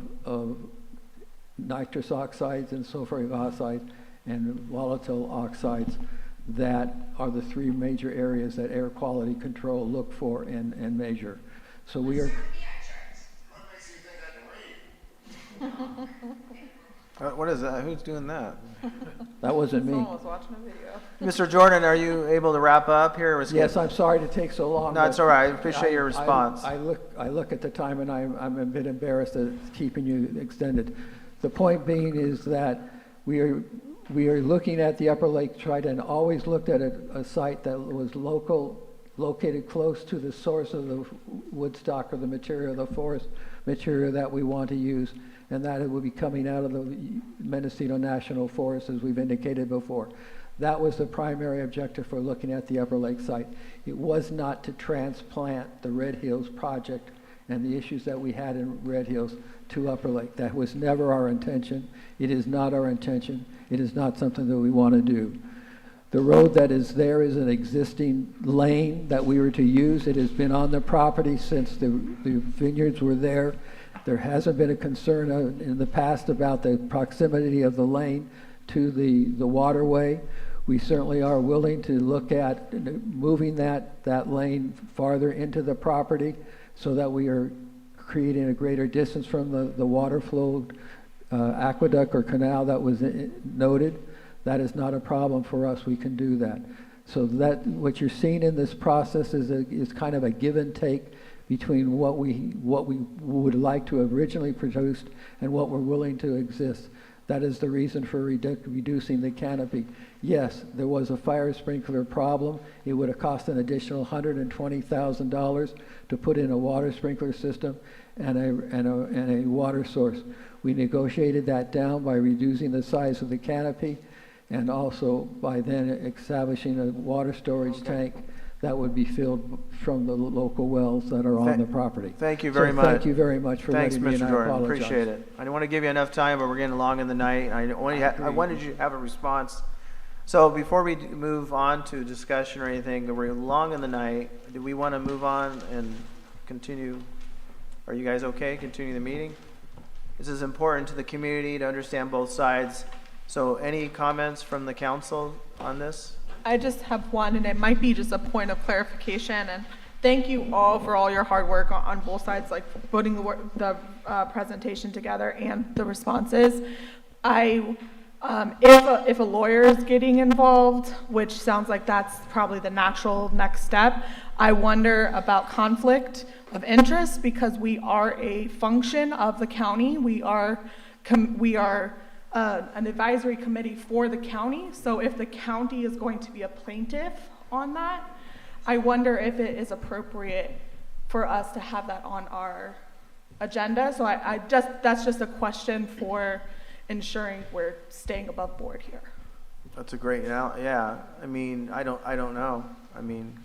nitrous oxides and sulfuric oxides and volatile oxides. That are the three major areas that air quality control look for and measure. So we are... What is that? Who's doing that? That wasn't me. Someone was watching a video. Mr. Jordan, are you able to wrap up here? Yes, I'm sorry to take so long. No, it's all right. I appreciate your response. I look at the time and I'm a bit embarrassed at keeping you extended. The point being is that we are looking at the Upper Lake Trident and always looked at a site that was located close to the source of the wood stock or the material, the forest material that we want to use, and that it will be coming out of the Mendocino National Forest, as we've indicated before. That was the primary objective for looking at the Upper Lake site. It was not to transplant the Red Hills project and the issues that we had in Red Hills to Upper Lake. That was never our intention. It is not our intention. It is not something that we want to do. The road that is there is an existing lane that we were to use. It has been on the property since the vineyards were there. There hasn't been a concern in the past about the proximity of the lane to the waterway. We certainly are willing to look at moving that lane farther into the property so that we are creating a greater distance from the water flow aqueduct or canal that was noted. That is not a problem for us. We can do that. So that what you're seeing in this process is kind of a give and take between what we would like to have originally produced and what we're willing to exist. That is the reason for reducing the canopy. Yes, there was a fire sprinkler problem. It would have cost an additional $120,000 to put in a water sprinkler system and a water source. We negotiated that down by reducing the size of the canopy and also by then establishing a water storage tank that would be filled from the local wells that are on the property. Thank you very much. Thank you very much for Thanks, letting me, and Mr. I Jordan. apologize. Appreciate it. I didn't want to give you enough time, but we're getting along in the night. I wanted you to have a response. So before we move on to discussion or anything, we're long in the night. Do we want to move on and continue? Are you guys okay? Continue the meeting? This is important to the community to understand both sides. So any comments from the council on this? I just have one, and it might be just a point of clarification. And thank you all for all your hard work on both sides, like putting the presentation together and the responses. If a lawyer is getting involved, which sounds like that's probably the natural next step, I wonder about conflict of interest because we are a function of the county. We are an advisory committee for the county. So if the county is going to be a plaintiff on that, I wonder if it is appropriate for us to have that on our agenda. So that's just a question for ensuring we're staying above board here. That's a great, yeah. I mean, I don't know. I mean,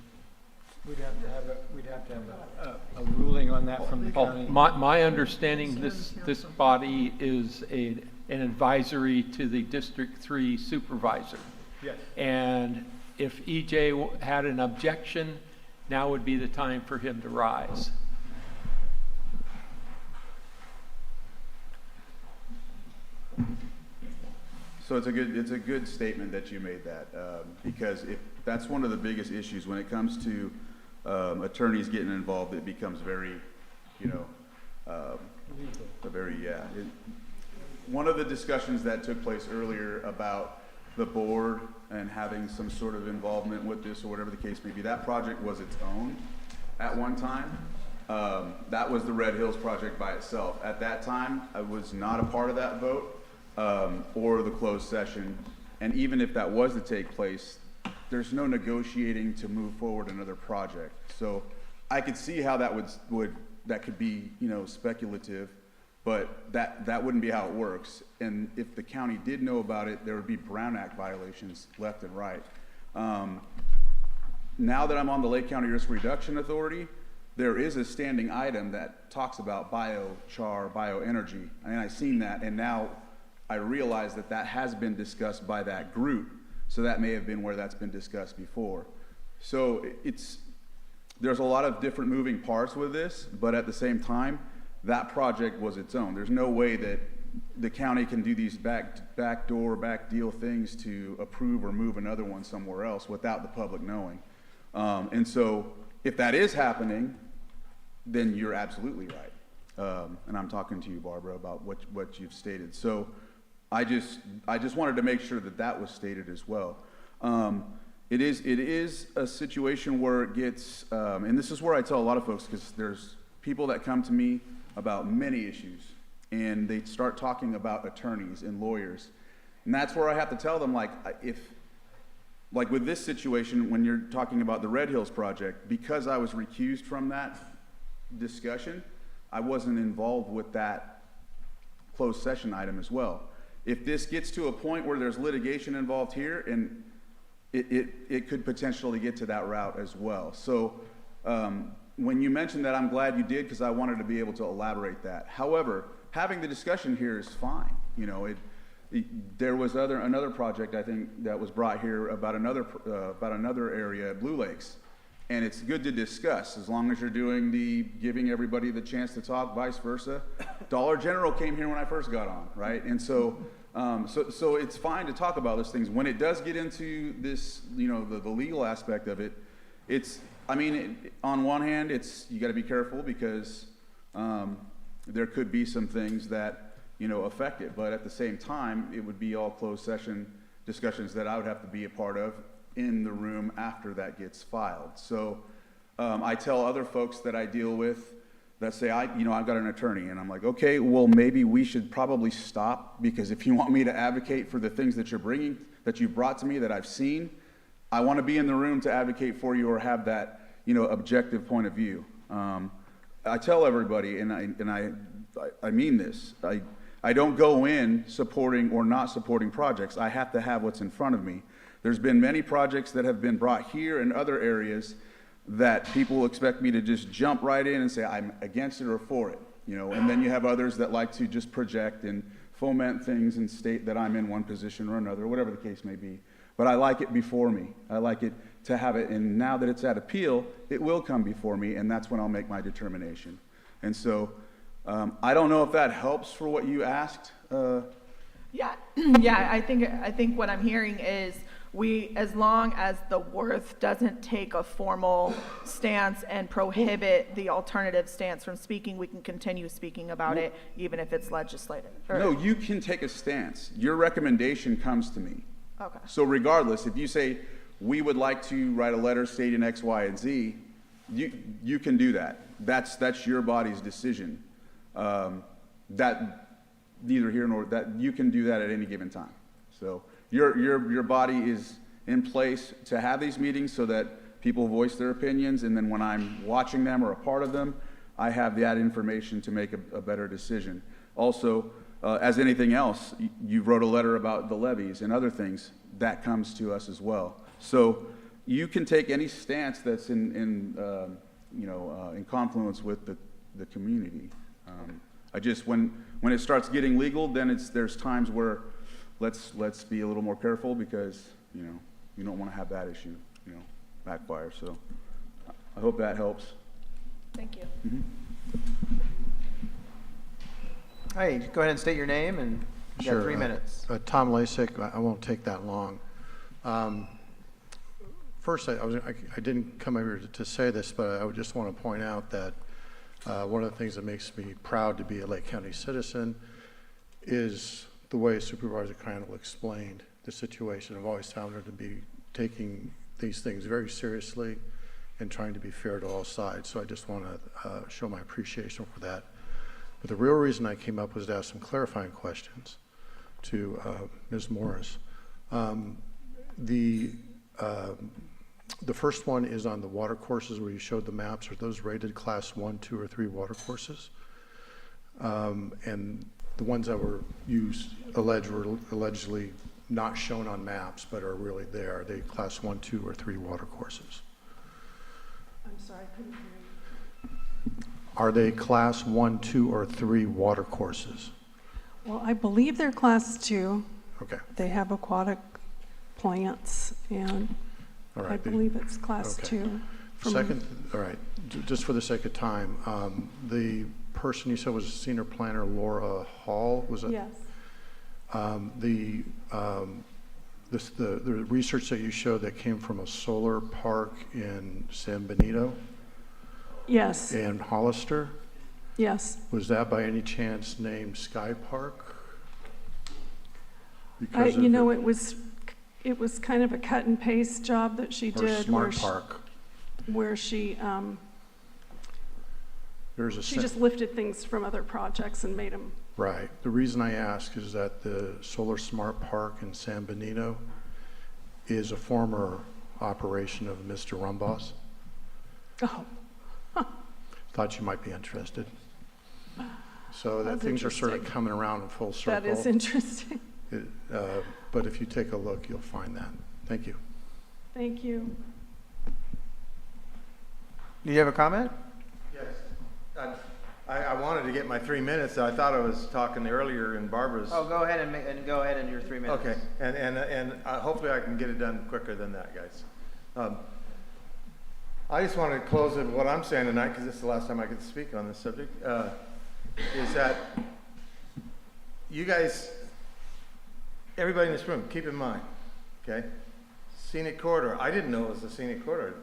we'd have to have a ruling on that from the county. My understanding, this body is an advisory to the District 3 supervisor. Yes. And if EJ had an objection, now would be the time for him to rise. So it's a good statement that you made that, because if that's one of the biggest issues when it comes to attorneys getting involved, it becomes very, one of the discussions that took place earlier about the board and having some sort of involvement with this or whatever the case may be, that project was its own at one time. That was the Red Hills project by itself. At that time, I was not a part of that vote. Or the closed session, and even if that was to take place, there's no negotiating to move forward another project. So I could see how that that could be, you know, speculative, but that wouldn't be how it works. And if the county did know about it, there would be Brown Act violations left and right. Now that I'm on the Lake County Risk Reduction Authority, there is a standing item that talks about biochar, bioenergy, and I've seen that, and now I realize that that has been discussed by that group, so that may have been where that's been discussed before. So there's a lot of different moving parts with this, but at the same time, that project was its own. There's no way that the county can do these back deal things to approve or move another one somewhere else without the public knowing. And so if that is happening, then you're absolutely right. And I'm talking to you, Barbara, about what you've stated. So I just wanted to make sure that that was stated as well. It is a situation where it gets, and this is where I tell a lot of folks, because there's people that come to me about many issues, and they start talking about attorneys and lawyers. And that's where I have to tell them, like with this situation, when you're talking about the Red Hills project, because I was recused from that discussion, I wasn't involved with that closed session item as well. If this gets to a point where there's litigation involved here, and it could potentially get to that route as well. So when you mentioned that, I'm glad you did, because I wanted to be able to elaborate that. However, having the discussion here is fine. You know, there was another project, I think, that was brought here about another area at Blue Lakes, and it's good to discuss as long as you're doing giving everybody the chance to talk, vice versa. Dollar General came here when I first got on, right? And so it's fine to talk about those things. When it does get into this, you know, the legal aspect of it, on one hand, you got to be careful, because there could be some things that, you know, affect it. But at the same time, it would be all closed session discussions that I would have to be a part of in the room after that gets filed. So I tell other folks that I deal with that say, I've got an attorney, and I'm like, okay, well, maybe we should probably stop, because if you want me to advocate for the things that you've brought to me that I've seen, I want to be in the room to advocate for you or have that, you know, objective point of view. I tell everybody, and I mean this, I don't go in supporting or not supporting projects. I have to have what's in front of me. There's been many projects that have been brought here and other areas that people expect me to just jump right in and say I'm against it or for it, you know, and then you have others that like to just project and foment things and state that I'm in one position or another, whatever the case may be. But I like it before me. I like it to have it, and now that it's at appeal, it will come before me, and that's when I'll make my determination. And so I don't know if that helps for what you asked. Yeah, I think what I'm hearing is as long as the Worth doesn't take a formal stance and prohibit the alternative stance from speaking, we can continue speaking about it, even if it's legislative. No, you can take a stance. Your recommendation comes to me. Okay. So regardless, if you say, we would like to write a letter stating X, Y, and Z, you can do that. That's your body's decision. That neither here nor that, you can do that at any given time. So your body is in place to have these meetings so that people voice their opinions, and then when I'm watching them or a part of them, I have that information to make a better decision. Also, as anything else, you wrote a letter about the levies and other things, that comes to us as well. So you can take any stance that's in confluence with the community. I just, when it starts getting legal, then there's times where let's be a little more careful, because you don't want to have that issue backfire. So I hope that helps. Thank you. Mm-hmm. Hey, go ahead and state your name, and you got 3 minutes. Tom Lasik. I won't take that long. First, I didn't come over to say this, but I would just want to point out that one of the things that makes me proud to be a Lake County citizen is the way Supervisor Crandall explained the situation. I've always found her to be taking these things very seriously and trying to be fair to all sides. So I just want to show my appreciation for that. But the real reason I came up was to ask some clarifying questions to Ms. Morris. The The first one is on the water courses where you showed the maps. Are those rated class 1, 2, or 3 water courses? And the ones that were used, were allegedly not shown on maps, but are really there. Are they class 1, 2, or 3 water courses? I'm sorry, I couldn't hear you. Are they class 1, 2, or 3 water courses? Well, I believe they're class 2. Okay. They have aquatic plants, and All right. I believe it's class Okay. 2. Second, all right, just for the sake of time, the person you said was senior planner Laura Hall, was it? Yes. The research that you showed that came from a solar park in San Benito Yes. and Hollister, Yes. was that by any chance named Sky Park? You know, it was kind of a cut and paste job that she Or did. Smart Park? Where she There's a just lifted things from other projects and made them. Right. The reason I ask is that the Solar Smart Park in San Benito is a former operation of Mr. Rumbaugh. Oh. Thought you might be interested. So that That's things are sort of interesting. coming around in full circle. That is interesting. But if you take a look, you'll find that. Thank you. Thank you. Do you have a comment? Yes. I wanted to get my 3 minutes. I thought I was talking earlier in Barbara's. Oh, go ahead and go ahead in your 3 minutes. Okay, and hopefully I can get it done quicker than that, guys. I just want to close with what I'm saying tonight, because this is the last time I get to speak on this subject, is that you guys, everybody in this room, keep in mind, okay? Scenic corridor, I didn't know it was a scenic corridor.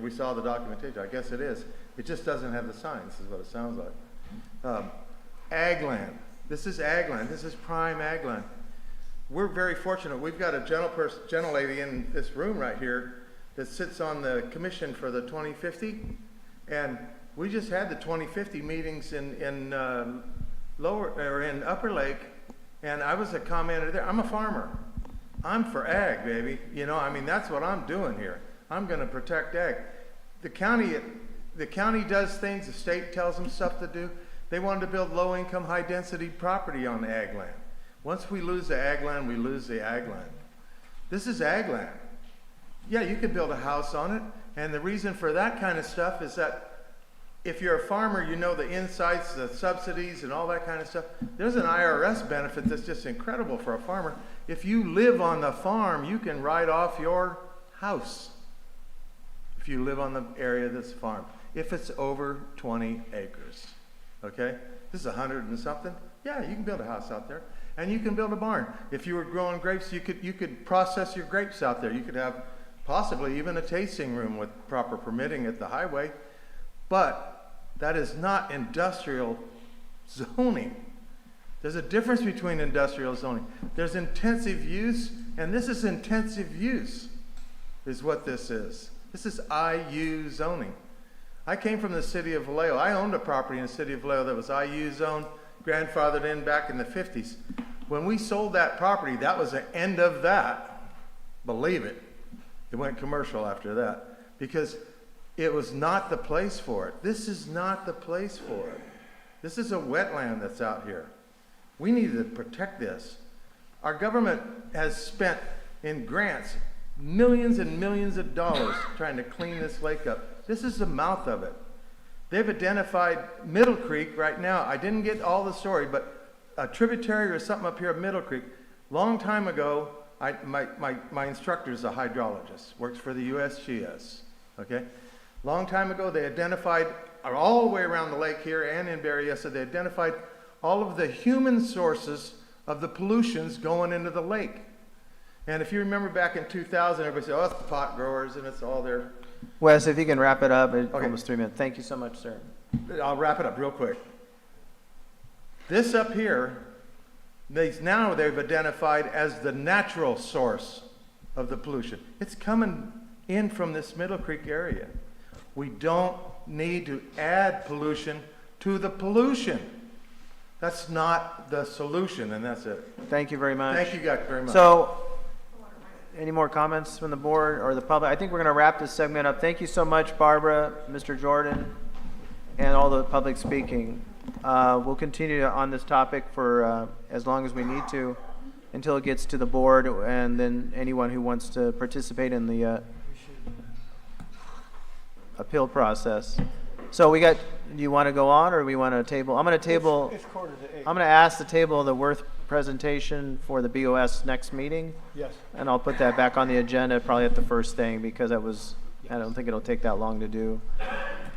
We saw the documentation, I guess it is. It just doesn't have the signs, is what it sounds like. Ag land, this is ag land, this is prime ag land. We're very fortunate, we've got a gentle lady in this room right here that sits on the commission for the 2050, and we just had the 2050 meetings in Upper Lake, and I was a commenter there. I'm a farmer. I'm for ag, baby. You know, I mean, that's what I'm doing here. I'm going to protect ag. The county does things. The state tells them stuff to do. They wanted to build low-income, high-density property on the ag land. Once we lose the ag land, we lose the ag land. This is ag land. Yeah, you could build a house on it, and the reason for that kind of stuff is that if you're a farmer, you know the insights, the subsidies, and all that kind of stuff. There's an IRS benefit that's just incredible for a farmer. If you live on the farm, you can write off your house if you live on the area that's farmed, if it's over 20 acres, okay? This is 100 and something. Yeah, you can build a house out there, and you can build a barn. If you were growing grapes, you could process your grapes out there. You could have possibly even a tasting room with proper permitting at the highway, but that is not industrial zoning. There's a difference between industrial zoning. There's intensive use, and this is intensive use, is what this is. This is IU zoning. I came from the city of Vallejo. I owned a property in the city of Vallejo that was IU zone, grandfathered in back in the 50s. When we sold that property, that was the end of that. Believe it. It went commercial after that because it was not the place for it. This is not the place for it. This is a wetland that's out here. We need to protect this. Our government has spent in grants millions and millions of dollars trying to clean this lake up. This is the mouth of it. They've identified Middle Creek right now. I didn't get all the story, but a tributary or something up here of Middle Creek. Long time ago, my instructor is a hydrologist, works for the USGS, okay? Long time ago, they identified, all the way around the lake here and in Berryessa, they identified all of the human sources of the pollutions going into the lake. And if you remember back in 2000, everybody said, oh, it's the pot growers and it's all there. Wes, if you can wrap it up, it's almost 3 minutes. Thank you so much, sir. I'll wrap it up real quick. This up here, they've identified as the natural source of the pollution. It's coming in from this Middle Creek area. We don't need to add pollution to the pollution. That's not the solution, and that's it. Thank you very much. Thank you guys very much. So, any more comments from the board or the public? I think we're going to wrap this segment up. Thank you so much, Barbara, Mr. Jordan, and all the public speaking. We'll continue on this topic for as long as we need to until it gets to the board and then anyone who wants to participate in the appeal process. So do you want to go on or do we want to table? I'm going to table. It's 7:45. I'm going to ask the table the Worth presentation for the BOS next meeting. Yes. And I'll put that back on the agenda probably at the first thing because I don't think it'll take that long to do.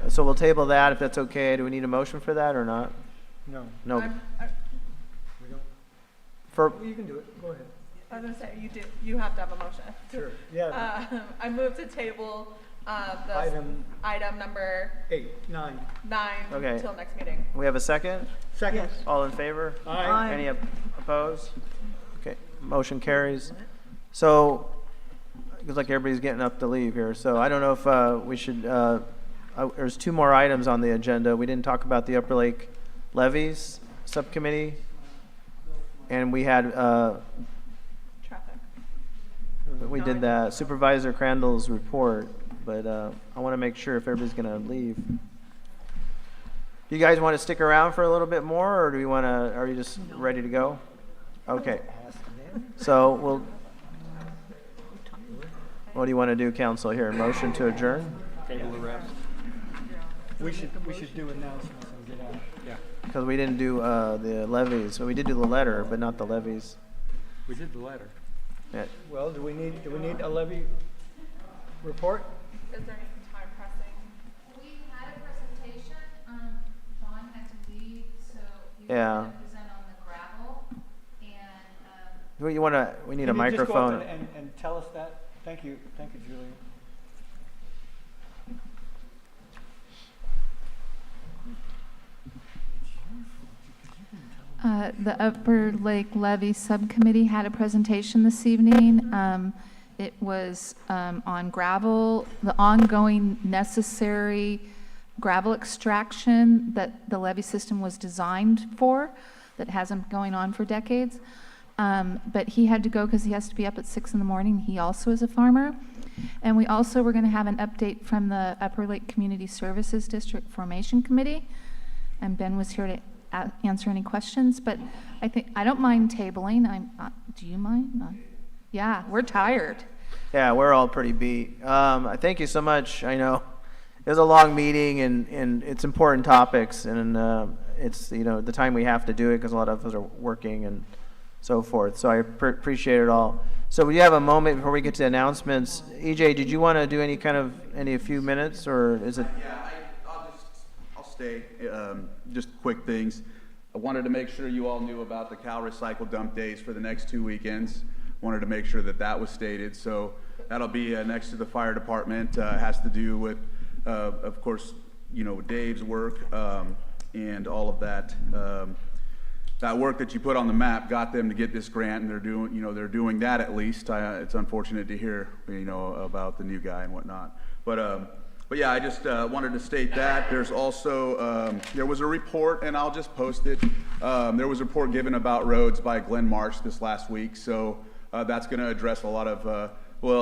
So we'll table that if that's okay. Do we need a motion for that or not? No. No. We don't. You can do it. Go ahead. I was going to say, you have to have a motion. Sure. Yeah. I move to table the item number 9 Okay. until next meeting. We have a second? Second. All in favor? Aye. Any opposed? Okay, motion carries. So, it looks like everybody's getting up to leave here, so I don't know if we should, there's 2 more items on the agenda. We didn't talk about the Upper Lake Levies Subcommittee, and we had, Traffic. we did that Supervisor Crandall's report, but I want to make sure if everybody's going to leave. You guys want to stick around for a little bit more, or do we want to? Are you just ready to go? Okay. So what do you want to do, council? Here, motion to adjourn. Table the rest. We should do announcements and get out. Yeah. Because we didn't do the levies. So we did do the letter, but not the levies. We did the letter. Yeah. Well, do we need a levy report? Is there any time pressing? We had a presentation, John had to leave, so he was Yeah. going to present on the gravel, and, We need a Can you just go up microphone. and tell us that? Thank you, Julie. The Upper Lake Levy Subcommittee had a presentation this evening. It was on gravel, the ongoing necessary gravel extraction that the levee system was designed for, that hasn't been going on for decades. But he had to go because he has to be up at 6 in the morning. He also is a farmer. And we also were going to have an update from the Upper Lake Community Services District Formation Committee. And Ben was here to answer any questions, but I don't mind tabling. Do you mind? Yeah, we're tired. Yeah, we're all pretty beat. Thank you so much. I know it was a long meeting and it's important topics, and it's the time we have to do it because a lot of us are working and so forth. So I appreciate it all. So we have a moment before we get to the announcements. EJ, did you want to do a few minutes, or is it? Yeah, I'll stay. Just quick things. I wanted to make sure you all knew about the Cal Recycle Dump Days for the next 2 weekends. Wanted to make sure that was stated. So that'll be next to the fire department. Has to do with, of course, Dave's work and all of that. That work that you put on the map got them to get this grant, and they're doing that at least. It's unfortunate to hear, about the new guy and whatnot. But yeah, I just wanted to state that. There's also, there was a report, and I'll just post it. There was a report given about roads by Glenn Marsh this last week. So that's going to address a lot of,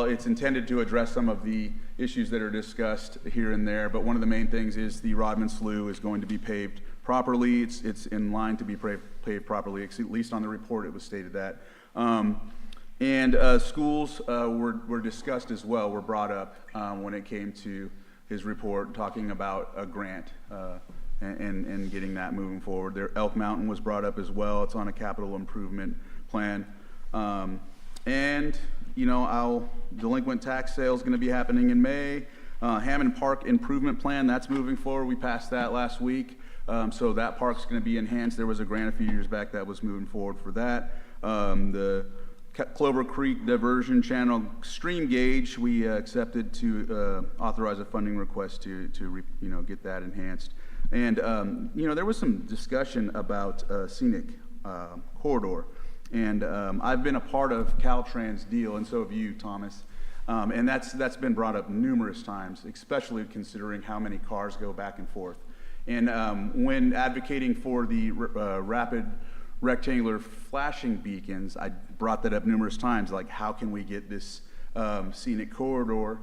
it's intended to address some of the issues that are discussed here and there. But one of the main things is the Rodman Slough is going to be paved properly. It's in line to be paved properly. At least on the report it was stated that. And schools were discussed as well, were brought up when it came to his report, talking about a grant and getting that moving forward. There, Elk Mountain was brought up as well. It's on a capital improvement plan. And, delinquent tax sale is going to be happening in May. Hammond Park Improvement Plan, that's moving forward. We passed that last week. So that park's going to be enhanced. There was a grant a few years back that was moving forward for that. The Clover Creek Diversion Channel Stream Gauge, we accepted to authorize a funding request to get that enhanced. And, there was some discussion about scenic corridor. And I've been a part of Caltrans deal, and so have you, Thomas. And that's been brought up numerous times, especially considering how many cars go back and forth. And when advocating for the rapid rectangular flashing beacons, I brought that up numerous times, like how can we get this scenic corridor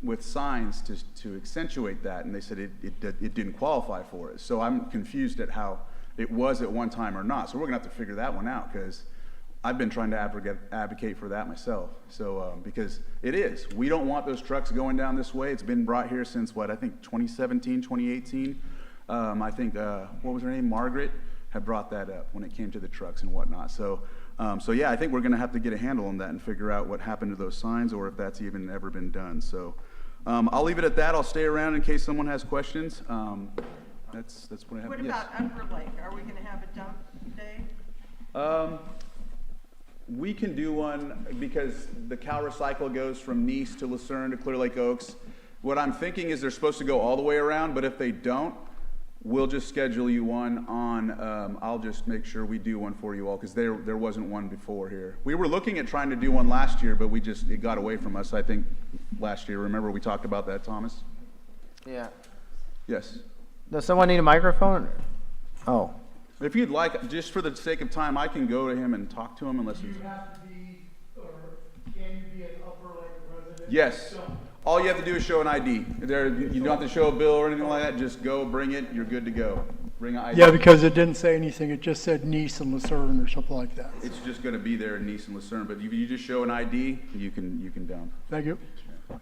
with signs to accentuate that, and they said it didn't qualify for it. So I'm confused at how it was at one time or not. So we're gonna have to figure that one out, because I've been trying to advocate for that myself. So, because it is. We don't want those trucks going down this way. It's been brought here since, what, I think 2017, 2018. I think, what was her name? Margaret had brought that up when it came to the trucks and whatnot. So, yeah, I think we're going to have to get a handle on that and figure out what happened to those signs, or if that's even ever been done. So, I'll leave it at that. I'll stay around in case someone has questions. That's what I have. What about Upper Lake? Are we gonna have a dump day? We can do one because the Cal Recycle goes from Nice to Lucerne to Clear Lake Oaks. What I'm thinking is they're supposed to go all the way around, but if they don't, we'll just schedule you one on, I'll just make sure we do one for you all, because there wasn't one before here. We were looking at trying to do one last year, but it got away from us, I think, last year. Remember we talked about that, Thomas? Yeah. Yes. Does someone need a microphone? Oh. If you'd like, just for the sake of time, I can go to him and talk to him unless it's... Do you have to be, or can you be an Upper Lake resident? Yes. All you have to do is show an ID. You don't have to show a bill or anything like that. Just go, bring it, you're good to go. Bring an ID. Yeah, because it didn't say anything. It just said Nice and Lucerne or something like that. It's just going to be there in Nice and Lucerne, but you just show an ID, you can dump. Thank you. All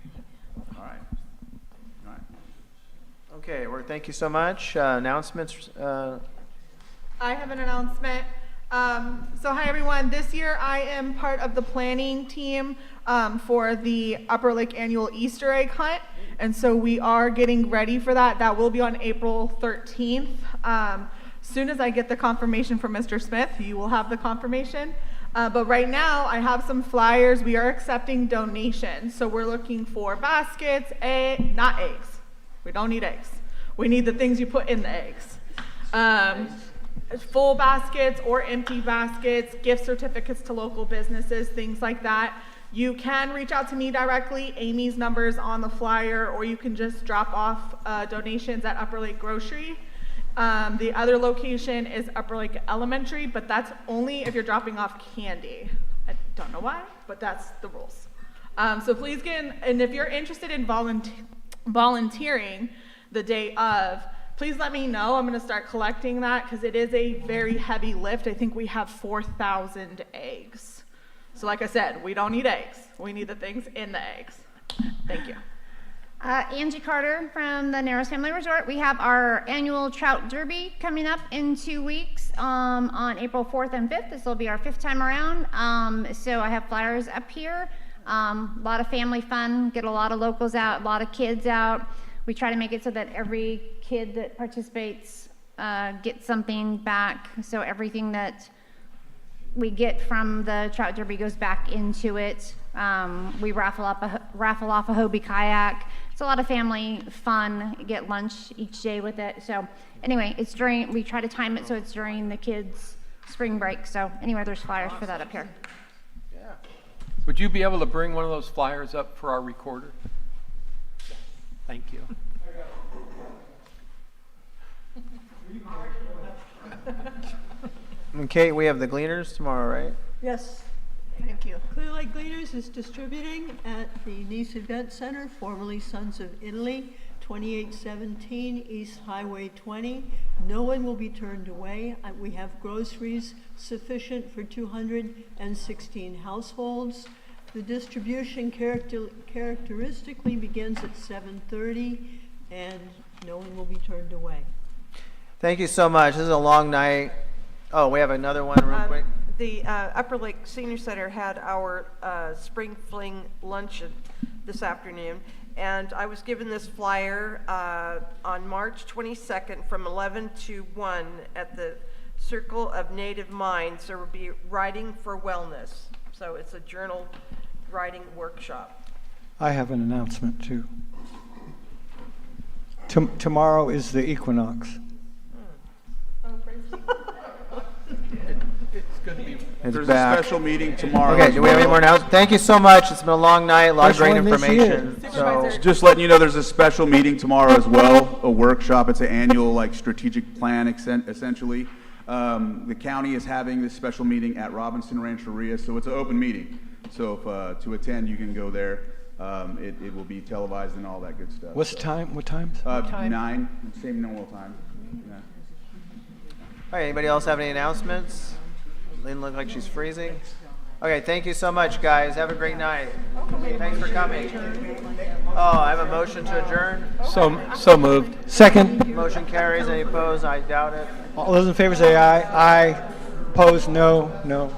right. Okay, well, thank you so much. Announcements. I have an announcement. So hi everyone, this year I am part of the planning team for the Upper Lake Annual Easter Egg Hunt. And so we are getting ready for that. That will be on April 13th. Soon as I get the confirmation from Mr. Smith, you will have the confirmation. But right now I have some flyers. We are accepting donations. So we're looking for baskets, not eggs. We don't need eggs. We need the things you put in the eggs. Full baskets or empty baskets, gift certificates to local businesses, things like that. You can reach out to me directly. Amy's number's on the flyer, or you can just drop off donations at Upper Lake Grocery. The other location is Upper Lake Elementary, but that's only if you're dropping off candy. I don't know why, but that's the rules. So please get in, and if you're interested in volunteering the day of, please let me know. I'm going to start collecting that because it is a very heavy lift. I think we have 4,000 eggs. So like I said, we don't need eggs. We need the things in the eggs. Thank you. Angie Carter from the Narrows Family Resort. We have our annual Trout Derby coming up in 2 weeks on April 4th and 5th. This will be our 5th time around. So I have flyers up here. A lot of family fun, get a lot of locals out, a lot of kids out. We try to make it so that every kid that participates gets something back. So everything that we get from the Trout Derby goes back into it. We raffle off a Hobie kayak. It's a lot of family fun. You get lunch each day with it. So anyway, we try to time it so it's during the kids' spring break. So anyway, there's flyers for that up here. Yeah. Would you be able to bring one of those flyers up for our recorder? Thank you. And Kate, we have the Gleaners tomorrow, right? Yes, thank you. Clear Lake Gleaners is distributing at the Nice Event Center, formerly Sons of Italy, 2817 East Highway 20. No one will be turned away. We have groceries sufficient for 216 households. The distribution characteristically begins at 7:30, and no one will be turned away. Thank you so much. This is a long night. Oh, we have another one real quick. The Upper Lake Senior Center had our spring fling luncheon this afternoon, and I was given this flyer on March 22nd from 11 to 1 at the Circle of Native Minds. There will be Writing for Wellness. So it's a journal writing workshop. I have an announcement too. Tomorrow is the equinox. There's back. a special meeting tomorrow. Okay, as do we have any well. more announcements? Thank you so much. It's been a long night, a lot of First great one this information. year. So, Just letting you know, there's a special meeting tomorrow as well, a workshop. It's an annual strategic plan, essentially. The county is having this special meeting at Robinson Rancheria, so it's an open meeting. So if, to attend, you can go there. It will be televised and all that good stuff. What's the time? What time? 9, same normal time. Yeah. All right, anybody else have any announcements? Lynn looks like she's freezing. Okay, thank you so much, guys. Have a great night. Thanks for coming. Oh, I have a motion to adjourn. So moved. Second. Motion carries. Any opposed? I doubt it. All those in favor say aye. Aye. Opposed? No. No.